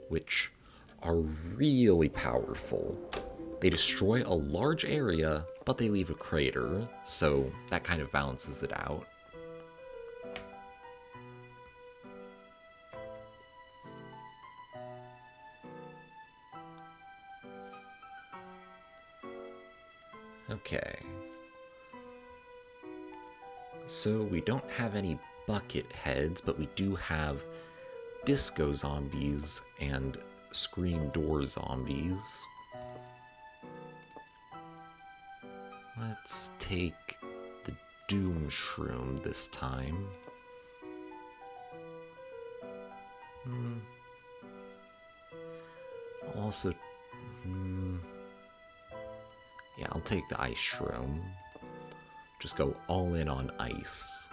which are really powerful. They destroy a large area, but they leave a crater, so that kind of balances it out. Okay. So we don't have any bucket heads, but we do have Disco Zombies and Screen Door Zombies. Let's take the Doom Shroom this time. Also, yeah, I'll take the Ice Shroom. Just go all in on ice.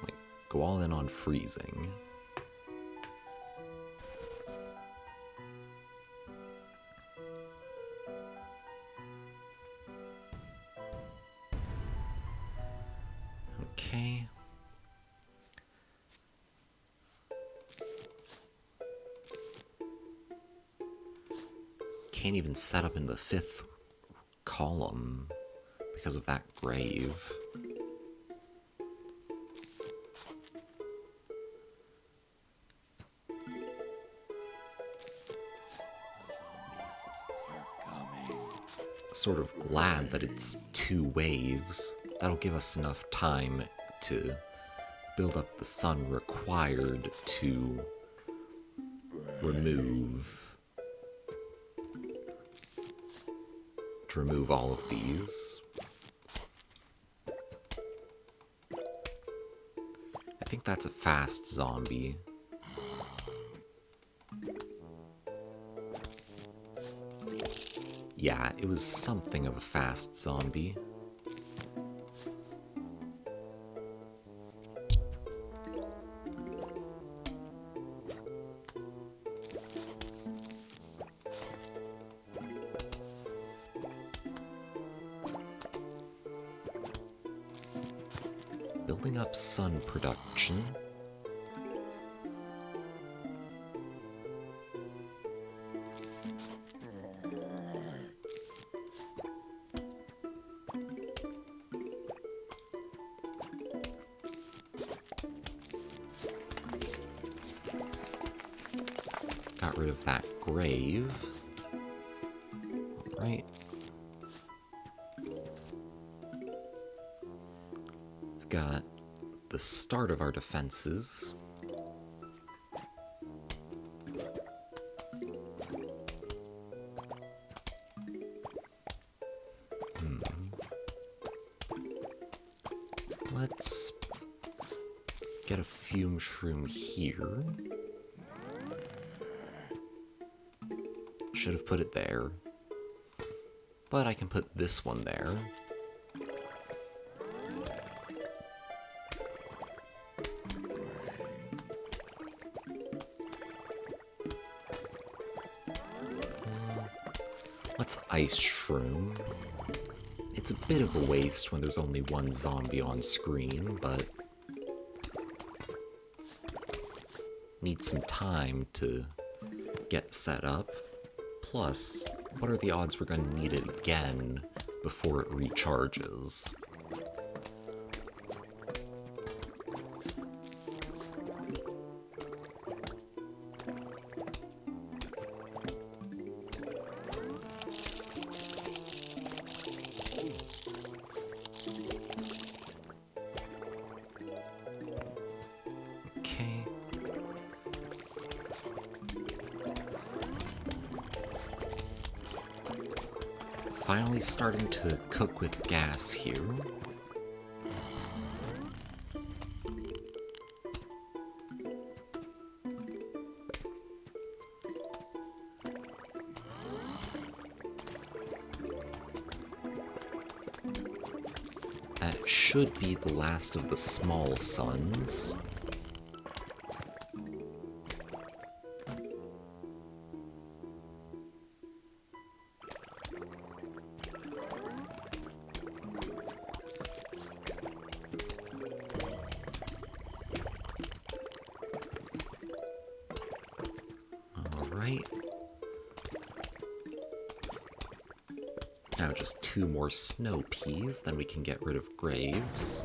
Like, go all in on freezing. Okay. Can't even set up in the 5th column because of that grave. sort of glad that it's 2 waves. That'll give us enough time to build up the sun required to remove all of these. I think that's a fast zombie. Yeah, it was something of a fast zombie. Building up sun production. Got rid of that grave. Alright. We've got the start of our defenses. Let's get a fume shroom here. Should have put it there. But I can put this one there. Let's ice shroom. It's a bit of a waste when there's only one zombie on screen, but need some time to get set up. Plus, what are the odds we're going to need it again before it recharges? Okay. Finally starting to cook with gas here. That should be the last of the small suns. Alright. Now just 2 more snow peas, then we can get rid of graves.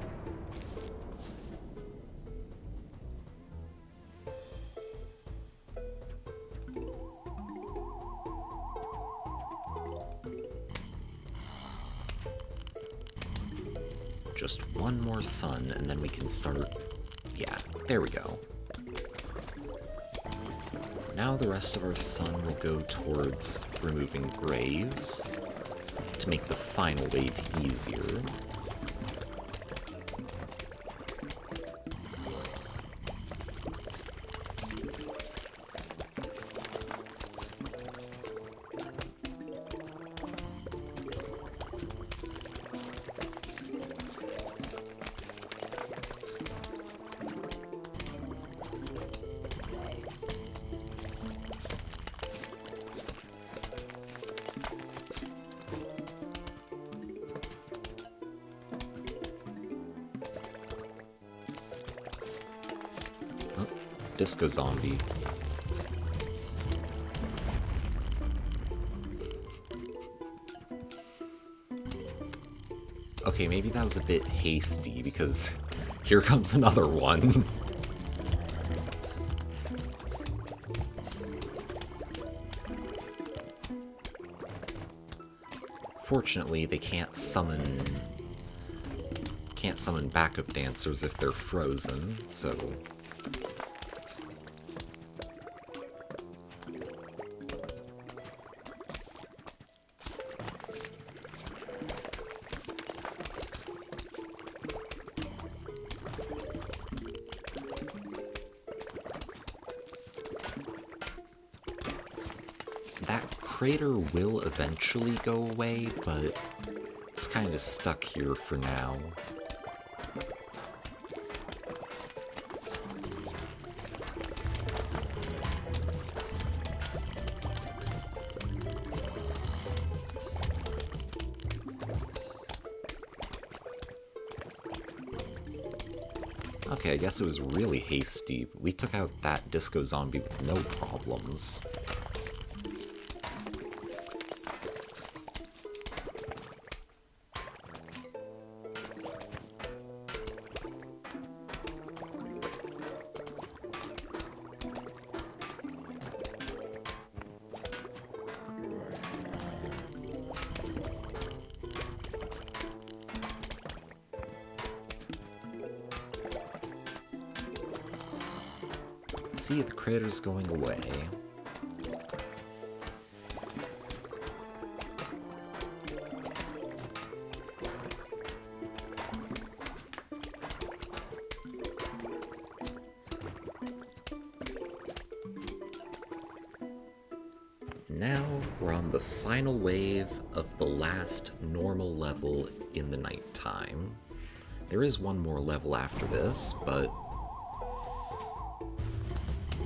Just 1 more sun, and then we can start... Yeah, there we go. Now the rest of our sun will go towards removing graves to make the final wave easier. Disco zombie. Okay, maybe that was a bit hasty because here comes another one. Fortunately, they can't summon backup dancers if they're frozen, so that crater will eventually go away, but it's kind of stuck here for now. Okay, I guess it was really hasty. We took out that disco zombie with no problems. See, the crater's going away. Now we're on the final wave of the last normal level in the nighttime. There is one more level after this, but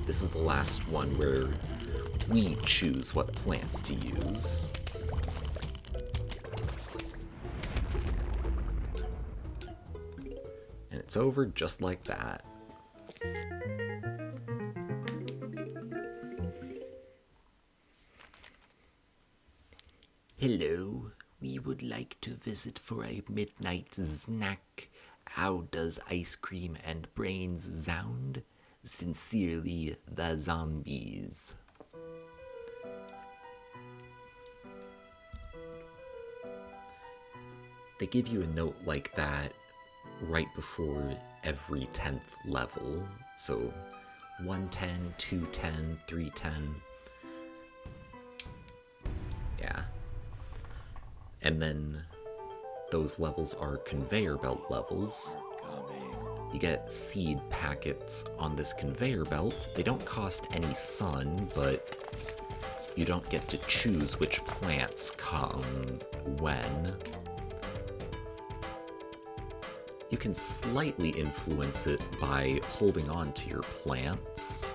this is the last one where we choose what plants to use. And it's over just like that. Hello, we would like to visit for a midnight snack. How does ice cream and brains sound? Sincerely, the zombies. They give you a note like that right before every 10th level. So 110, 210, 310. Yeah. And then those levels are conveyor belt levels. You get seed packets on this conveyor belt. They don't cost any sun, but you don't get to choose which plants come when. You can slightly influence it by holding on to your plants.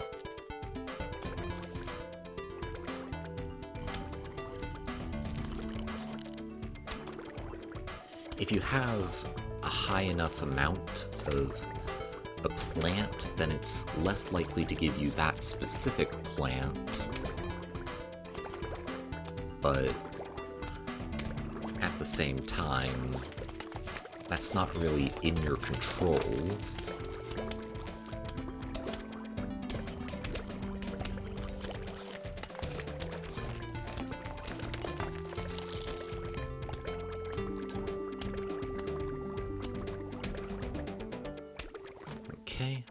If you have a high enough amount of a plant, then it's less likely to give you that specific plant. But at the same time, that's not really in your control. Okay.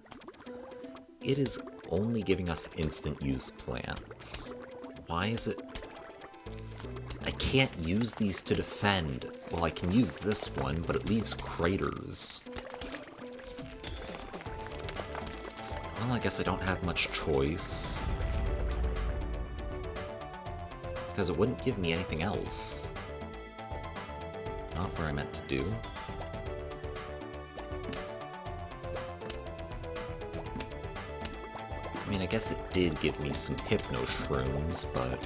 It is only giving us instant use plants. Why is it? I can't use these to defend. Well, I can use this one, but it leaves craters. Well, I guess I don't have much choice. Because it wouldn't give me anything else. Not what I meant to do. I mean, I guess it did give me some hypno shrooms, but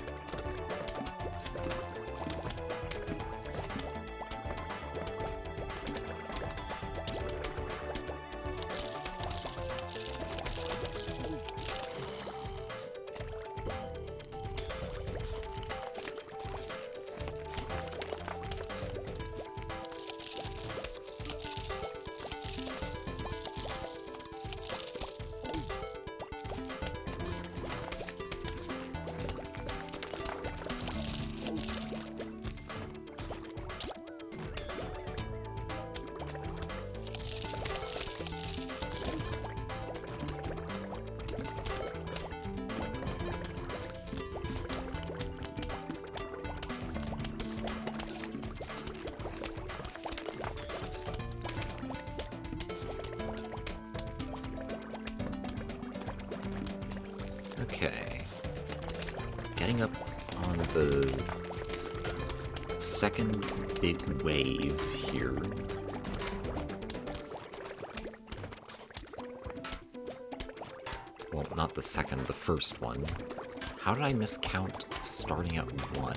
Okay. Getting up on the second big wave here. Well, not the second, the first one. How did I miscount starting at 1?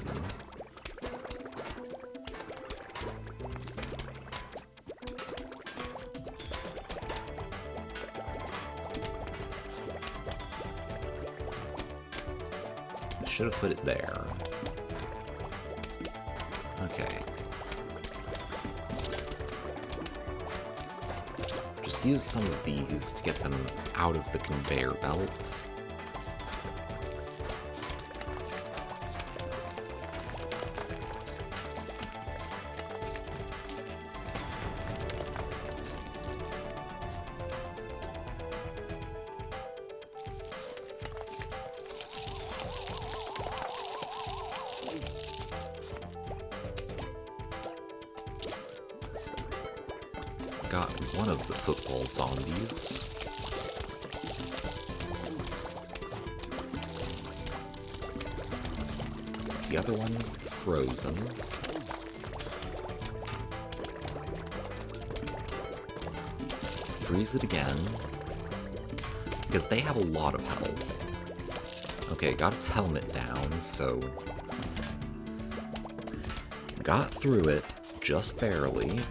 Should have put it there. Okay. Just use some of these to get them out of the conveyor belt. Got one of the football zombies. The other one frozen. Freeze it again. Because they have a lot of health. Okay, got its helmet down, so... Got through it, just barely.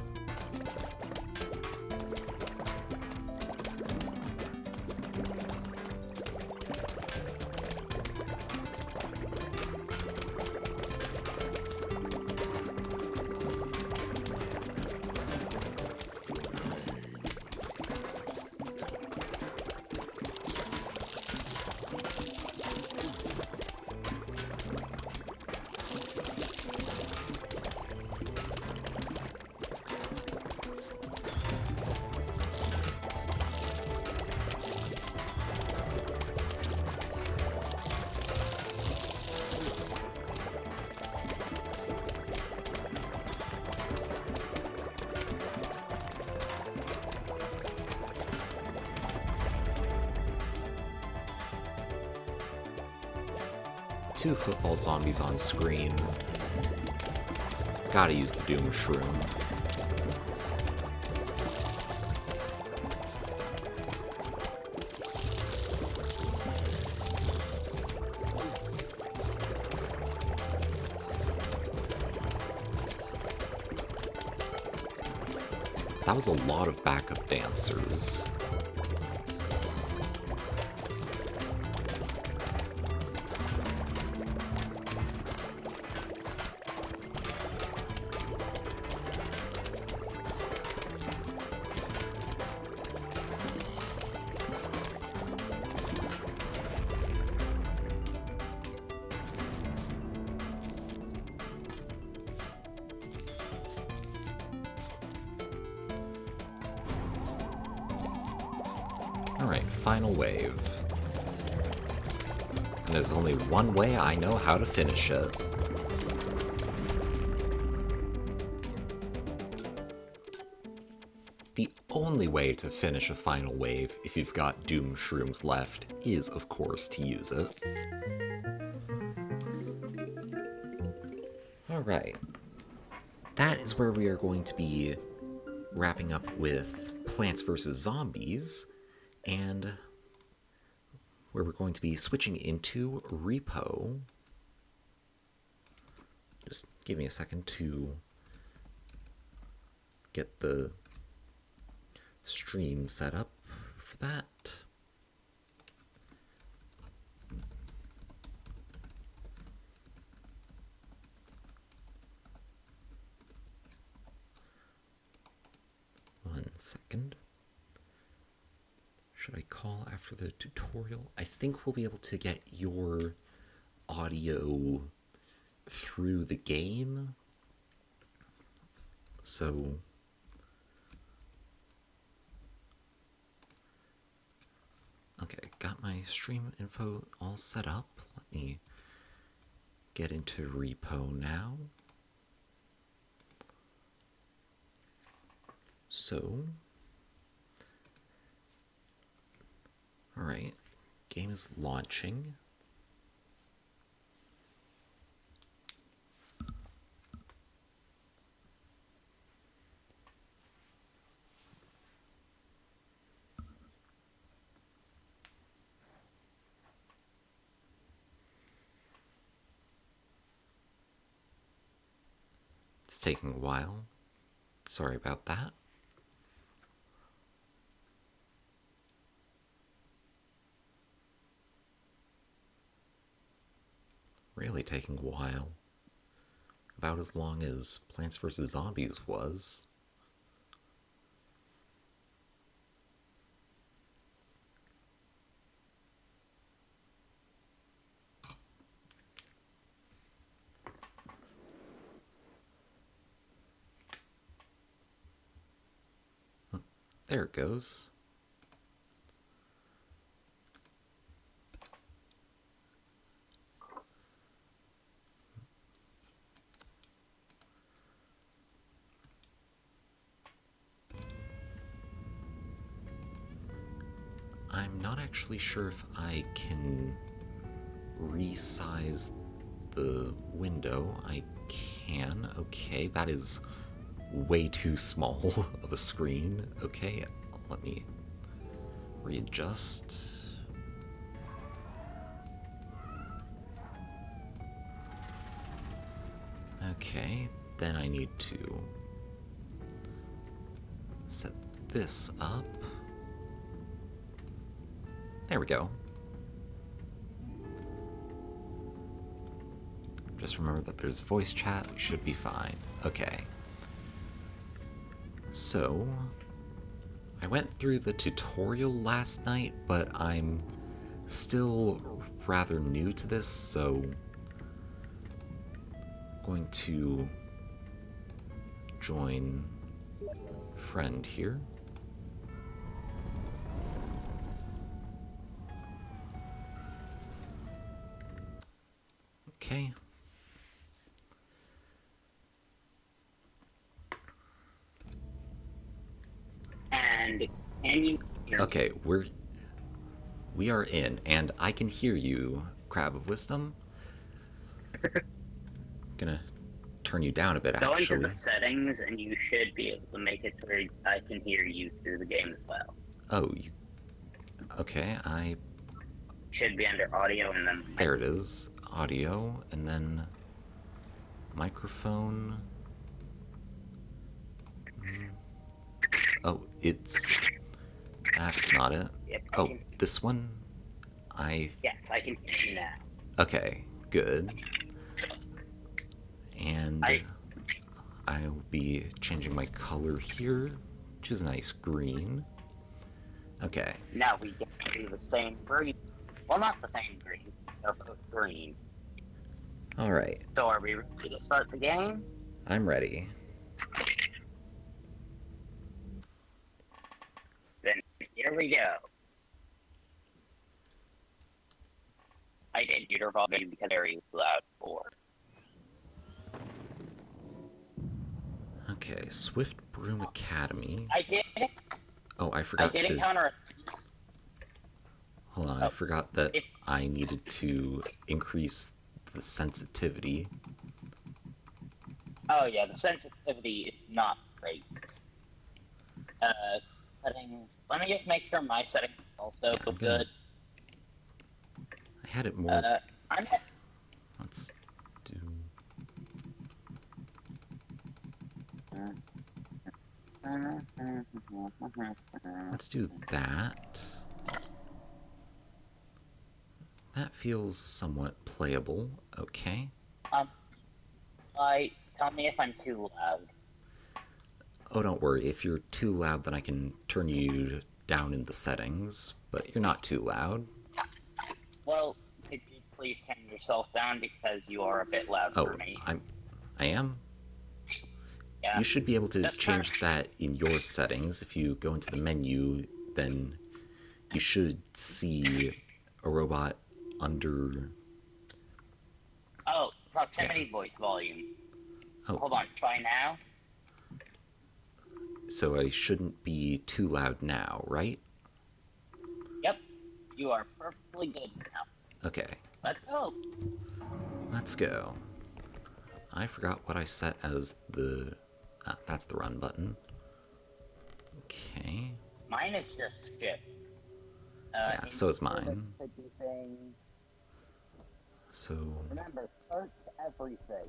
Two football zombies on screen. Gotta use the Doom Shroom. That was a lot of backup dancers. Alright, final wave. And there's only one way I know how to finish it. The only way to finish a final wave, if you've got Doom Shrooms left, is, of course, to use it. Alright. That is where we are going to be wrapping up with Plants vs. Zombies, and where we're going to be switching into Repo. Just give me a second to get the stream set up for that. One second. Should I call after the tutorial? I think we'll be able to get your audio through the game. So okay, got my stream info all set up. Let me get into Repo now. So alright, game is launching. It's taking a while. Sorry about that. Really taking a while. About as long as Plants vs. Zombies was. There it goes. I'm not actually sure if I can resize the window. I can. Okay, that is way too small of a screen. Okay, let me readjust. Okay, then I need to set this up. There we go. Just remember that there's voice chat, we should be fine. Okay. So, I went through the tutorial last night, but I'm still rather new to this, so I'm going to join friend here. Okay. And can you hear me? Okay, we are in, and I can hear you, Crab of Wisdom. Gonna turn you down a bit, Go into actually. the settings, and you should be able to make it to where I can hear you through the game as well. Oh, okay, Should be under audio and then there it is. Audio, and then microphone. Oh, that's not it. Yep, Oh, this one? yes, I can hear you now. Okay, good. And I will be changing my color here, which is a nice green. Okay, Now we get to do the same green. Well, not the same green. They're both green. alright, So are we ready to start the game? I'm ready. Then here we go. I did your volume because very loud for. Okay, Swift Broom Academy. I did it. Oh, I I forgot did to... encounter. Hold on, I forgot that If- I needed to increase the sensitivity. Oh yeah, the sensitivity is not great. Settings. Let me just make sure my settings are also I'm gonna- good. I had it more... I'm at Let's do... Let's do that. That feels somewhat playable. Okay. tell me if I'm too loud. Oh, don't worry. If you're too loud, then I can turn you down in the settings. But you're not too loud. Well, could you please turn yourself down because you are a bit loud Oh, for me. I am? Yeah. You should be able to Just change that in your settings. If you go into the menu, then you should see a robot under... Oh, proximity voice volume. Oh, Hold on, try now. so I shouldn't be too loud now, right? Yep, you are perfectly good now. Okay, Let's go. let's go. I forgot what I set as the... Ah, that's the run button. Okay. Mine is just skip. Yeah, so is mine. Could be things. So... Remember, search everything.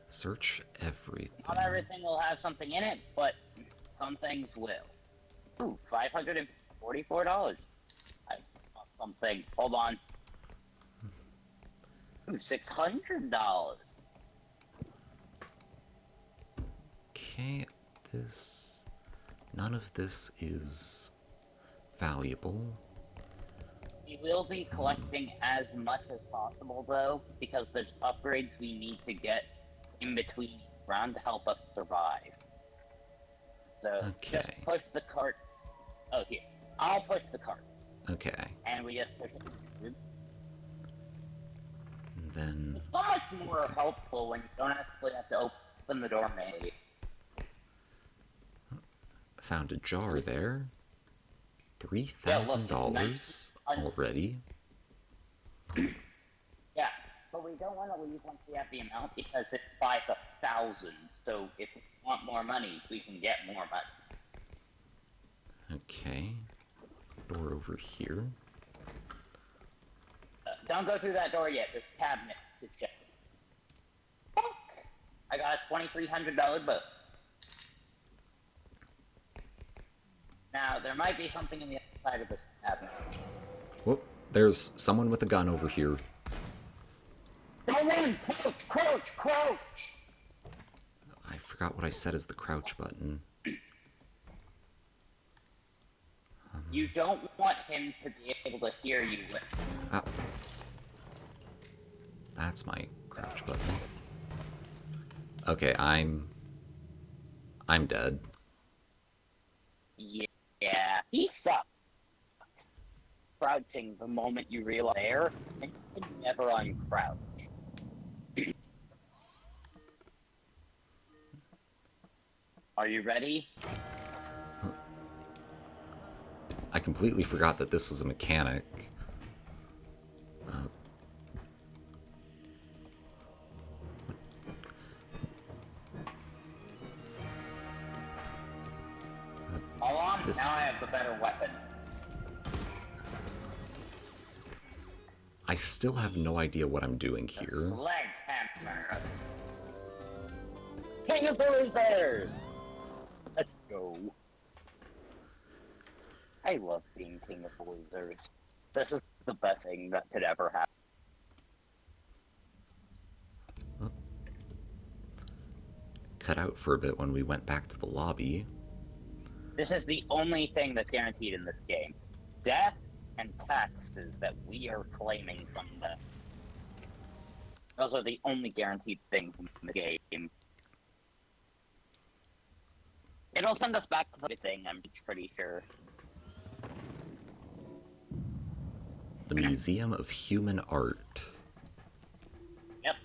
Search everything. Not everything will have something in it, but some things will. Ooh, $544. I saw something. Hold on. Ooh, $600. Okay, this... None of this is valuable. We will be collecting as much as possible, though, because there's upgrades we need to get in between each round to help us survive. So, just Okay. push the cart. Oh, here. I'll push the cart. Okay. And we just push it. And then... It's so much more helpful when you don't actually have to open the door, maybe. Found a jar there. $3,000 already. Yeah, but we don't want to leave once we have the amount because it buys 1,000. So if we want more money, we can get more money. Okay. Door over here. Don't go through that door yet. This cabinet is checked. I got a $2,300 book. Now, there might be something in the other side of this cabinet. Whoop, there's someone with a gun over here. Go in! Crouch! Crouch! Crouch! I forgot what I said as the crouch button. You don't want him to be able to hear you. Ah. That's my crouch button. Okay, I'm dead. Yeah, he sucks. Crouching the moment you realize there, and you can never uncrouch. Are you ready? I completely forgot that this was a mechanic. Hold on, This- now I have the better weapon. I still have no idea what I'm doing here. Sledgehammer. King of the losers! Let's go. I love being king of the losers. This is the best thing that could ever happen. Cut out for a bit when we went back to the lobby. This is the only thing that's guaranteed in this game. Death and taxes that we are claiming from them. Those are the only guaranteed things in the game. It'll send us back to the thing, I'm pretty sure. The Museum of Human Art. Yep.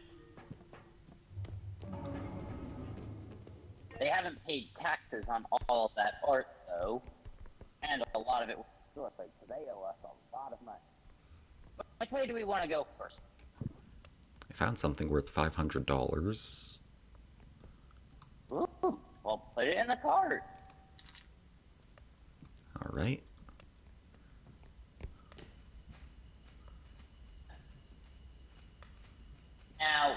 They haven't paid taxes on all of that art, though. And a lot of it was suicide, so they owe us a lot of money. Which way do we want to go first? I found something worth $500. Ooh, well, put it in the cart. Alright. Now,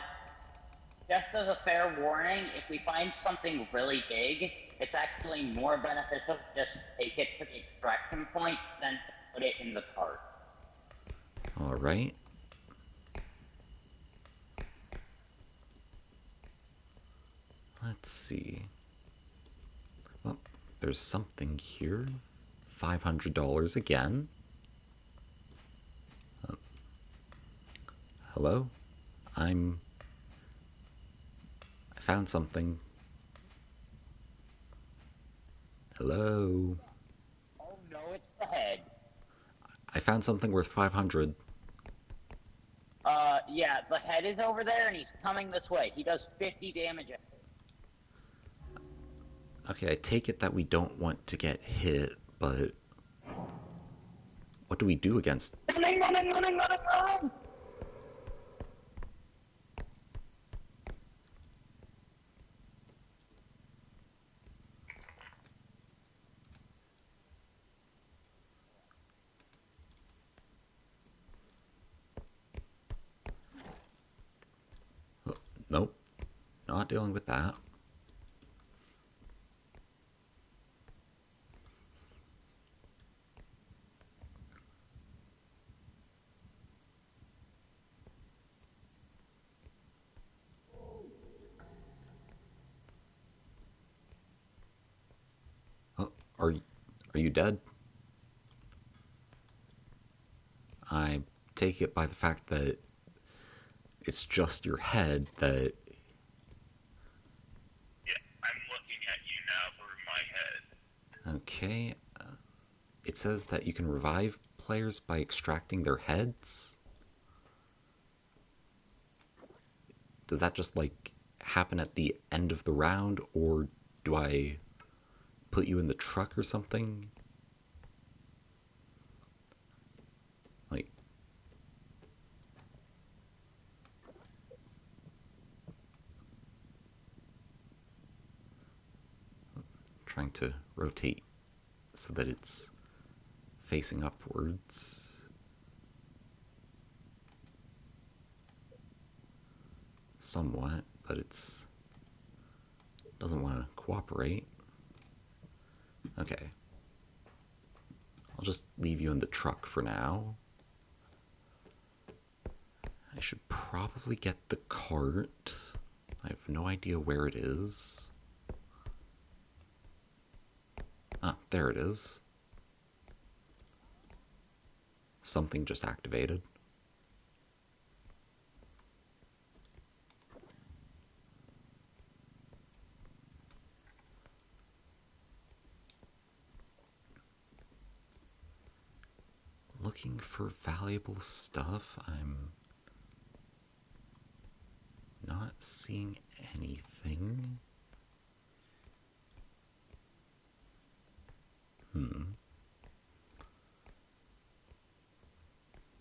just as a fair warning, if we find something really big, it's actually more beneficial to just take it to the extraction point than to put it in the cart. Alright. Let's see. Well, there's something here. $500 again. Hello? I found something. Hello? Oh no, it's the head. I found something worth 500. Yeah, the head is over there and he's coming this way. He does 50 damage. Okay, I take it that we don't want to get hit, but what do we do against... Running, running, running, running, running! Nope. Not dealing with that. Oh, are you dead? I take it by the fact that it's just your head that... Yeah, I'm looking at you now through my head. Okay. It says that you can revive players by extracting their heads. Does that just, like, happen at the end of the round, or do I put you in the truck or something? Like... Trying to rotate so that it's facing upwards. Somewhat, but it's doesn't want to cooperate. Okay. I'll just leave you in the truck for now. I should probably get the cart. I have no idea where it is. Ah, there it is. Something just activated. Looking for valuable stuff. I'm not seeing anything.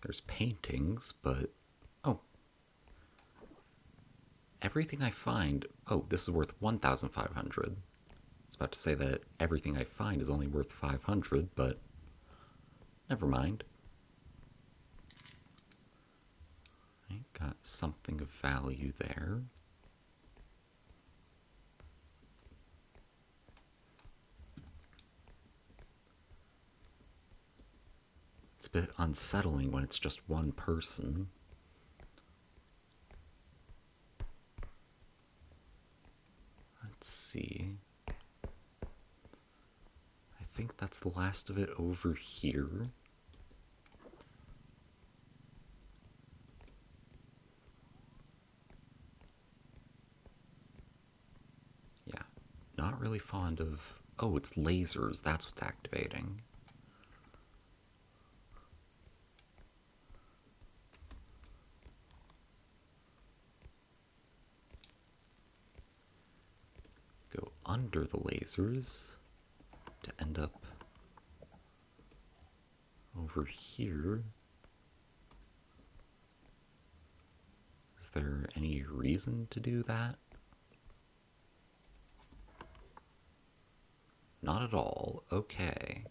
There's paintings, but... Oh. Everything I find... Oh, this is worth 1,500. I was about to say that everything I find is only worth 500, but... Never mind. I got something of value there. It's a bit unsettling when it's just one person. Let's see. I think that's the last of it over here. Yeah, not really fond of... Oh, it's lasers. That's what's activating. Go under the lasers to end up over here. Is there any reason to do that? Not at all. Okay.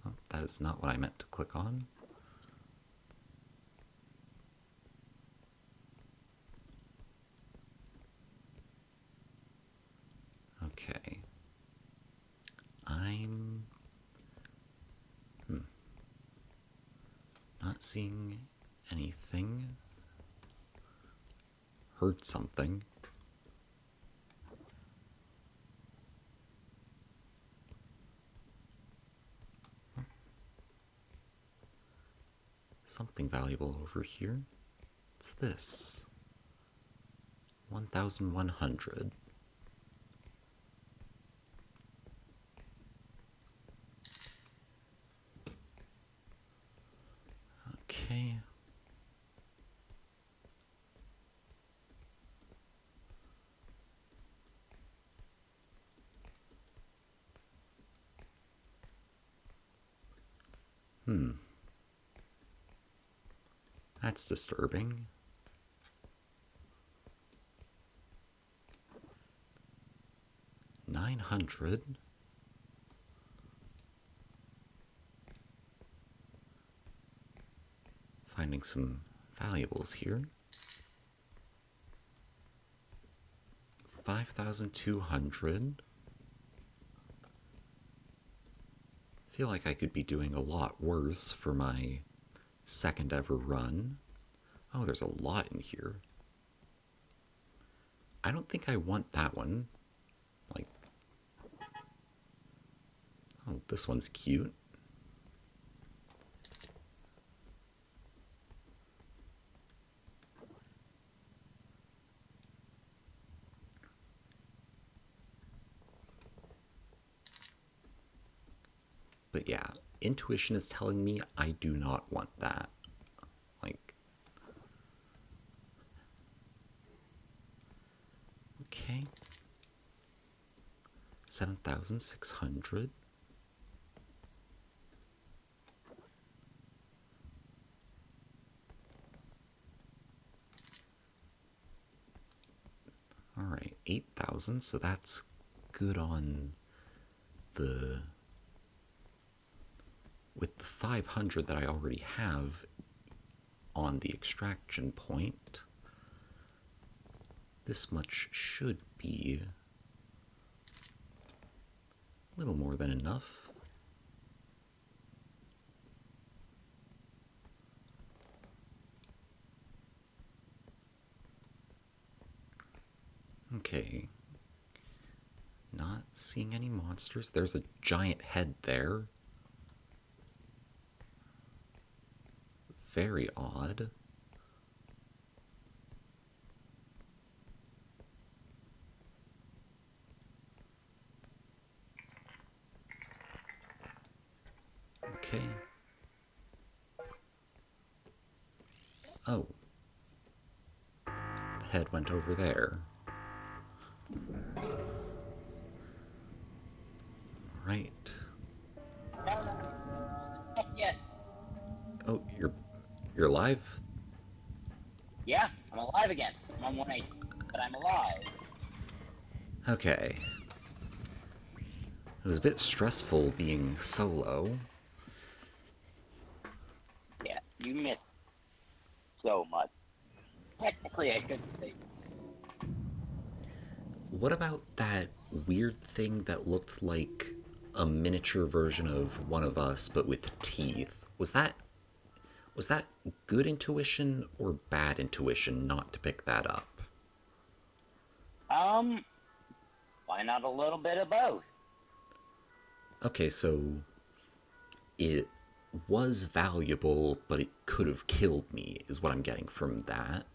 Oh, that is not what I meant to click on. Okay. I'm... Not seeing anything. Heard something. Something valuable over here. What's this? 1,100. Okay. That's disturbing. $900. Finding some valuables here. 5,200. I feel like I could be doing a lot worse for my second ever run. Oh, there's a lot in here. I don't think I want that one. Like, oh, this one's cute. But yeah, intuition is telling me I do not want that. Like, okay. 7,600. Alright, 8,000, so that's good on the... With the 500 that I already have on the extraction point, this much should be a little more than enough. Okay. Not seeing any monsters. There's a giant head there. Very odd. Okay. Oh. The head went over there. Right. Yeah. Oh, you're alive? Yeah, I'm alive again. I'm on 180, but I'm alive. Okay. It was a bit stressful being solo. Yeah, you missed so much. Technically, I could say. What about that weird thing that looked like a miniature version of one of us, but with teeth? Was that good intuition or bad intuition not to pick that up? Why not a little bit of both? Okay, so it was valuable, but it could have killed me, is what I'm getting from that.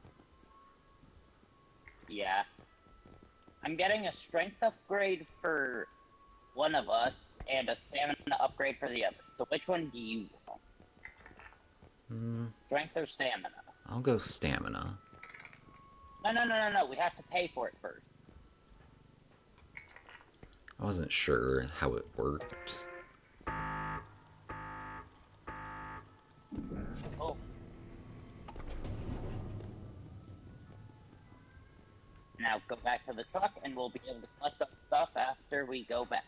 Yeah. I'm getting a strength upgrade for one of us and a stamina upgrade for the other. So which one do you want? Strength or stamina? I'll go stamina. No. We have to pay for it first. I wasn't sure how it worked. Oh. Now go back to the truck and we'll be able to collect our stuff after we go back.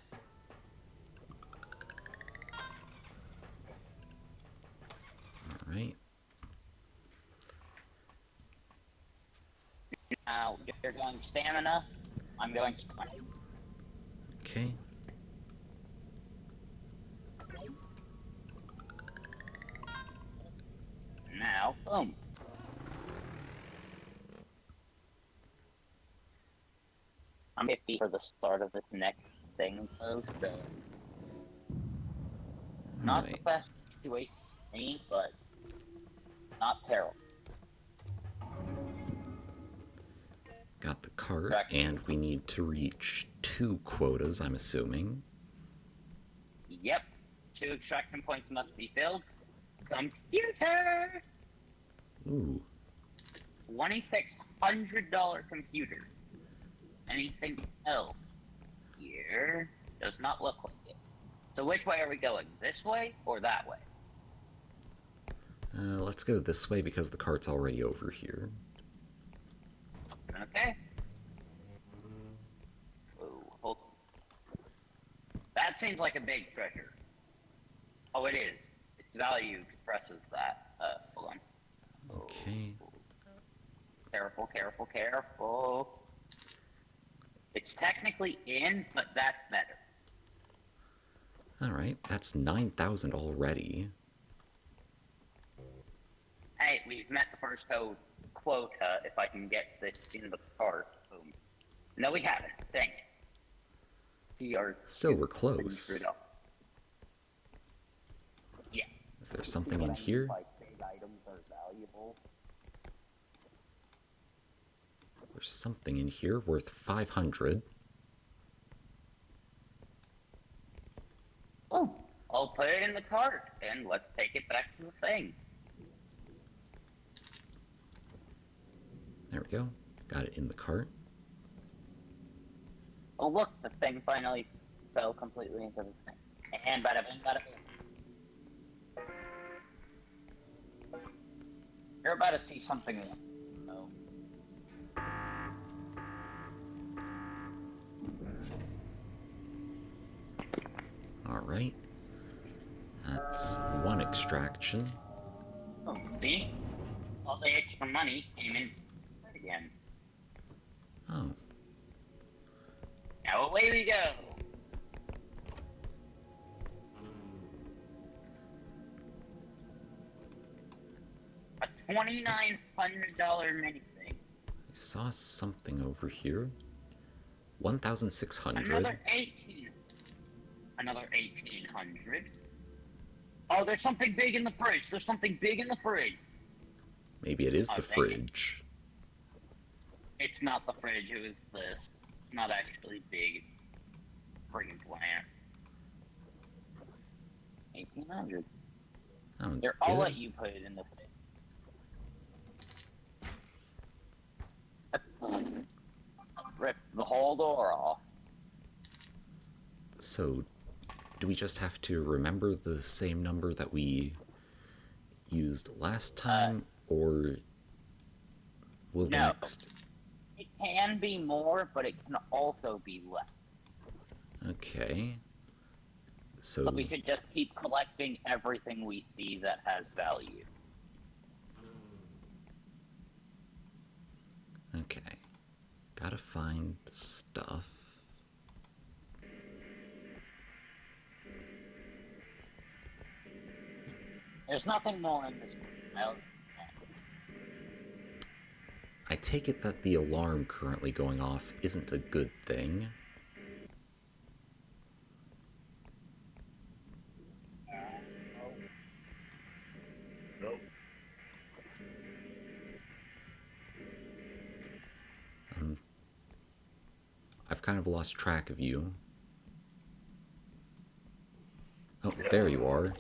Alright. Now you're going stamina, I'm going strength. Okay. Now, boom. I'm 50 for the start of this next thing, though, so... Not the Right. best situation for me, but not terrible. Got the cart, Correct. and we need to reach 2 quotas, I'm assuming. Yep. 2 extraction points must be filled. Computer! Ooh. $2,600 computer. Anything else here does not look like it. So which way are we going? This way or that way? Let's go this way because the cart's already over here. Okay. Oh, hold. That seems like a big treasure. Oh, it is. Its value expresses that. Hold on. Okay. Careful. It's technically in, but that's better. Alright, that's 9,000 already. Hey, we've met the first quota if I can get this in the cart. Boom. No, we haven't. Dang it. We are Still, we're pretty close. screwed up. Yeah. Is there something What in I mean, here? like, big items are valuable. There's something in here worth 500. Oh, I'll put it in the cart, and let's take it back to the thing. There we go. Got it in the cart. Oh, look, the thing finally fell completely into the thing. And bada bing, bada bing. You're about to see something. Oh. Alright. That's one extraction. Oh, see? All the extra money came in again. Oh. Now away we go. A $2,900 mini thing. I saw something over here. 1,600. Another 18. Another 1,800. Oh, there's something big in the fridge. There's something big in the fridge. Maybe it is the dang it. fridge. It's not the fridge. It was this. Not actually big. Friggin' plant. 1,800. That one's Here, I'll good. let you put it in the fridge. Rip the whole door off. So, do we just have to remember the same number that we used last time, or will the no. next... It can be more, but it can also be less. Okay. So, So we should just keep collecting everything we see that has value. okay. Gotta find the stuff. There's nothing more in this pile. I take it that the alarm currently going off isn't a good thing. Nope. I've kind of lost track of you. Oh, there you are.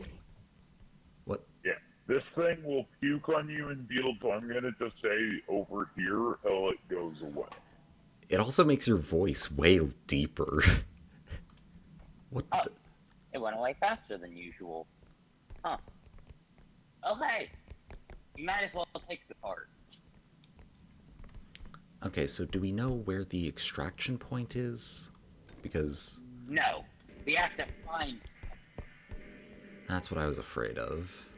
What? Yeah. This thing will puke on you and deal, so I'm gonna just say over here till it goes away. It also makes your voice wail deeper. What Oh, the? it went away faster than usual. Huh. Okay. You might as well take the cart. Okay, so do we know where the extraction point is? Because No. We have to find. that's what I was afraid of.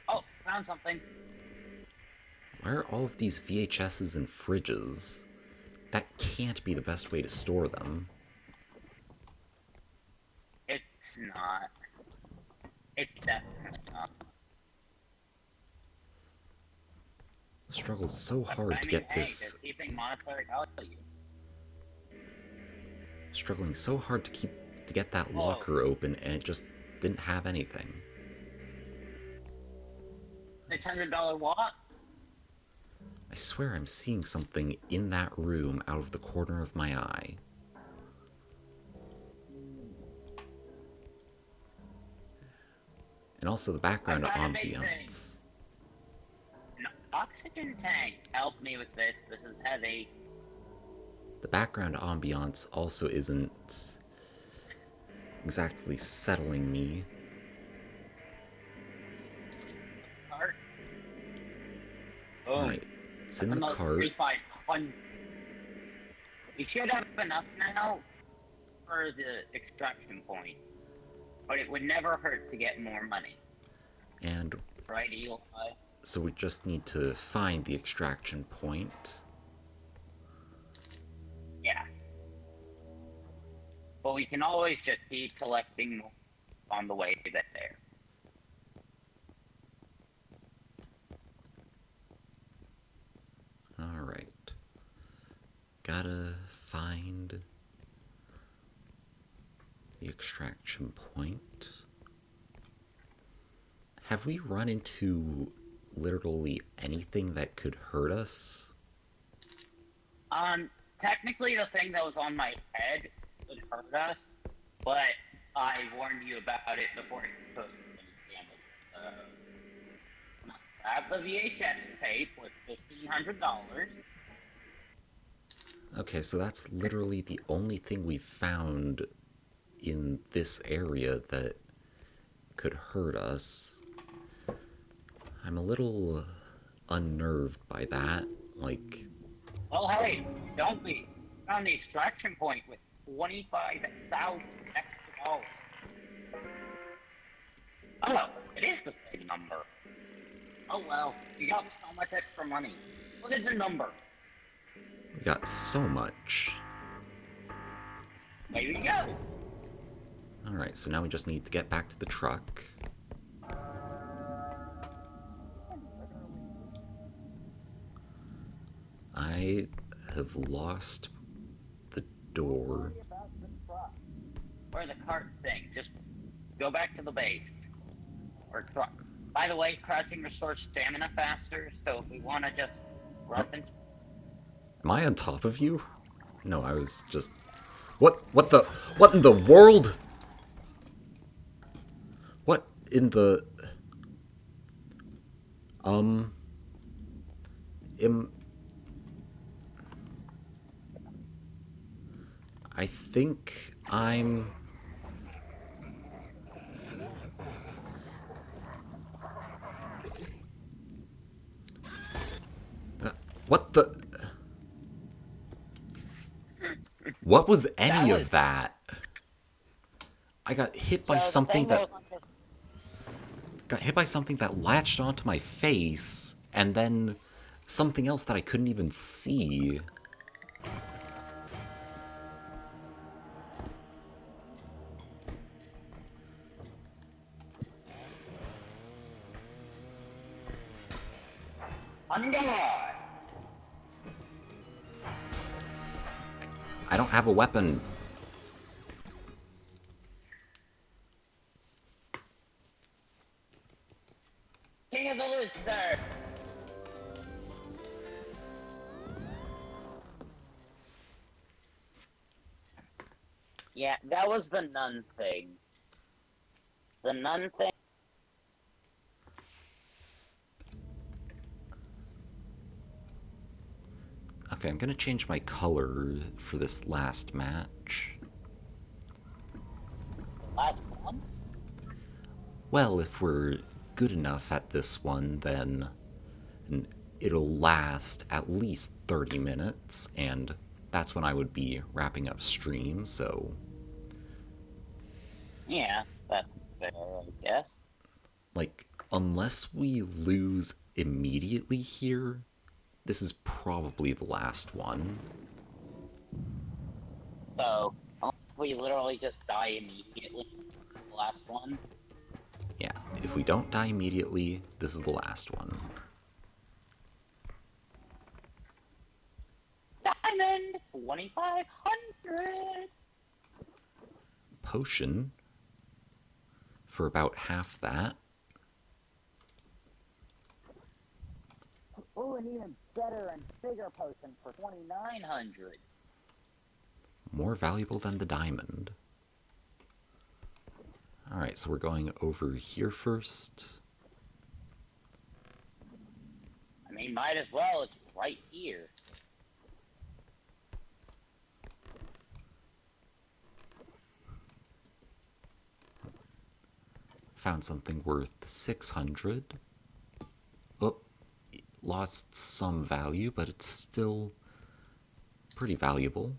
Oh, found something. Why are all of these VHSs in fridges? That can't be the best way to store them. It's not. It's definitely not. Struggle so hard I to mean, get hey, this. they're keeping monetary value. Struggling so hard to get that locker open, and it just didn't have anything. $600 what? I swear I'm seeing something in that room out of the corner of my eye. And also the background I got a big ambiance. An oxygen tank. Help me with this. This is heavy. The background ambiance also isn't exactly settling me. Cart. Oh, Alright, it's in the another cart. 3,500. We should have enough now for the extraction point, but it would never hurt to get more money, And right, Eli? So we just need to find the extraction point. Yeah. But we can always just keep collecting on the way there. Alright. Gotta find the extraction point. Have we run into literally anything that could hurt us? Technically the thing that was on my head would hurt us, but I warned you about it before it took any damage. The VHS tape was $1,500. Okay, so that's literally the only thing we've found in this area that could hurt us. I'm a little unnerved by that. Like, Oh hey, don't be. Found the extraction point with 25,000 extra dollars. Oh, it is the same number. Oh well, you got so much extra money. What is the number? we got so much. There you go. Alright, so now we just need to get back to the truck. I have lost the door. Or the cart thing. Just go back to the base. Or truck. By the way, crouching restores stamina faster, so if we want to just run and... Am I on top of you? No, I was just... What in the world? What in the... I think I'm... What the... What was any of that? I got hit by something that... Got hit by something that latched onto my face, and then something else that I couldn't even see. On guard! I don't have a weapon. King of the Loot, sir! Yeah, that was the nun thing. The nun thing? Okay, I'm gonna change my color for this last match. Last one? Well, if we're good enough at this one, then it'll last at least 30 minutes, and that's when I would be wrapping up stream, so... Yeah, that's fair, I guess. Like, unless we lose immediately here, this is probably the last one. So, we literally just die immediately. The last one. Yeah, if we don't die immediately, this is the last one. Diamond! 2,500! Potion for about half that. Ooh, an even better and bigger potion for 2,900. More valuable than the diamond. Alright, so we're going over here first. I mean, might as well, it's right here. Found something worth 600. Oh, lost some value, but it's still pretty valuable.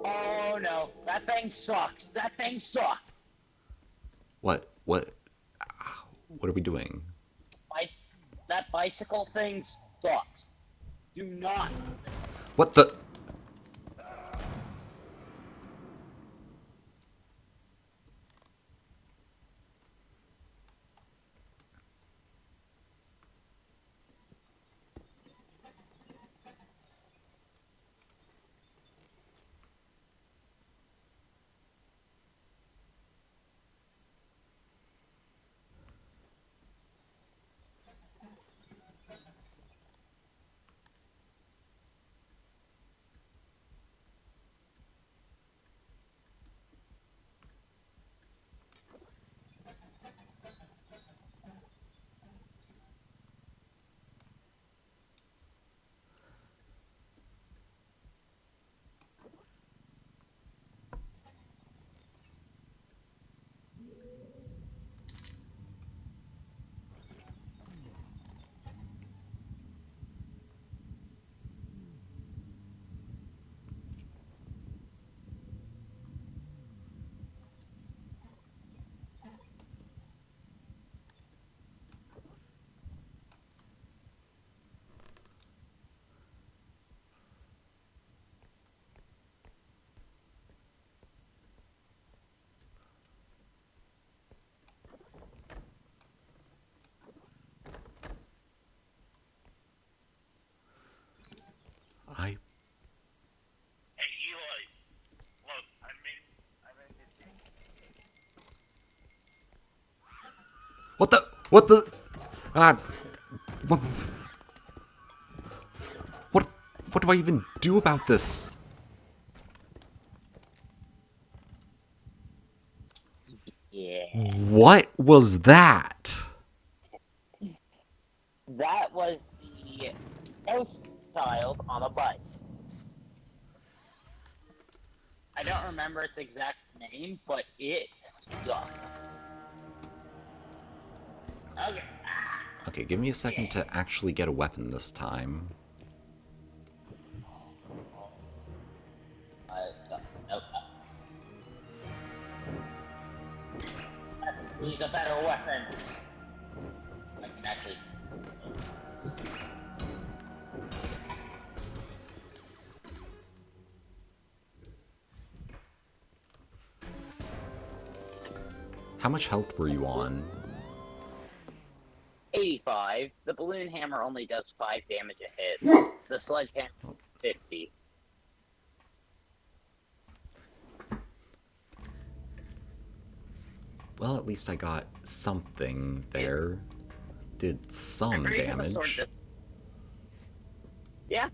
Oh no, that thing sucks. That thing sucks. What? What are we doing? That bicycle thing sucks. Do not. What the? I. Hey, Eli. Look, I made this game. What the? What the? Ah. What? What do I even do about this? Yeah. What was that? That was the house child on a bike. I don't remember its exact name, but it sucked. Okay. Okay, give me a second to actually get a weapon this time. Nope. He's a better weapon. I can actually. How much health were you on? 85. The balloon hammer only does 5 damage a hit. The sledgehammer 50. Well, at least I got something there. Did some I'm pretty sure the sword damage. does- Yeah,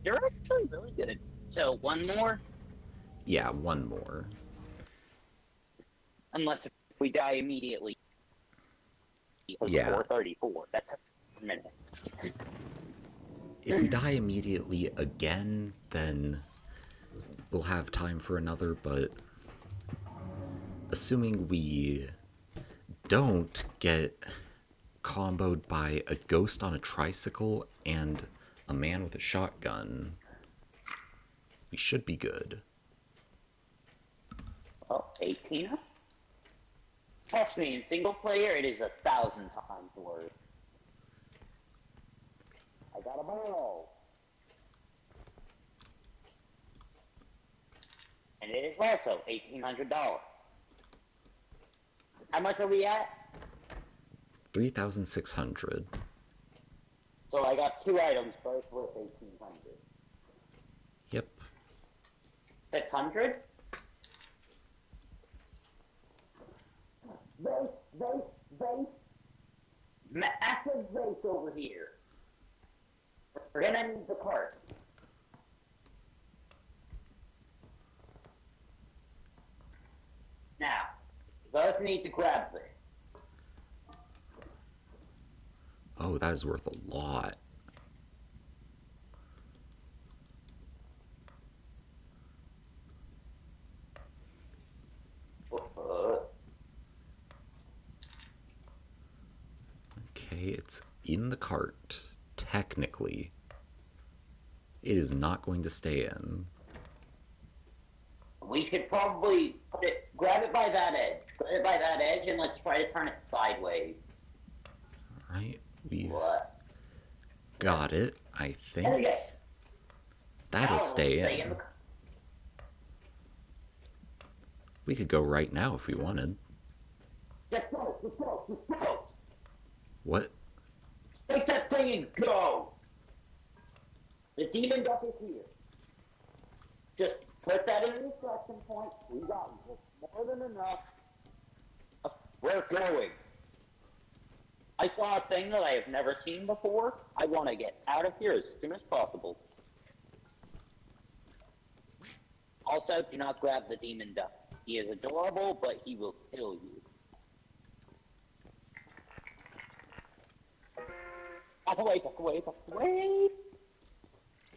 you're actually really good at. So one more, Yeah, one more. unless if we die immediately. Yeah. 434. That's a minute. If we die immediately again, then we'll have time for another, but assuming we don't get comboed by a ghost on a tricycle and a man with a shotgun, we should be good. Oh, 18. Trust me, in single player, it is 1,000 times worse. I got a ball. And it is also $1,800. How much are we at? 3,600. So I got 2 items, both worth 1,800. Yep. 600? Vase. Massive vase over here. We're gonna need the cart. Now, both need to grab this. Oh, that is worth a lot. Okay, it's in the cart. Technically. It is not going to stay in. We should probably grab it by that edge. Grab it by that edge, and let's try to turn it sideways. Right, we've What? got it, I There we think. go. That'll Now stay it'll in. the... We could go right now if we wanted. Just go, just go, just go. What? Take that thing and go. The demon duck is here. Just put that in the extraction point. We got more than enough. We're going. I saw a thing that I have never seen before. I want to get out of here as soon as possible. Also, do not grab the demon duck. He is adorable, but he will kill you. Back away, back away, back away!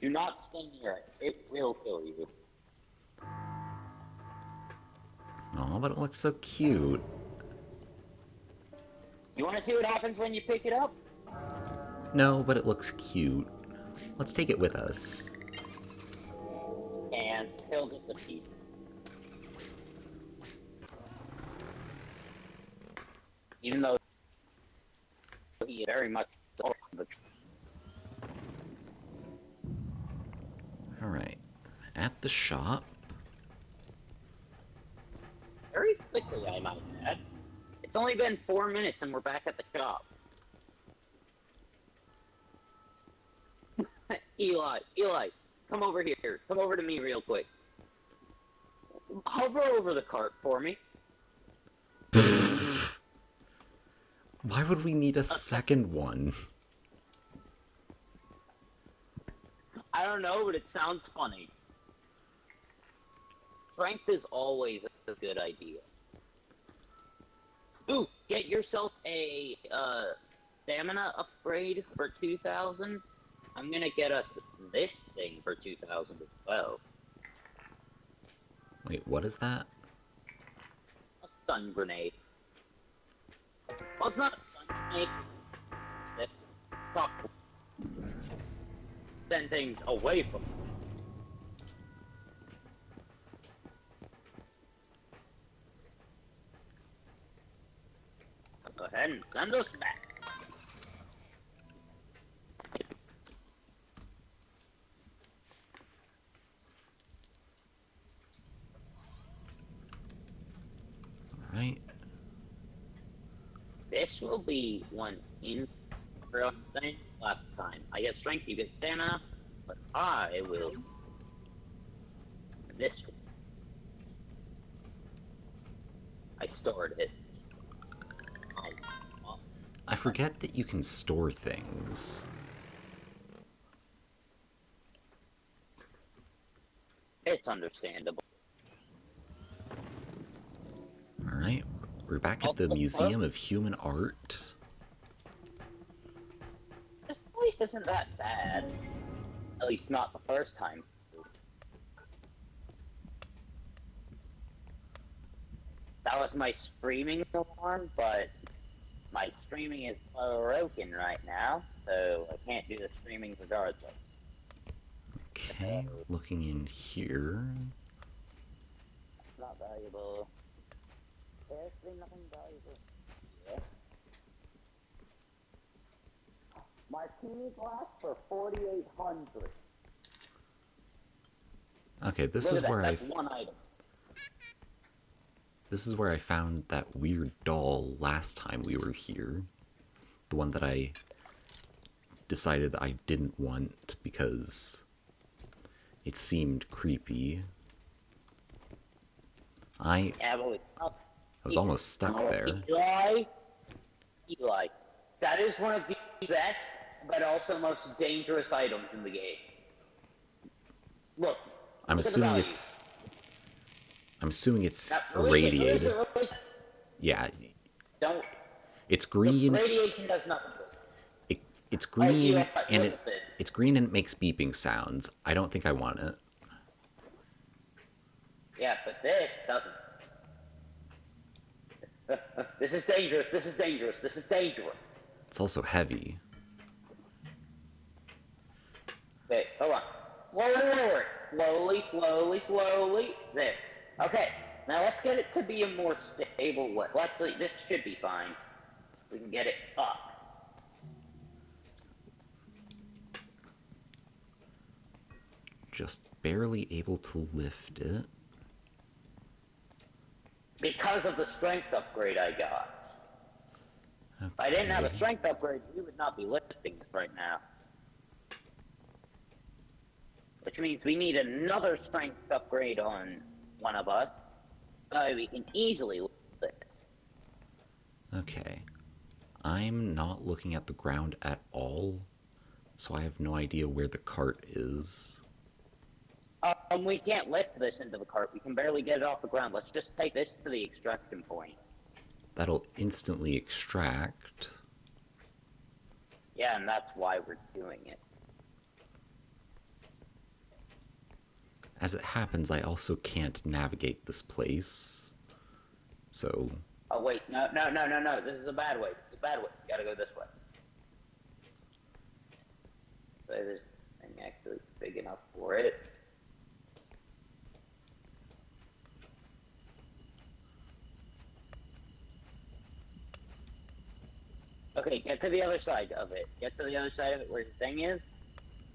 Do not stay near it. It will kill you. Oh, but it looks so cute. You want to see what happens when you pick it up? No, but it looks cute. Let's take it with us. And he'll just a piece. Even though he very much the Alright. At the shop. very quickly, I might add. It's only been 4 minutes and we're back at the shop. Eli, come over here. Come over to me real quick. Hover over the cart for me. Why would we need a second one? I don't know, but it sounds funny. Strength is always a good idea. Ooh, get yourself a stamina upgrade for 2,000. I'm gonna get us this thing for 2,000 as well. Wait, what is that? A stun grenade. Well, it's not a stun grenade. It's send things away from you. Go ahead and send us back. Alright. This will be one in thing last time. I get strength, you get stamina, but I will. This one. I stored it. I forget that you can store things. It's understandable. Alright, we're back at the Museum of Human Art. This place isn't that bad. At least not the first time. That was my screaming alarm, but my screaming is broken right now, so I can't do the screaming regardless. Okay, looking in here. It's not valuable. There's been nothing valuable. Yeah. Martini glass for 4,800. Okay, this Look is at that, where that's one item. This is where I found that weird doll last time we were here. The one that I decided I didn't want because it seemed creepy. I was almost stuck there. Eli, that is one of the best, but also most dangerous items in the game. Look. I'm assuming it's irradiated. Yeah. Don't. It's green. Radiation does nothing. It's green yeah, and it's green and it makes beeping sounds. I don't think I want it. Yeah, but this doesn't. This is dangerous. This is dangerous. This is dangerous. It's also heavy. Okay, hold on. Slowly lower it. Slowly, slowly, slowly. There. Okay, now let's get it to be a more stable way. This should be fine. We can get it up. Just barely able to lift it. Because of the strength upgrade I got. Okay. If I didn't have a strength upgrade, we would not be lifting this right now. Which means we need another strength upgrade on one of us, so we can easily lift it. Okay. I'm not looking at the ground at all, so I have no idea where the cart is. We can't lift this into the cart. We can barely get it off the ground. Let's just take this to the extraction point. That'll instantly extract. Yeah, and that's why we're doing it. As it happens, I also can't navigate this place. So... Oh, wait. No. This is a bad way. This is a bad way. You gotta go this way. So this thing actually big enough for it. Okay, get to the other side of it. Get to the other side of it where the thing is.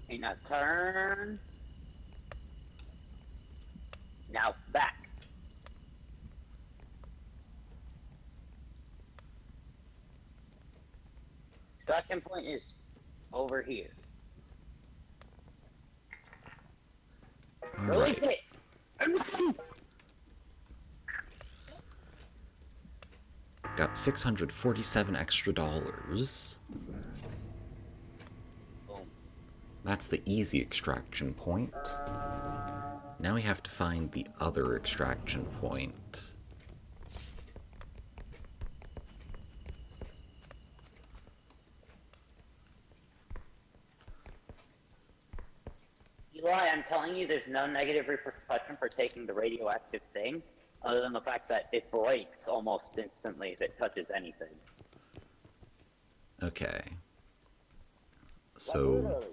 Okay, now turn. Now back. Extraction point is over here. Release it! Got $647 extra dollars. Boom. That's the easy extraction point. Now we have to find the other extraction point. Eli, I'm telling you, there's no negative repercussion for taking the radioactive thing, other than the fact that it breaks almost instantly if it touches anything. Okay. Like, So... literally,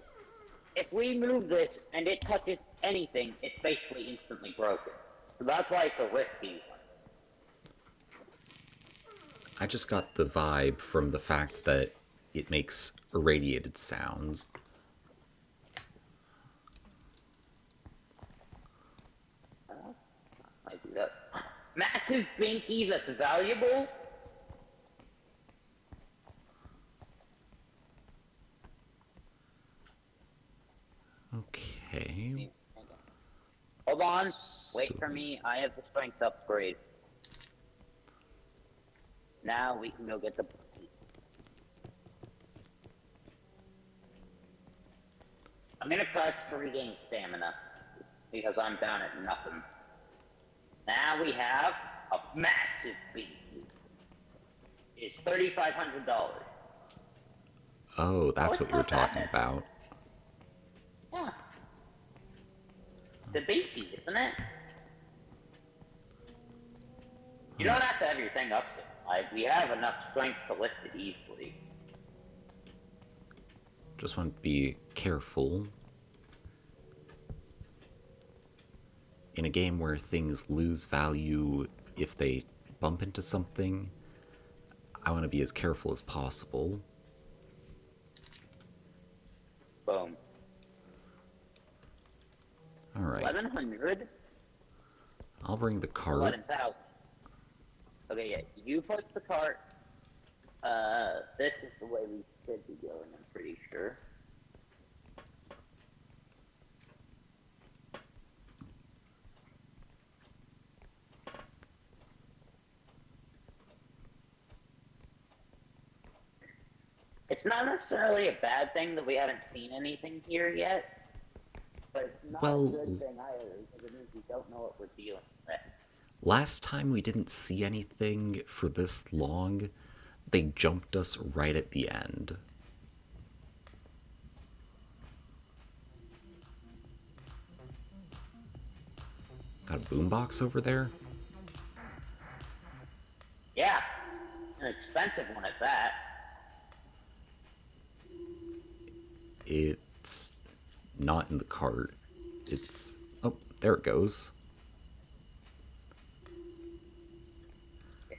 if we move this and it touches anything, it's basically instantly broken. So that's why it's a risky one. I just got the vibe from the fact that it makes irradiated sounds. I do that. Massive binky that's valuable? Okay. Hold on. Wait for me. I have the strength upgrade. Now we can go get the binky. I'm gonna cut to regain stamina because I'm down at nothing. Now we have a massive binky. It's $3,500. Oh, that's Oh, what you were it's not talking bad. about. Yeah. The binky, isn't it? You don't have to have your thing up so high. We have enough strength to lift it easily. Just want to be careful. In a game where things lose value if they bump into something, I want to be as careful as possible. Boom. Alright, 1,100? I'll bring the cart. 11,000. Okay, yeah, you push the cart. This is the way we should be going, I'm pretty sure. It's not necessarily a bad thing that we haven't seen anything here yet, but it's not Well, a good thing either, because it means we don't know what we're dealing with. Last time we didn't see anything for this long. They jumped us right at the end. Got a boombox over there? Yeah, an expensive one at that. It's not in the cart. It's... Oh, there it goes.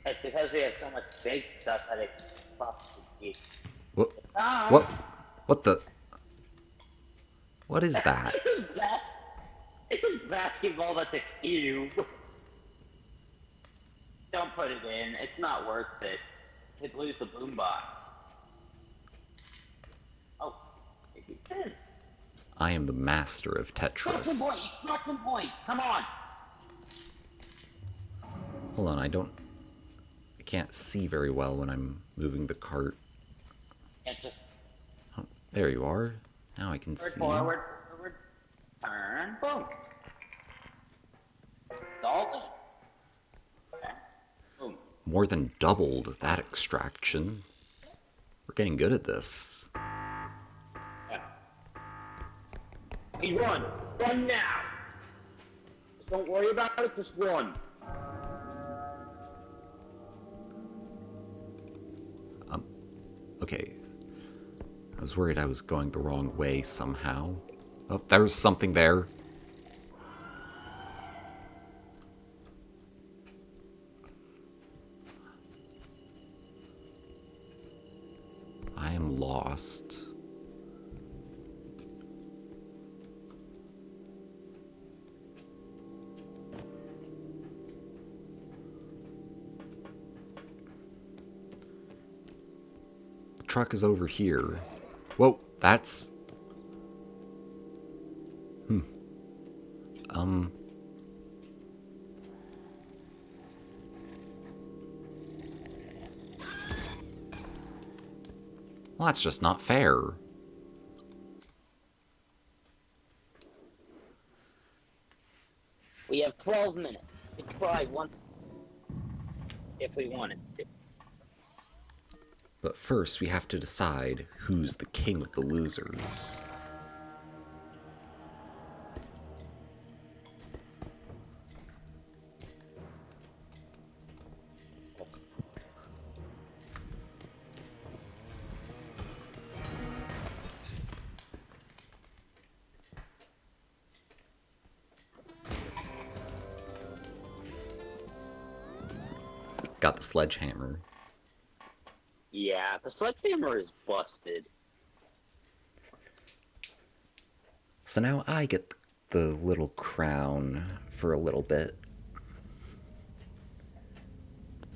It's because we have so much big stuff that it costs to keep. What? Ah! What the? What is that? It's a basketball that's a cube. Don't put it in. It's not worth it. You'd lose the boombox. Oh, maybe it is. I am the master of Extraction Tetris. point! Extraction point! Come on! Hold on, I can't see very well when I'm moving the cart. And just Oh, there you are. Now I can see. forward, turn, boom. Solve it. Okay. Boom. More than doubled that extraction. We're getting good at this. Yeah. Hey, run! Run now! Just don't worry about it, just run. Okay. I was worried I was going the wrong way somehow. Oh, there's something there. I am lost. The truck is over here. Whoa, that's... Well, that's just not fair. We have 12 minutes to try one if we wanted to. But first, we have to decide who's the king of the losers. Got the sledgehammer. Yeah, the sledgehammer is busted. So now I get the little crown for a little bit.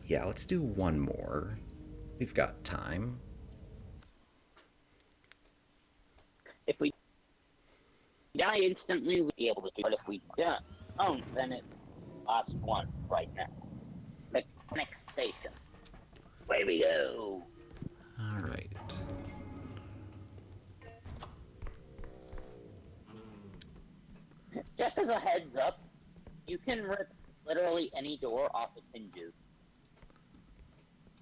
Yeah, let's do one more. We've got time. If we die instantly, we'll be able to do it. But if we don't, then it's last one right now. Next station. Away we go. Alright. Just as a heads up, you can rip literally any door off its hinges.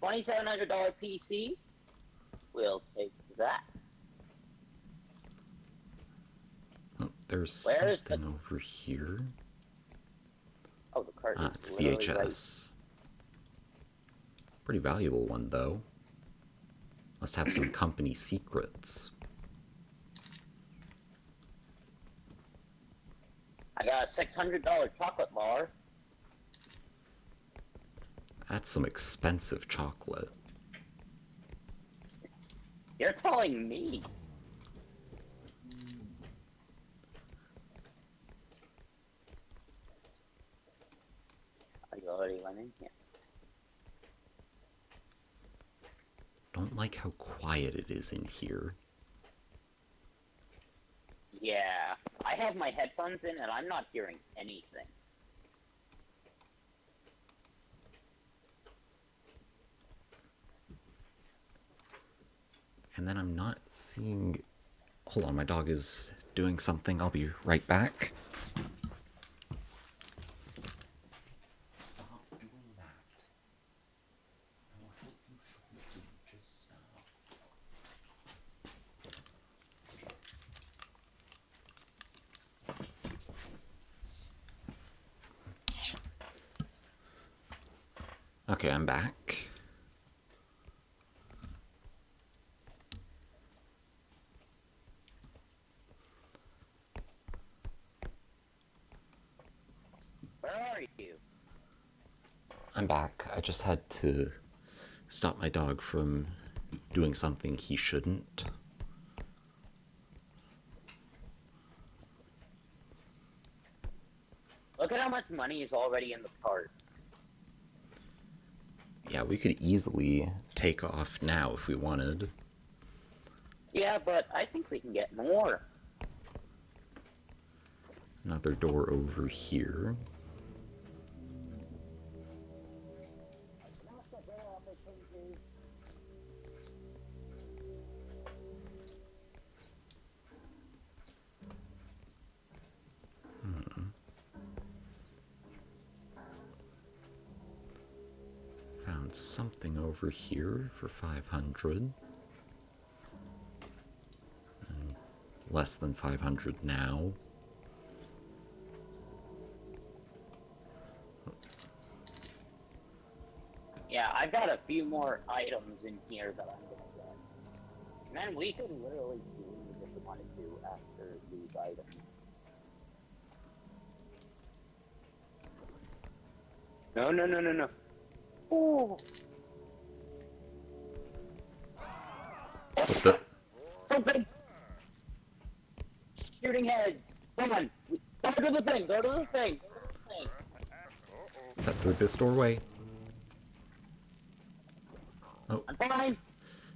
$2,700 PC? We'll take that. Oh, there's Where is something over here. Oh, the cart Ah, is it's literally VHS. Pretty valuable one, though. Must have some company secrets. I got a $600 chocolate bar. That's some expensive chocolate. You're telling me. You already went in here. Don't like how quiet it is in here. Yeah, I have my headphones in and I'm not hearing anything. And then I'm not seeing... Hold on, my dog is doing something. I'll be right back. Okay, I'm back. Where are you? I'm back. I just had to stop my dog from doing something he shouldn't. Look at how much money is already in the cart. Yeah, we could easily take off now if we wanted. Yeah, but I think we can get more. Another door over here. Found something over here for 500. And less than 500 now. Yeah, I've got a few more items in here that I'm gonna get. And then we could literally leave if we wanted to after these items. No, no, no, no, no. Ooh. What the? Something! Shooting heads! Come on! Go to the thing! Go to the thing! Go to the thing! Is that through this doorway? Oh, I'm fine!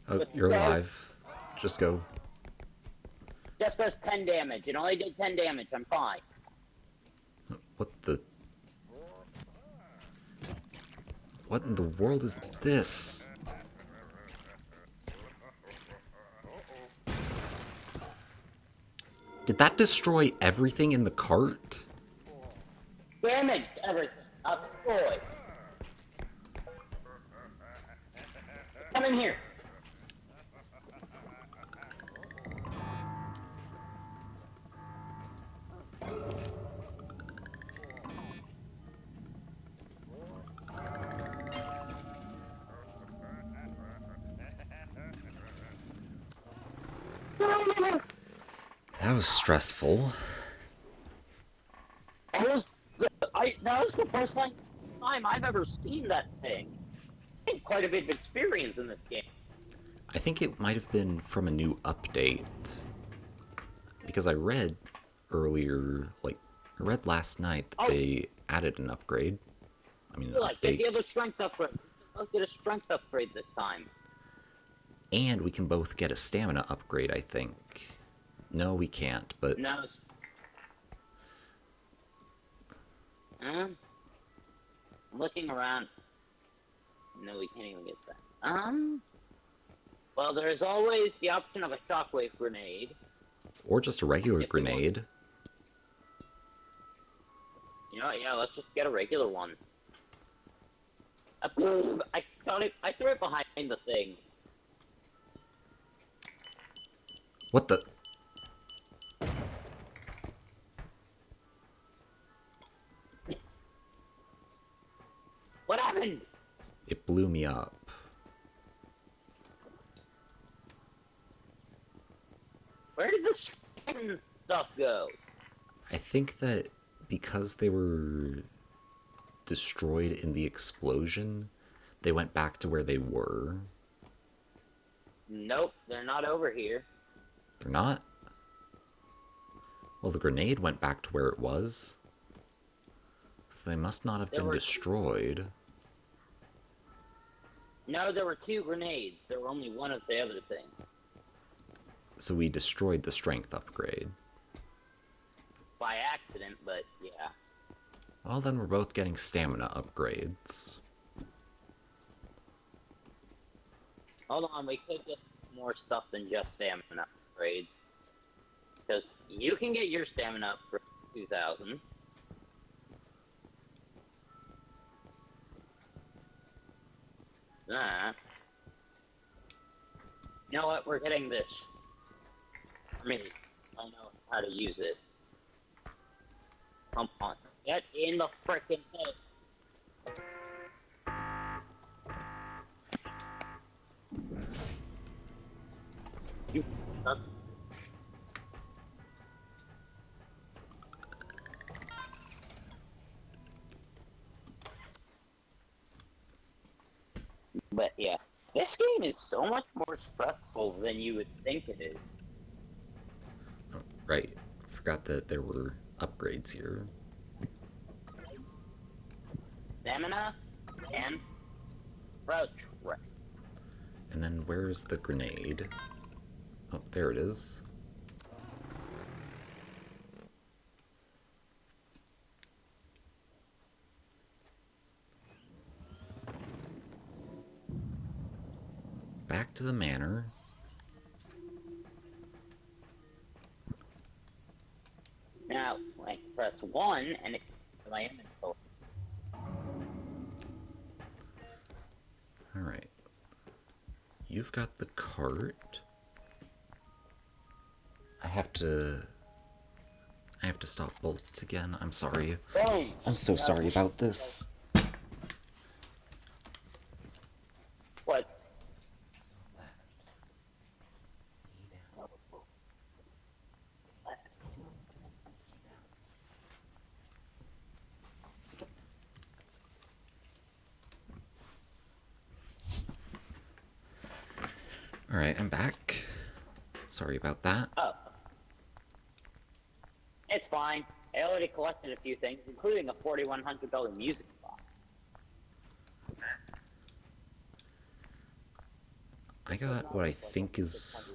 oh, you're alive. Just go. Just does 10 damage. It only did 10 damage. I'm fine. What the? What in the world is this? Did that destroy everything in the cart? Damaged everything. Destroyed. Come in here. That was stressful. That was the first time I've ever seen that thing. I had quite a bit of experience in this game. I think it might have been from a new update. Because I read earlier, I read last night that they added an upgrade. I mean, an They update. gave a strength upgrade. Let's get a strength upgrade this time. And we can both get a stamina upgrade, I think. No, we can't, but... No. I'm looking around. No, we can't even get that. Well, there's always the option of a shockwave grenade. Or just a regular grenade. You know, yeah, let's just get a regular one. I threw it behind the thing. What the... What happened? It blew me up. Where did the stuff go? I think that because they were destroyed in the explosion, they went back to where they were. Nope, they're not over here. They're not? Well, the grenade went back to where it was. So they must not have been destroyed. No, there were 2 grenades. There were only one of the other thing. So we destroyed the strength upgrade. By accident, but yeah. Well, then we're both getting stamina upgrades. Hold on, we could get more stuff than just stamina upgrades. Because you can get your stamina up for 2,000. You know what? We're getting this. I mean, I know how to use it. Come on. Get in the frickin' head. You suck. But yeah, this game is so much more stressful than you would think it is. Oh, right. Forgot that there were upgrades here. Stamina and crouch. Right. And then where's the grenade? Oh, there it is. Back to the manor. Now, I press 1 and it my inventory. Alright. You've got the cart. I have to stop bolts again. I'm sorry. Boom! I'm so sorry about this. What? Alright, I'm back. Sorry about that. Oh. It's fine. I already collected a few things, including a $4,100 music box. I got what I think is...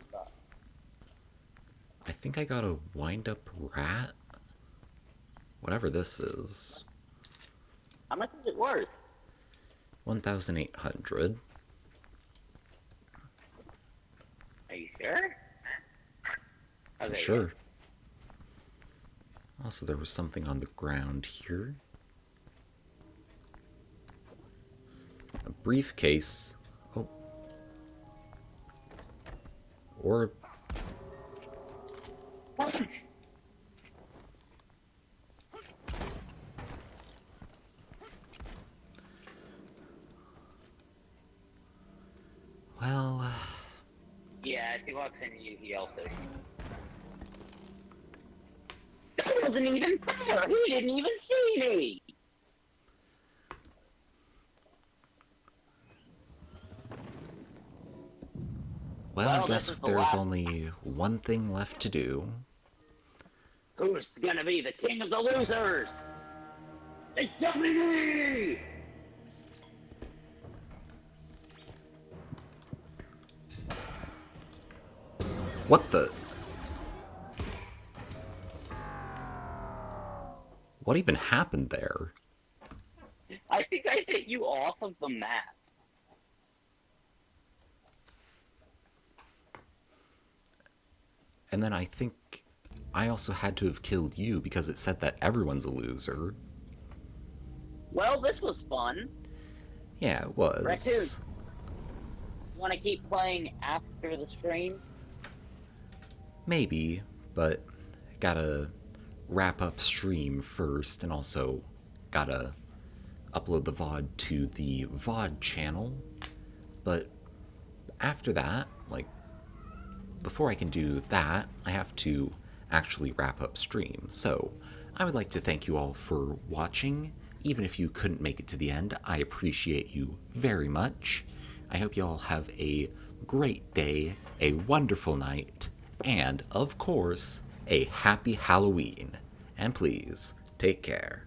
I think I got a wind-up rat? Whatever this is. How much is it worth? 1,800. Are you sure? Okay, Sure. Also, there was something on the ground here. A briefcase. Oh. Or... Well... Yeah, if he walks into you, he also... He wasn't even there! He didn't even see me! Well, I Well, guess this is the there's last- only one thing left to do. Who's gonna be the king of the losers? It's me! What the... What even happened there? I think I hit you off of the map. And then I think I also had to have killed you because it said that everyone's a loser. Well, this was fun. Yeah, it was. Raccoon. Want to keep playing after the stream? Maybe, but gotta wrap up stream first, and also gotta upload the VOD to the VOD channel. But after that, like, before I can do that, I have to actually wrap up stream. So I would like to thank you all for watching. Even if you couldn't make it to the end, I appreciate you very much. I hope you all have a great day, a wonderful night, and, of course, a happy Halloween. And please, take care.